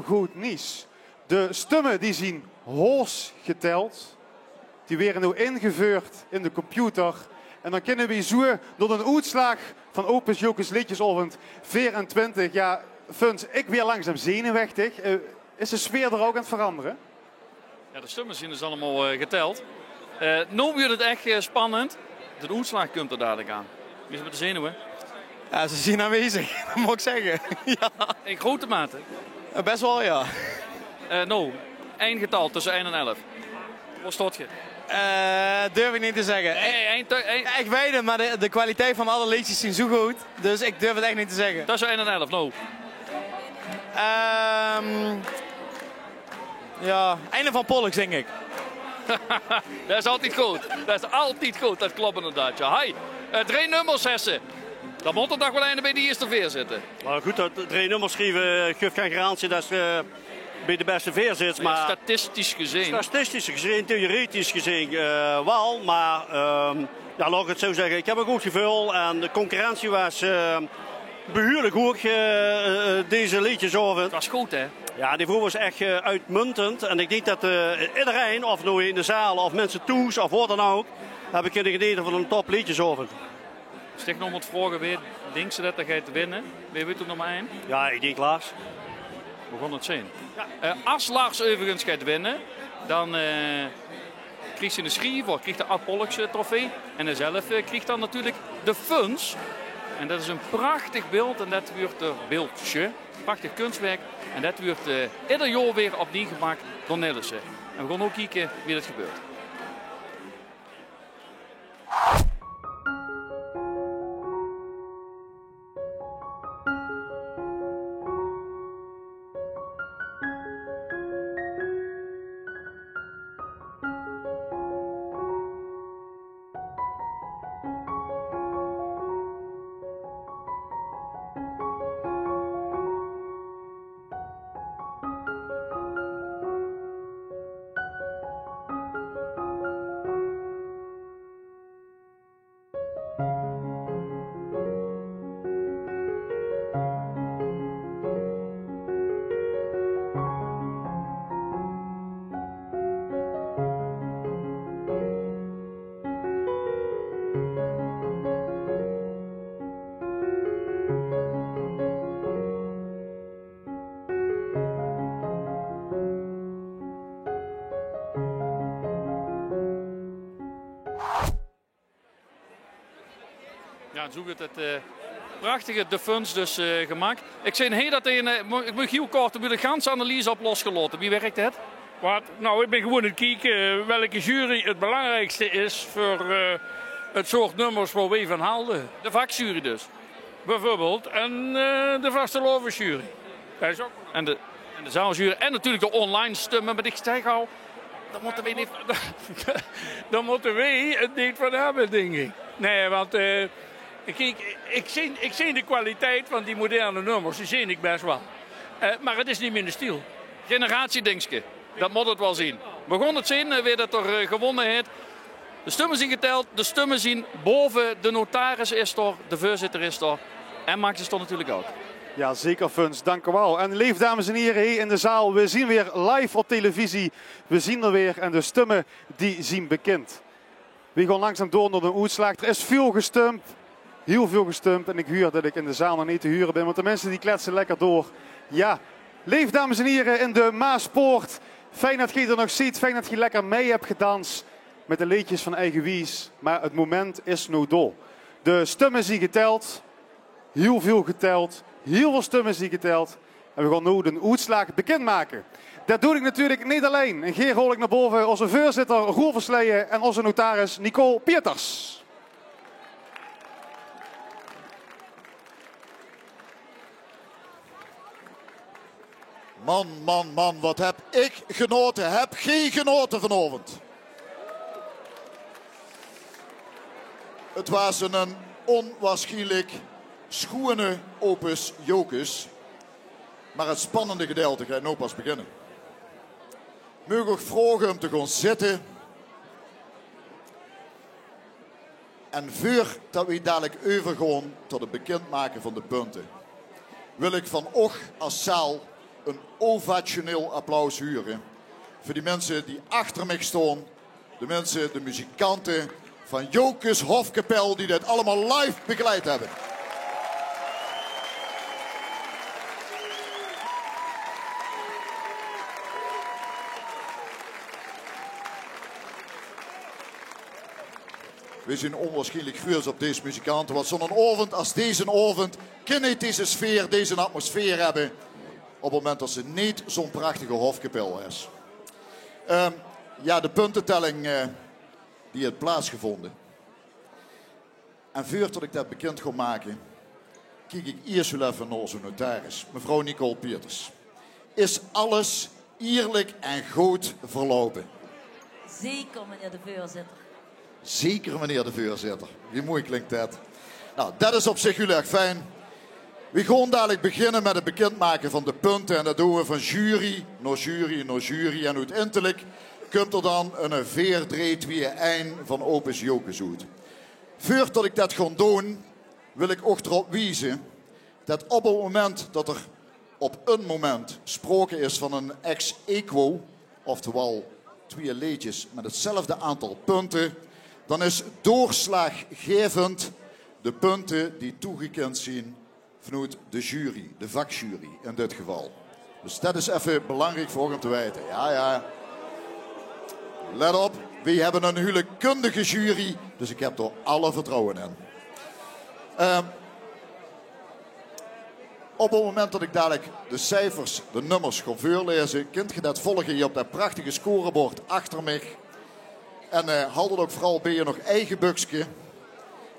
S3: goed nieuws. De stemmen die zien hoos geteld. Die werden nu ingevoerd in de computer. En dan kunnen we zo door een uitslag van Opus Jokers Liedjesovend 24. Ja, Funs, ik weer langzaam zenuwachtig. Is de sfeer er ook aan het veranderen?
S4: Ja, de stemmen zien dus allemaal geteld. Nu wordt het echt spannend. De uitslag komt er dadelijk aan. Wie is met de zenuwen?
S21: Ja, ze zien aanwezig, dat moet ik zeggen. Ja.
S4: In grote mate?
S21: Best wel, ja.
S4: Nou, één getal tussen 1 en 11. Wat staat je?
S21: Durf ik niet te zeggen. Ja, ik weet het, maar de kwaliteit van alle liedjes zien zo goed. Dus ik durf het echt niet te zeggen.
S4: Tussen 1 en 11, nou.
S21: Ja, einde van Pollux, denk ik.
S4: Dat is altijd goed. Dat is altijd goed, dat klopt inderdaad. Ja. Hey, 3 nummers hessen. Dan moet er toch wel een bij die eerste veer zitten.
S13: Maar goed, dat 3 nummers schrijven geeft geen garantie dat ze bij de beste veer zit. Maar
S4: statistisch gezien.
S13: Statistisch gezien, theoretisch gezien wel. Maar ja, laat ik het zo zeggen. Ik heb een goed gevoel en de concurrentie was behoorlijk hoog deze liedjes over.
S4: Het was goed, hè?
S13: Ja, die vroeg was echt uitmuntend. En ik denk dat iedereen, of nou in de zaal of mensen thuis of wat dan ook, heb ik kunnen genieten van een top liedjes over.
S4: Stig nog wat vragen weer. Denk ze dat hij gaat winnen? Wie weet op nummer 1?
S13: Ja, ik denk Lars.
S4: We gaan het zien. Ja. Als Lars overigens gaat winnen, dan krijgt ze een schiever, krijgt de Ad Pollux trofee. En hij zelf krijgt dan natuurlijk de Funs. En dat is een prachtig beeld en dat wordt een beeldje. Prachtig kunstwerk. En dat wordt ieder jaar weer opnieuw gemaakt door Nederlandse. En we gaan ook kijken wie dat gebeurt. Ja, zo wordt het prachtige de funds dus gemaakt. Ik zei, hey, dat ik moet heel kort de gans analyse op losgelaten. Wie werkt het?
S14: Wat? Nou, ik ben gewoon aan het kijken welke jury het belangrijkste is voor het soort nummers waar wij van houden.
S4: De vakjury dus?
S14: Bijvoorbeeld. En de vastelovensjury. Dat is ook.
S4: En de zaaljury. En natuurlijk de online stemmen. Maar ik zeg al, daar moeten wij niet...
S14: Daar moeten wij het niet van hebben, denk ik. Nee, want kijk, ik zie de kwaliteit van die moderne nummers. Die zie ik best wel. Maar het is niet meer de stil.
S4: Generatiedinkske. Dat moet het wel zien. We gaan het zien, weer dat er gewonnen heeft. De stemmen zijn geteld. De stemmen zien boven. De notaris is er. De voorzitter is er. En Max is er natuurlijk ook.
S3: Ja, zeker Funs. Dank u wel. En lief dames en heren hier in de zaal. We zien weer live op televisie. We zien er weer. En de stemmen die zien bekend. We gaan langzaam door naar de uitslag. Er is veel gestemd. Heel veel gestemd. En ik huur dat ik in de zaal nog niet te huren ben. Want de mensen die kletsen lekker door. Ja, lief dames en heren in de Maaspoort. Fijn dat je er nog ziet. Fijn dat je lekker mee hebt gedanst. Met de liedjes van Eigen Wies. Maar het moment is nu door. De stemmen zijn geteld. Heel veel geteld. Heel veel stemmen zijn geteld. En we gaan nu de uitslag bekendmaken. Dat doe ik natuurlijk niet alleen. En Geer rol ik naar boven onze voorzitter Roel Versleyen en onze notaris Nicole Pieters.
S15: Man, man, man, wat heb ik genoten. Heb geen genoten vanavond. Het was een onwaarschijnlijk schone opus jokes. Maar het spannende gedeelte gaat nu pas beginnen. Mag ik vragen om te gaan zitten. En voordat we dadelijk overgaan tot het bekendmaken van de punten, wil ik van och als zaal een ovationeel applaus huren voor die mensen die achter mij staan. De mensen, de muzikanten van Jokes Hofkapel die dit allemaal live begeleid hebben. We zijn onwaarschijnlijk groot op deze muzikanten. Want zo'n avond als deze avond kan niet deze sfeer, deze atmosfeer hebben. Op het moment dat ze niet zo'n prachtige hofkapel is. Ja, de puntentelling die heeft plaatsgevonden. En voordat ik dat bekend ga maken, kijk ik eerst wel even naar onze notaris, mevrouw Nicole Pieters. Is alles eerlijk en goed verlopen?
S16: Zeker, meneer de voorzitter.
S15: Zeker, meneer de voorzitter. Wie mooi klinkt dat. Nou, dat is op zich heel erg fijn. We gaan dadelijk beginnen met het bekendmaken van de punten. En dat doen we van jury naar jury naar jury. En uiteindelijk komt er dan een 4-3-2-1 van Opus Jokes uit. Voordat ik dat ga doen, wil ik ook erop wijzen dat op het moment dat er op een moment sprake is van een ex-equo, oftewel 2 liedjes met hetzelfde aantal punten, dan is doorslaggevend de punten die toegekend zijn vanuit de jury, de vakjury in dit geval. Dus dat is even belangrijk voor om te weten. Ja. Let op, we hebben een hele kundige jury, dus ik heb er alle vertrouwen in. Op het moment dat ik dadelijk de cijfers, de nummers ga voorlezen, kunt je dat volgen hier op dat prachtige scorebord achter mij. En houd het ook vooral bij je nog eigen buksje.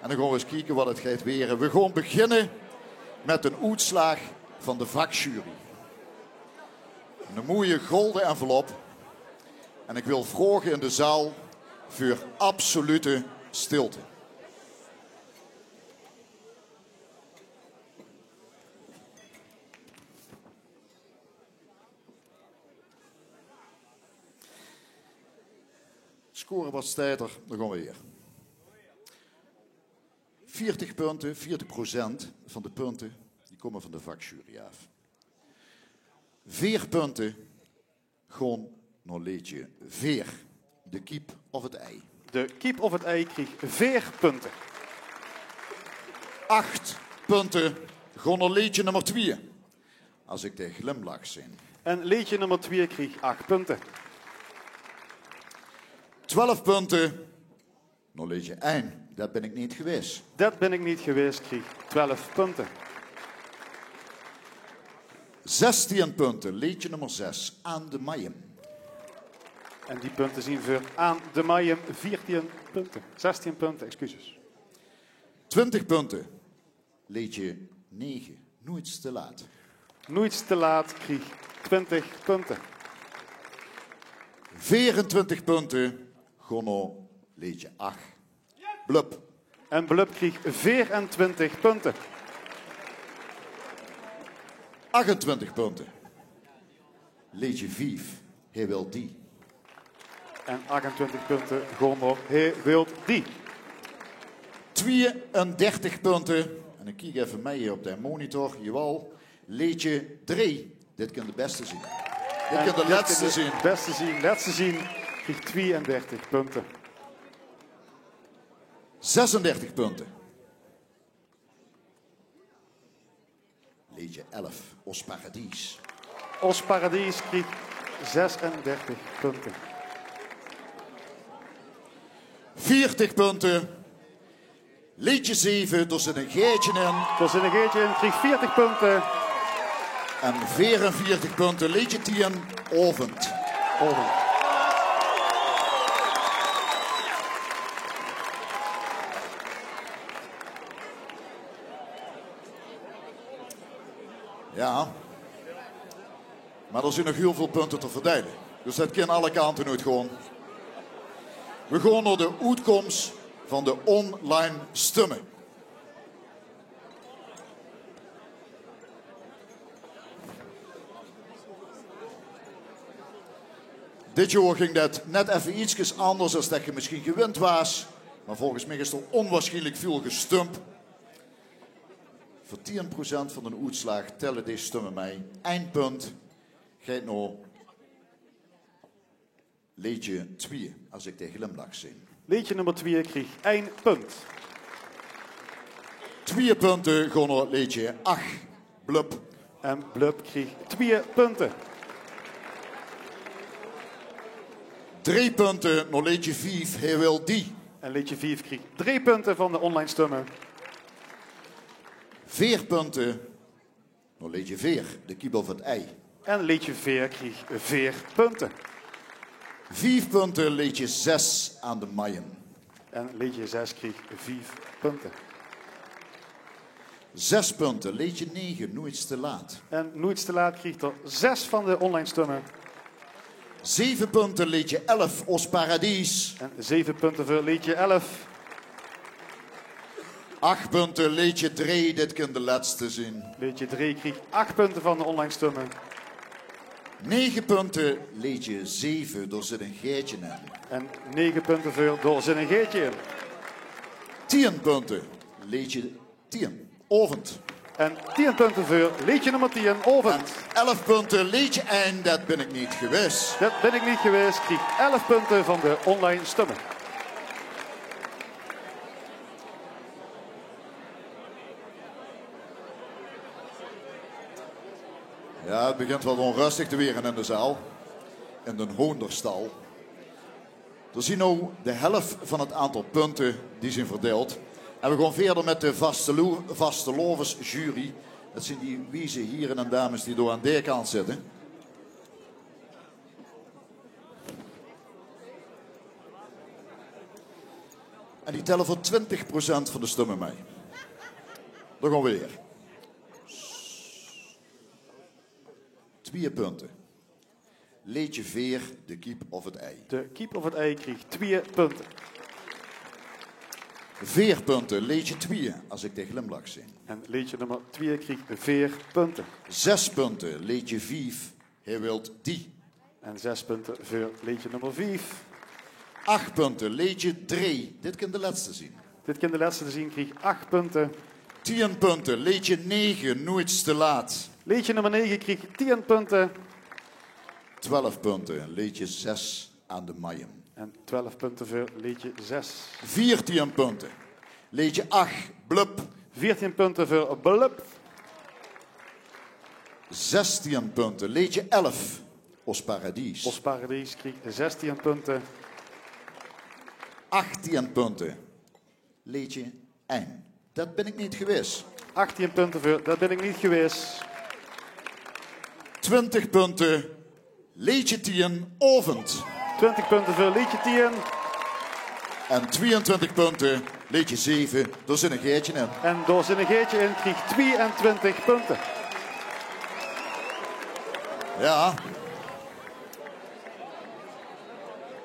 S15: En dan gaan we eens kijken wat het gaat weren. We gaan beginnen met een uitslag van de vakjury. Een mooie golden envelop. En ik wil vragen in de zaal voor absolute stilte. Scoren wat stijter, dan gaan we weer. 40 punten, 40% van de punten, die komen van de vakjury af. 4 punten, gewoon nog liedje 4. De kiep of het ei.
S3: De kiep of het ei kreeg 4 punten.
S15: 8 punten, gewoon nog liedje nummer 2. Als ik de glimlach zing.
S3: En liedje nummer 2 kreeg 8 punten.
S15: 12 punten, nog liedje 1. Dat ben ik niet geweest.
S3: Dat ben ik niet geweest, kreeg 12 punten.
S15: 16 punten, liedje nummer 6, Aan de Mayem.
S3: En die punten zien we Aan de Mayem 14 punten. 16 punten, excuses.
S15: 20 punten, liedje 9, Nooit te laat.
S3: Nooit te laat, kreeg 20 punten.
S15: 24 punten, Gonno, liedje 8, Blub.
S3: En Blub kreeg 24 punten.
S15: 28 punten, liedje 5, Hij wil die.
S3: En 28 punten, Gonno, Hij wil die.
S15: 32 punten, en ik kijk even mee op de monitor, jawel, liedje 3. Dit kan de beste zien. Dit kan de laatste zien.
S3: Beste zien, laatste zien, kreeg 32 punten.
S15: 36 punten. Liedje 11, Os Paradies.
S3: Os Paradies kreeg 36 punten.
S15: 40 punten. Liedje 7, er zit een geitje in.
S3: Er zit een geitje in, kreeg 40 punten.
S15: En 44 punten, liedje 10, Ovend.
S3: Ovend.
S15: Ja. Maar er zijn nog heel veel punten te verdelen. Dus dat kan alle kanten uit gewoon. We gaan naar de uitkomst van de online stemmen. Dit jaar ging dat net even iets anders dan dat je misschien gewend was. Maar volgens mij is er onwaarschijnlijk veel gestemd. Voor 10% van de uitslag tellen deze stemmen mee. 1 punt gaat nou liedje 2, als ik de glimlach zie.
S3: Liedje nummer 2 kreeg 1 punt.
S15: 2 punten gaan naar liedje 8, Blub.
S3: En Blub kreeg 2 punten.
S15: 3 punten naar liedje 5, Hij wil die.
S3: En liedje 5 kreeg 3 punten van de online stemmen.
S15: 4 punten naar liedje 4, De Kiebel van het Ei.
S3: En liedje 4 kreeg 4 punten.
S15: 5 punten, liedje 6, Aan de Mayen.
S3: En liedje 6 kreeg 5 punten.
S15: 6 punten, liedje 9, Nooit te laat.
S3: En Nooit te laat kreeg er 6 van de online stemmen.
S15: 7 punten, liedje 11, Os Paradies.
S3: En 7 punten voor liedje 11.
S15: 8 punten, liedje 3, dit kan de laatste zien.
S3: Liedje 3 kreeg 8 punten van de online stemmen.
S15: 9 punten, liedje 7, er zit een geitje in.
S3: En 9 punten voor, er zit een geitje in.
S15: 10 punten, liedje 10, Ovend.
S3: En 10 punten voor liedje nummer 10, Ovend.
S15: En 11 punten, liedje 1, dat ben ik niet geweest.
S3: Dat ben ik niet geweest, kreeg 11 punten van de online stemmen.
S15: Ja, het begint wat onrustig te weren in de zaal. In de hoenderstal. Er zien nu de helft van het aantal punten die zijn verdeeld. En we gaan verder met de vastelovensjury. Dat zijn die wiezen heren en dames die door aan de kant zitten. En die tellen voor 20% van de stemmen mee. Daar gaan we weer. 2 punten. Liedje 4, De Kiep of het Ei.
S3: De Kiep of het Ei kreeg 2 punten.
S15: 4 punten, liedje 2, als ik de glimlach zie.
S3: En liedje nummer 2 kreeg 4 punten.
S15: 6 punten, liedje 5, Hij wilt die.
S3: En 6 punten voor liedje nummer 5.
S15: 8 punten, liedje 3, dit kan de laatste zien.
S3: Dit kan de laatste zien, kreeg 8 punten.
S15: 10 punten, liedje 9, Nooit te laat.
S3: Liedje nummer 9 kreeg 10 punten.
S15: 12 punten, liedje 6, Aan de Mayen.
S3: En 12 punten voor liedje 6.
S15: 14 punten, liedje 8, Blub.
S3: 14 punten voor Blub.
S15: 16 punten, liedje 11, Os Paradies.
S3: Os Paradies kreeg 16 punten.
S15: 18 punten. Leedje Ein. Dat ben ik niet geweest.
S3: 18 punten voor, dat ben ik niet geweest.
S15: 20 punten. Leedje 10, Ovend.
S3: 20 punten voor Leedje 10.
S15: En 22 punten. Leedje 7, door Zinnegeertje in.
S3: En door Zinnegeertje in kreeg 22 punten.
S15: Ja.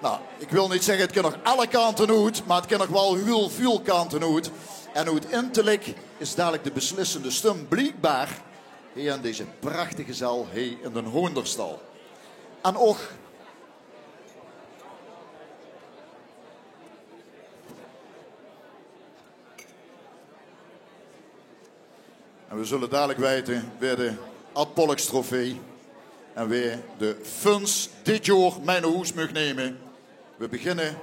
S15: Nou, ik wil niet zeggen, het kan nog alle kanten uit, maar het kan nog wel heel veel kanten uit. En uiteindelijk is dadelijk de beslissende stem blijkbaar hier in deze prachtige zaal, hier in de Hoenderstal. En ook en we zullen dadelijk weten weer de Ad Pollux trofee en weer de funds dit jaar mijn hoes mag nemen. We beginnen.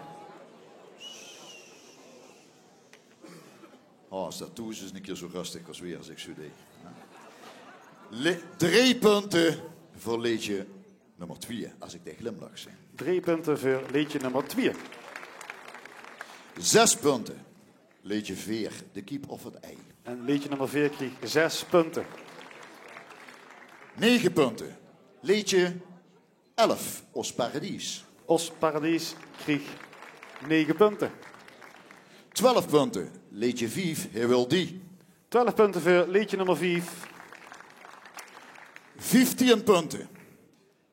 S15: Oh, als dat toe is een keer zo rustig als weer als ik zo deed. 3 punten voor leedje nummer 2, als ik de glimlach zeg.
S3: 3 punten voor leedje nummer 2.
S15: 6 punten. Leedje 4, de kiep of het ei.
S3: En leedje nummer 4 kreeg 6 punten.
S15: 9 punten. Leedje 11, Os Paradies.
S3: Os Paradies kreeg 9 punten.
S15: 12 punten. Leedje 5, hij wil die.
S3: 12 punten voor leedje nummer 5.
S15: 15 punten.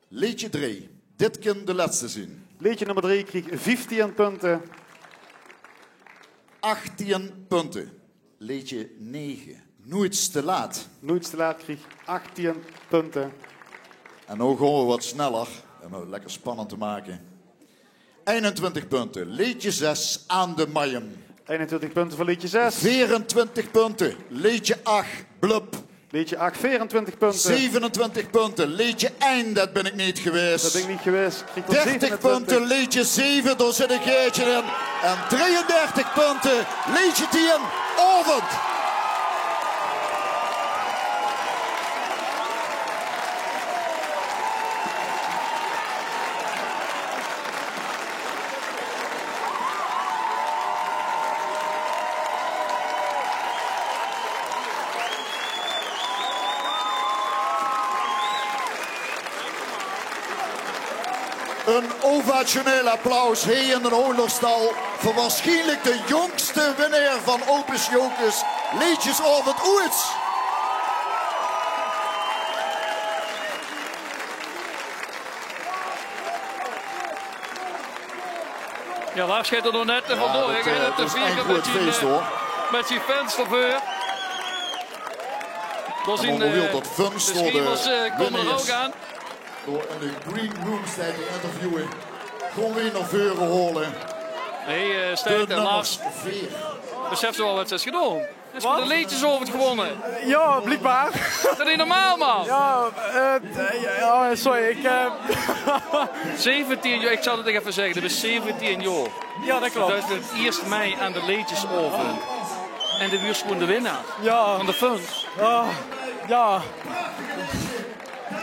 S15: Leedje 3, dit kan de laatste zien.
S3: Leedje nummer 3 kreeg 15 punten.
S15: 18 punten. Leedje 9, nooit te laat.
S3: Nooit te laat kreeg 18 punten.
S15: En nu gaan we wat sneller, om het lekker spannend te maken. 21 punten. Leedje 6, aan de Mayen.
S3: 21 punten voor leedje 6.
S15: 24 punten. Leedje 8, Blub.
S3: Leedje 8, 24 punten.
S15: 27 punten. Leedje Ein, dat ben ik niet geweest.
S3: Dat ben ik niet geweest.
S15: 30 punten. Leedje 7, daar zit een geertje in. En 33 punten. Leedje 10, Ovend. Een ovationeel applaus hier in de Hoenderstal voor waarschijnlijk de jongste winnaar van Opus Jokers, Leedjes Ovend ooit.
S4: Ja, Lars gaat er nog net vandoor. Ik ga te vieren met zijn fans ervoor.
S15: Dan zien de
S4: schimmels komen er ook aan.
S15: Door in de Green Rooms te interviewen. Gewoon weer naar voren holen.
S4: Nee, Stijn en Lars. Besef ze wel wat ze is gedaan. Is voor de leedjes over het gewonnen.
S11: Ja, blijkbaar.
S4: Dat is niet normaal, man.
S11: Ja, sorry, ik...
S4: 17 jaar, ik zal het even zeggen, dat is 17 jaar.
S11: Ja, dat klopt.
S4: Dat is het 1 mei aan de leedjes over. En de buurt is gewoon de winnaar.
S11: Ja.
S4: Van de funds.
S11: Ja.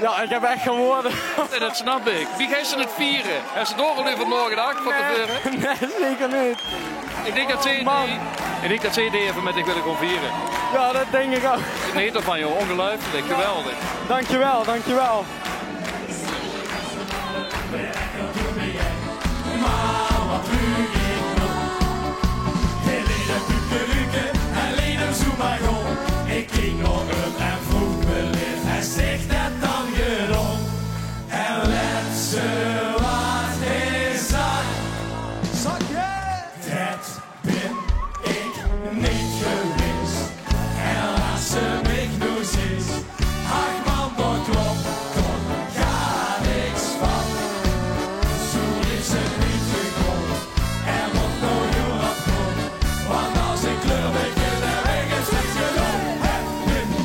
S11: Ja, ik heb echt gewonnen.
S4: En dat snap ik. Wie gaat ze het vieren? Heeft ze doorgelopen vanmorgen de acht van tevoren?
S11: Nee, zeker niet.
S4: Ik denk dat CD even met ik willen gewoon vieren.
S11: Ja, dat denk ik ook.
S4: Ik geniet ervan, joh. Ongelooflijk. Geweldig.
S11: Dankjewel, dankjewel.
S2: Maar wat lukt ik nog? Helene Kukeluke, Helene Zoemagon. Ik ging nog een en vroeg me lief. Hij zegt dat dan gedaan. En let ze wat hij zag. Zag je? Dat ben ik niet geweest. En als ze mij nu ziet. Ach man, dat klopt. Toch ga niks van. Zo is het niet gekomen. Er wordt nog heel wat goed. Want als ik kleur begin, dan weg is het gedaan. Het ben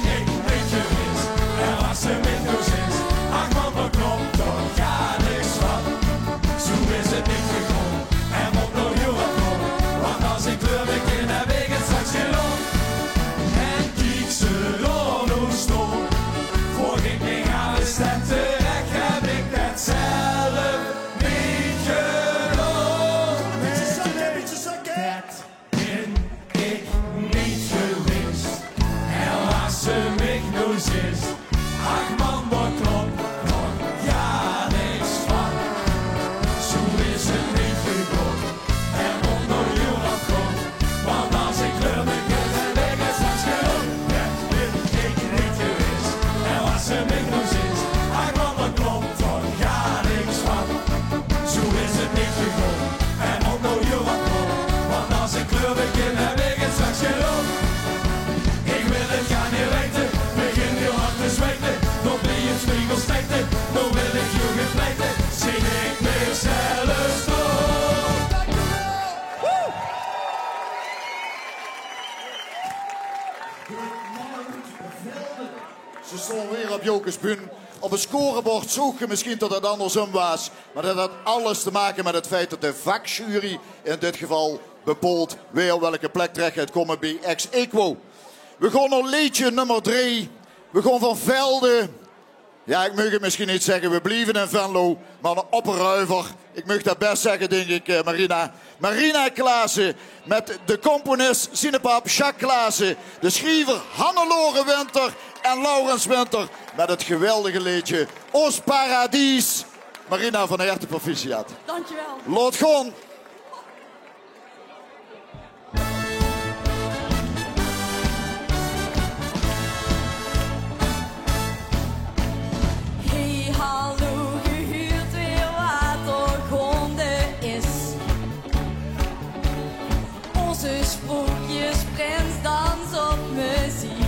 S2: is. Ach man, dat klopt nog ja niks van. Zo is het niet gekocht en onder je afkomt. Want als ik kleur me kut en ik het straks genoeg. Ja, dit ik niet geweest en wat ze mij nog is. Ach man, dat klopt toch ja niks van. Zo is het niet gekocht en onder je afkomt. Want als ik kleur me kut en ik het straks genoeg. Ik wil het gaan niet weten, begin heel hard te zweten. Nog ben je spiegel stijten, nog wil ik je gepleiten. Zing ik mezelf door.
S15: Ze stonden weer op Jokers Bühne. Op het scorebord zocht je misschien dat het andersom was. Maar dat had alles te maken met het feit dat de vakjury in dit geval bepaalt weer welke plek terecht gaat komen bij ex-equo. We gaan naar liedje nummer 3. We gaan van Velde. Ja, ik mag het misschien niet zeggen. We blijven in Venlo. Maar een opperruiver. Ik mag dat best zeggen, denk ik, Marina. Marina Klaassen. Met de componist Sinepap Jacques Klaassen. De schrijver Hannelore Winter en Laurens Winter. Met het geweldige liedje Ons Paradies. Marina, van harte proficiat.
S8: Dankjewel.
S15: Laat gaan.
S9: Hey, hallo, je hoort weer wat er gaande is. Onze sprookjesprins dans op muziek.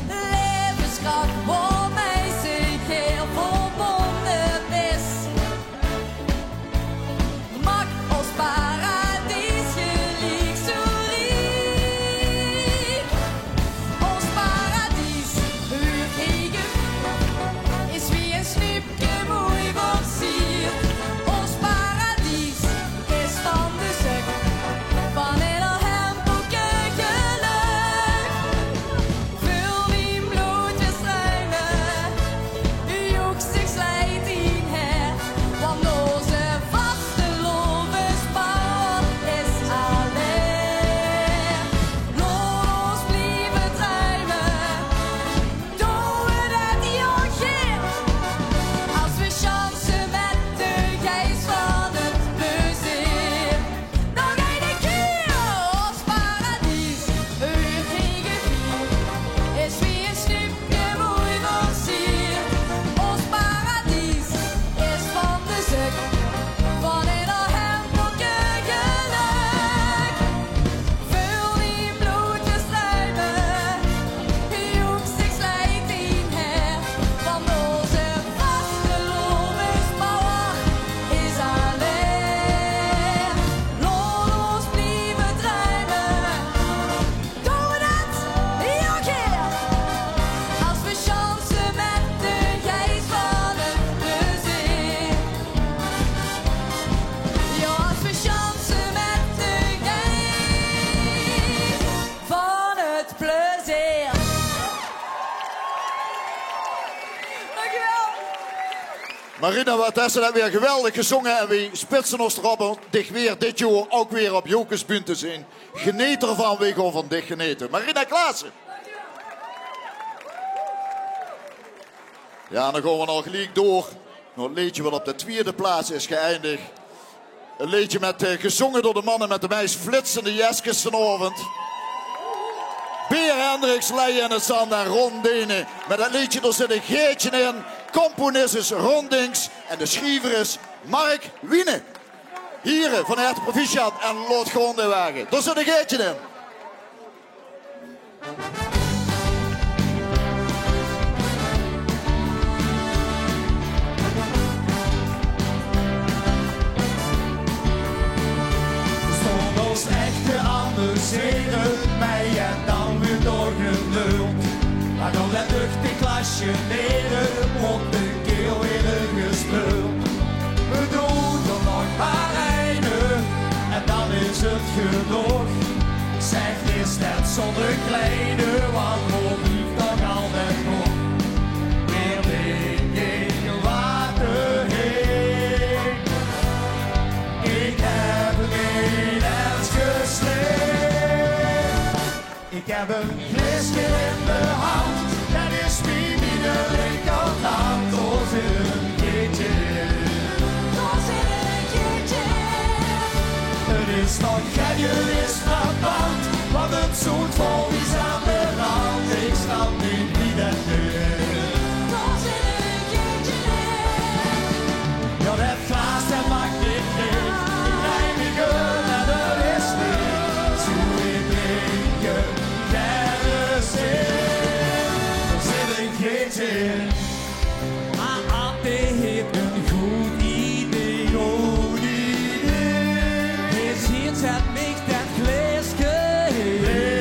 S9: Levenskracht waarmee zich heel verbonden is. Mag als paradies gelijk zo riek. Ons paradies, uw eigen, is wie een snoepje mooi versierd. Ons paradies is van de zuk, van ieder hemboekje geluk. Vul die bloedjes ruimen, uw zich slijt in her. Want onze vaste levensbouw is alleen. Laat ons blijven druimen, doen we dat hier geen. Als we chansen met de geest van het plezier. Nog een keer, ons paradies, uw eigen vier. Is wie een snoepje mooi versierd. Ons paradies is van de zuk, van ieder hemboekje geluk. Vul die bloedjes ruimen, uw zich slijt in her. Want onze vaste levensbouwer is alleen. Laat ons blijven druimen, doen we dat hier keer. Als we chansen met de geest van het plezier. Ja, als we chansen met de geest van het plezier. Dankjewel.
S15: Marina, wat is er weer geweldig gezongen. En we spitsen ons erop om dich weer dit jaar ook weer op Jokers Bühne te zien. Geniet ervan, we gaan van dich genieten. Marina Klaassen. Ja, dan gaan we nog gelijk door. Nog een liedje wat op de 2e plaats is geëindigd. Een liedje met, gezongen door de mannen met de meest flitsende jeskes vanavond. Beer Hendricks, Leij in het Zand en Ron Denen. Met dat liedje, er zit een geetje in. Componist is Ron Dinks en de schrijver is Mark Wiene. Hier van harte proficiat en laat gewoon de wagen. Er zit een geetje in.
S2: Stond ons echt te amuseren, mij en dan weer doorgeluld. Maar dan let lucht klasje neer, op de keel weer gespeeld. We doen er nog maar einde, en dan is het genoeg. Zeg, is net zonder kleine, want hoe lief nog altijd nog. Weer dingen water heen. Ik heb geen eens gesleept. Ik heb een flesje in de hand, dat is mijn linkerhand. Daar zit een keertje in. Daar zit een keertje in. Het is nog geen is verband, want het zoet vol is aan de rand. Ik snap niet wie dat is. Daar zit een keertje in. Ja, dat glaas dat maakt niet mee. Ik neem me goed en dat is niet. Zo ik drinken, dat is het. Er zit een keertje in. Maar altijd heeft een goed idee. Goed idee. Het ziet het mij dat glasje heen.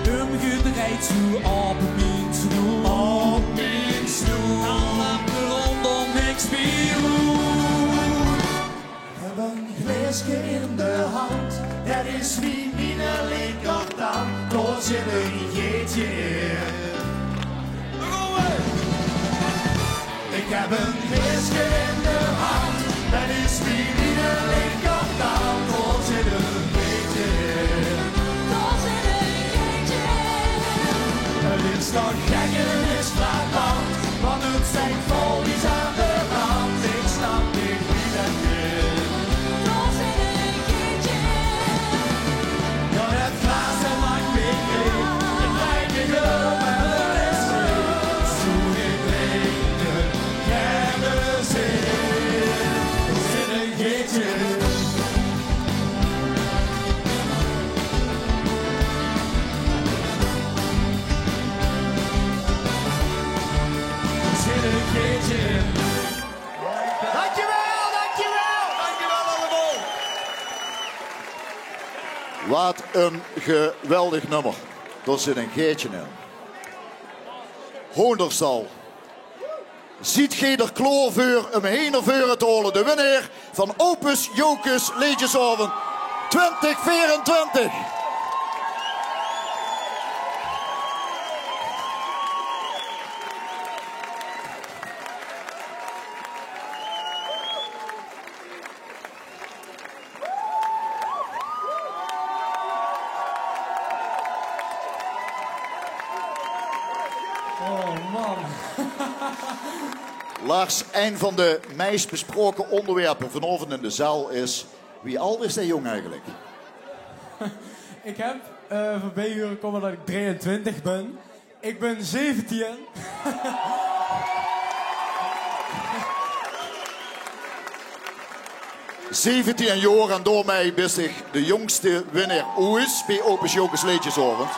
S2: Umgedraaid zo op mijn snoer. Op mijn snoer. En rondom niks meer goed. Ik heb een glasje in de hand. Dat is wie mijn linkerhand. Daar zit een jeetje in. Ik heb een glasje in de hand, dat is wie mijn linkerhand. Daar zit een jeetje in. Daar zit een jeetje in. Het is nog gek en het is flappant, want het zijn vol is aan de rand. Ik snap niet wie dat is. Daar zit een jeetje in. Ja, het glaas dat maakt me gek. Je draait me goed en dat is het. Zo ik drinken. Er zit een keertje in. Er zit een keertje in. Dankjewel, dankjewel. Dankjewel allemaal.
S15: Wat een geweldig nummer. Er zit een geetje in. Hoenderstal. Ziet gij er kloorvuur om heen of vuren te holen. De winnaar van Opus Jocus Liedjesavond 2024.
S2: Oh man.
S15: Lars, een van de meest besproken onderwerpen vanavond in de zaal is... Wie oud is dat jong eigenlijk?
S11: Ik heb voorbij horen komen dat ik 23 ben. Ik ben 17.
S15: ...17 jaar en door mij ben ik de jongste winnaar ooit bij Opus Jocus Liedjesavond.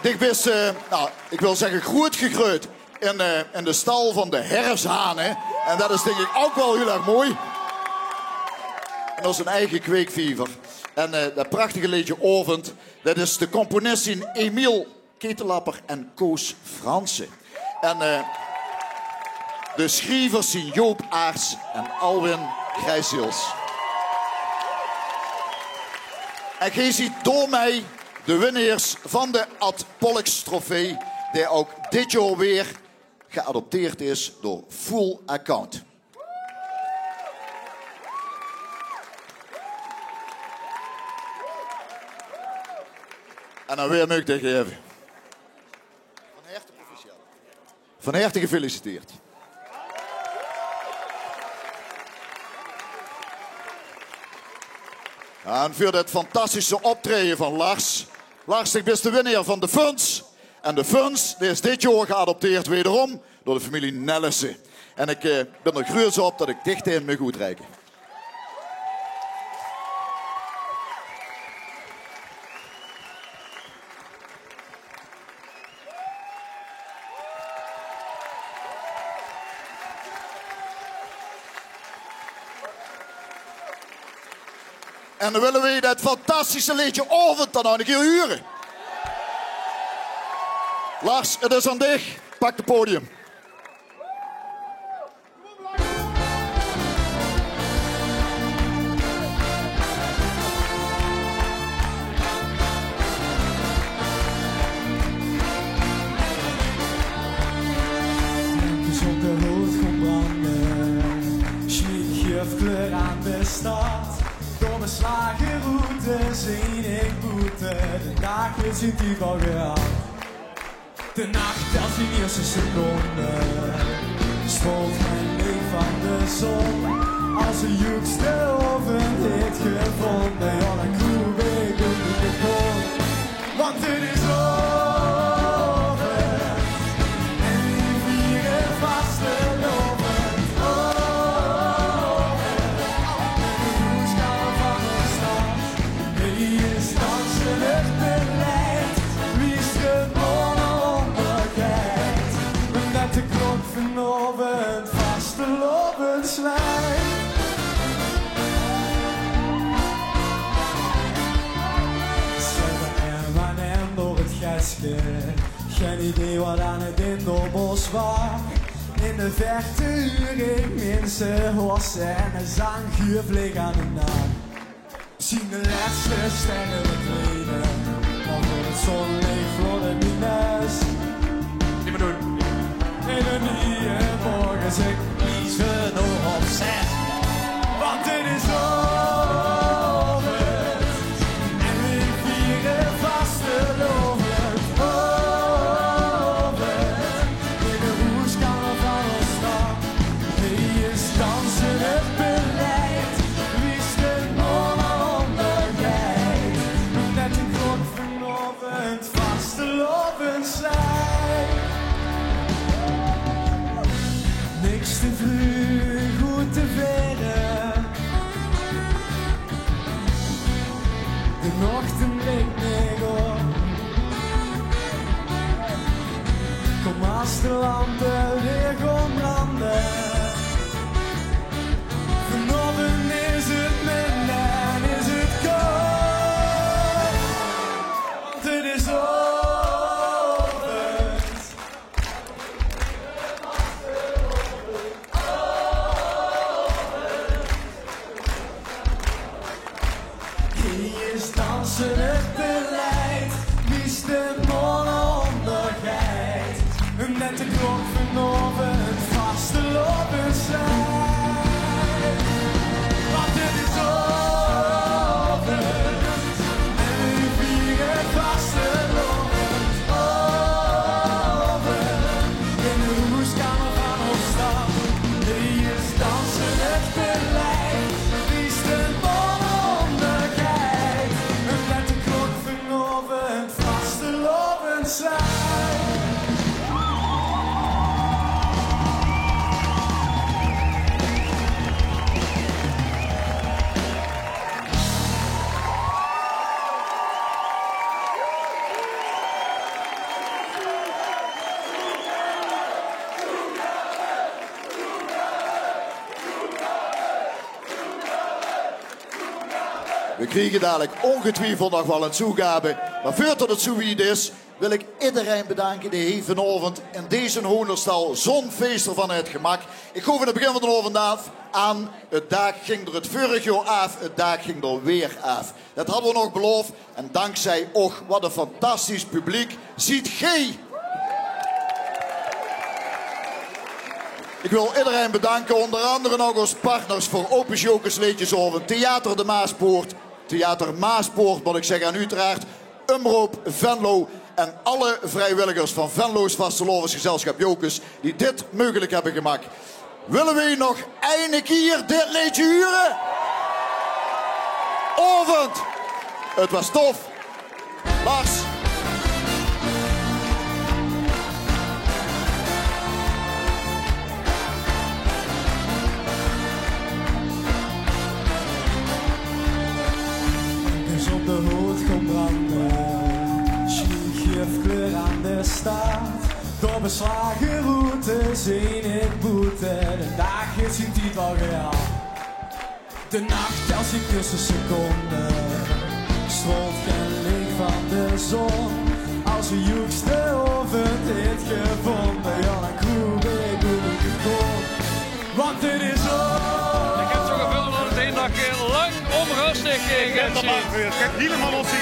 S15: Ik ben, ik wil zeggen, goed gegroeid in de stal van de herfsthanen. En dat is denk ik ook wel heel erg mooi. En dat is een eigen kweekviever. En dat prachtige liedje Avond, dat is de componisten Emiel Ketelapper en Koos Fransen. En de schrijvers zijn Joop Aarts en Alwin Grijsels. En gij ziet door mij de winnaars van de Ad Pollux trofee, die ook dit jaar weer geadopteerd is door Full Account. En dan weer moet ik geven. Van harte proficiat. Van harte gefeliciteerd. En voor dat fantastische optreden van Lars. Lars, ik ben de winnaar van de Funs. En de Funs die is dit jaar geadopteerd wederom door de familie Nellissen. En ik ben er groots op dat ik dicht in me goed reiken. En dan willen we dat fantastische liedje Avond dan nog een keer huren. Lars, het is aan dich. Pak het podium.
S2: Gezonde hoofd komt branden. Schmied geeft kleur aan de stad. beslagen route zien ik boete. De dagen zien die wel gehaald. De nacht telt in eerste seconde. Strolt mijn leeg van de zon. Als de jongste oven heeft gevonden. Ja, dan kroeg ik op de grond. Want het is over. En die vieren vaste loven. Over. De hoeskamer van de stad. Wie is dansen het beleid? Wie is de ononderheid? Omdat de klok vanavond vaste loven slijt. Geen idee wat aan het Indelbos was. In de verte huur ik mensen hossen en een zangguur vlieg aan de naam. Zien de laatste sterren verdwenen, maar voor het zonlicht vlotte minus. Niet meer doen. In de nieuwe morgen zeg ik ze nog op 6. Want het is over en we vieren vaste loven. Niks te vroeg, goed te verre. De ochtend ligt niet op. Kom als de lampen weer gaan branden. Vanavond is het minder en is het koud. Want het is over. Het beleid, wie is de ononderheid? Net de klok vanavond vaste lopen zijn. Want het is over en we vieren vaste lopen. Over in de hoeskamer van ons stad. Wie is dansen het beleid, wie is de ononderheid? Met de klok vanavond vaste lopen zijn.
S15: We krijgen dadelijk ongetwijfeld nog wel een toegabe. Maar voordat het zoiets is, wil ik iedereen bedanken die heeft vanavond in deze hoenderstal zo'n feester van het gemak. Ik ga van het begin van de avond af aan. Het dag ging er het vorig jaar af, het dag ging er weer af. Dat hadden we nog beloofd. En dankzij och, wat een fantastisch publiek. Ziet gij. Ik wil iedereen bedanken, onder andere nog als partners voor Open Jokers Leedjeshoven, Theater de Maaspoort, Theater Maaspoort moet ik zeggen, en uiteraard Umroop Venlo en alle vrijwilligers van Venlo's Vastelovensgezelschap Jokers die dit mogelijk hebben gemaakt. Willen we nog een keer dit liedje huren? Ovend! Het was tof. Lars.
S2: Op de hoed komt branden, geef kleur aan de stad. Door beslagen routes in het boete, de dag is in tijd al gehaald. De nacht telt zich tussen seconden, strolt geen licht van de zon. Als de jongste oven heeft gevonden, ja dan kroeg ik hoe ik het kon. Want het is over.
S4: Ik heb zo gevuld dat het een dag lang onrustig gaat zien.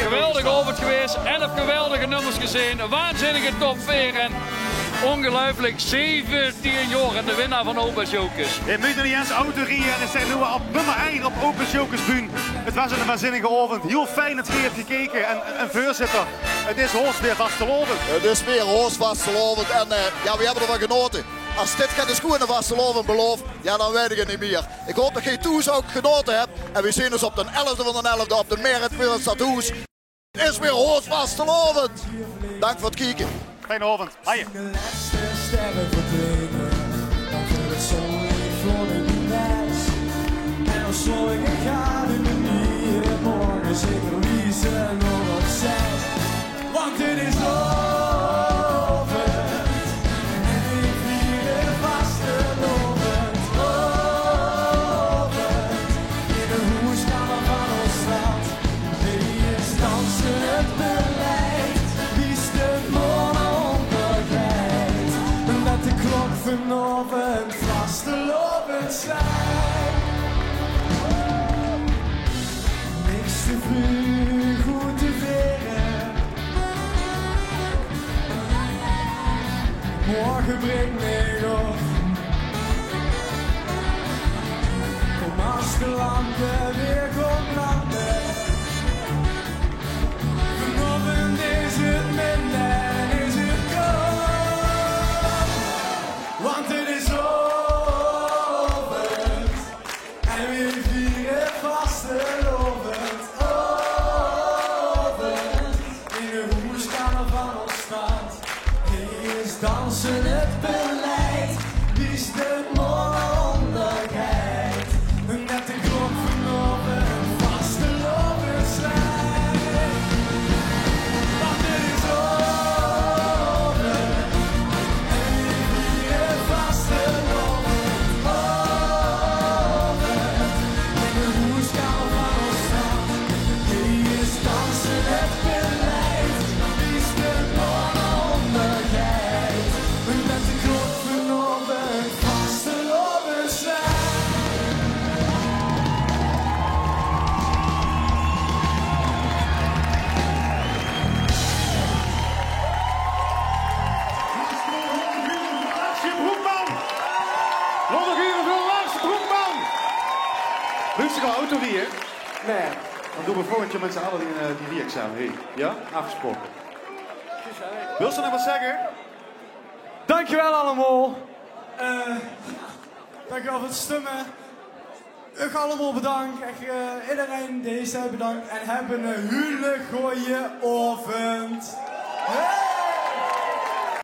S4: Geweldig over het geweest en heb geweldige nummers gezien. Een waanzinnige top 4. En Ongelooflijk, 17 jaar en de winnaar van Opus Jokers.
S3: Je moet er niet eens auto rijden en dan zijn we op nummer 1 op Opus Jokersbuun. Het was een waanzinnige avond. Heel fijn dat je hebt gekeken. En voorzitter, het is hoogst weer vastelovend.
S15: Het is weer hoogst vastelovend en ja, we hebben ervan genoten. Als dit geen schoenen vastelovend belooft, ja dan weet ik het niet meer. Ik hoop dat je toes ook genoten hebt. En we zien ons op de 11e van de 11e op de Merit in Stadhuis. Het is weer hoogst vastelovend. Dank voor het kijken.
S3: Fijne avond. Haaien.
S2: Sterren verdwenen, dan wordt het zonlicht voor de les. En dan sloeg ik een gaat in de manier. Morgen zeker wie ze nog op 6. Want dit is lovend. En ik vier het vastelovend. Lovend. In de hoeskamer van ons stad. Wie is dansen het beleid? Wie is de morgen? De klok vanavond vastelovend zijn. Niks te vroeg, goed te veren. Morgen brengt mij op. Kom als de lampen weer komt branden. Vanavond is het minder en is het koud. Want het is lovend en we vieren vastelovend. Lovend in de hoeskamer van ons stad. Hier is dansen het beleid, wie is de mondigheid. Net de klok vanochtend vastelovend zijn. Want het is lovend.
S3: Rustige auto hier. Nee. Dan doen we volgend jaar met z'n allen die rie-examen. Hey. Ja? Afgesproken. Wil ze nog wat zeggen?
S11: Dankjewel allemaal. Dankjewel voor het stemmen. Ik allemaal bedankt. Echt, iedereen deze bedankt. En hebben een hele goeie avond.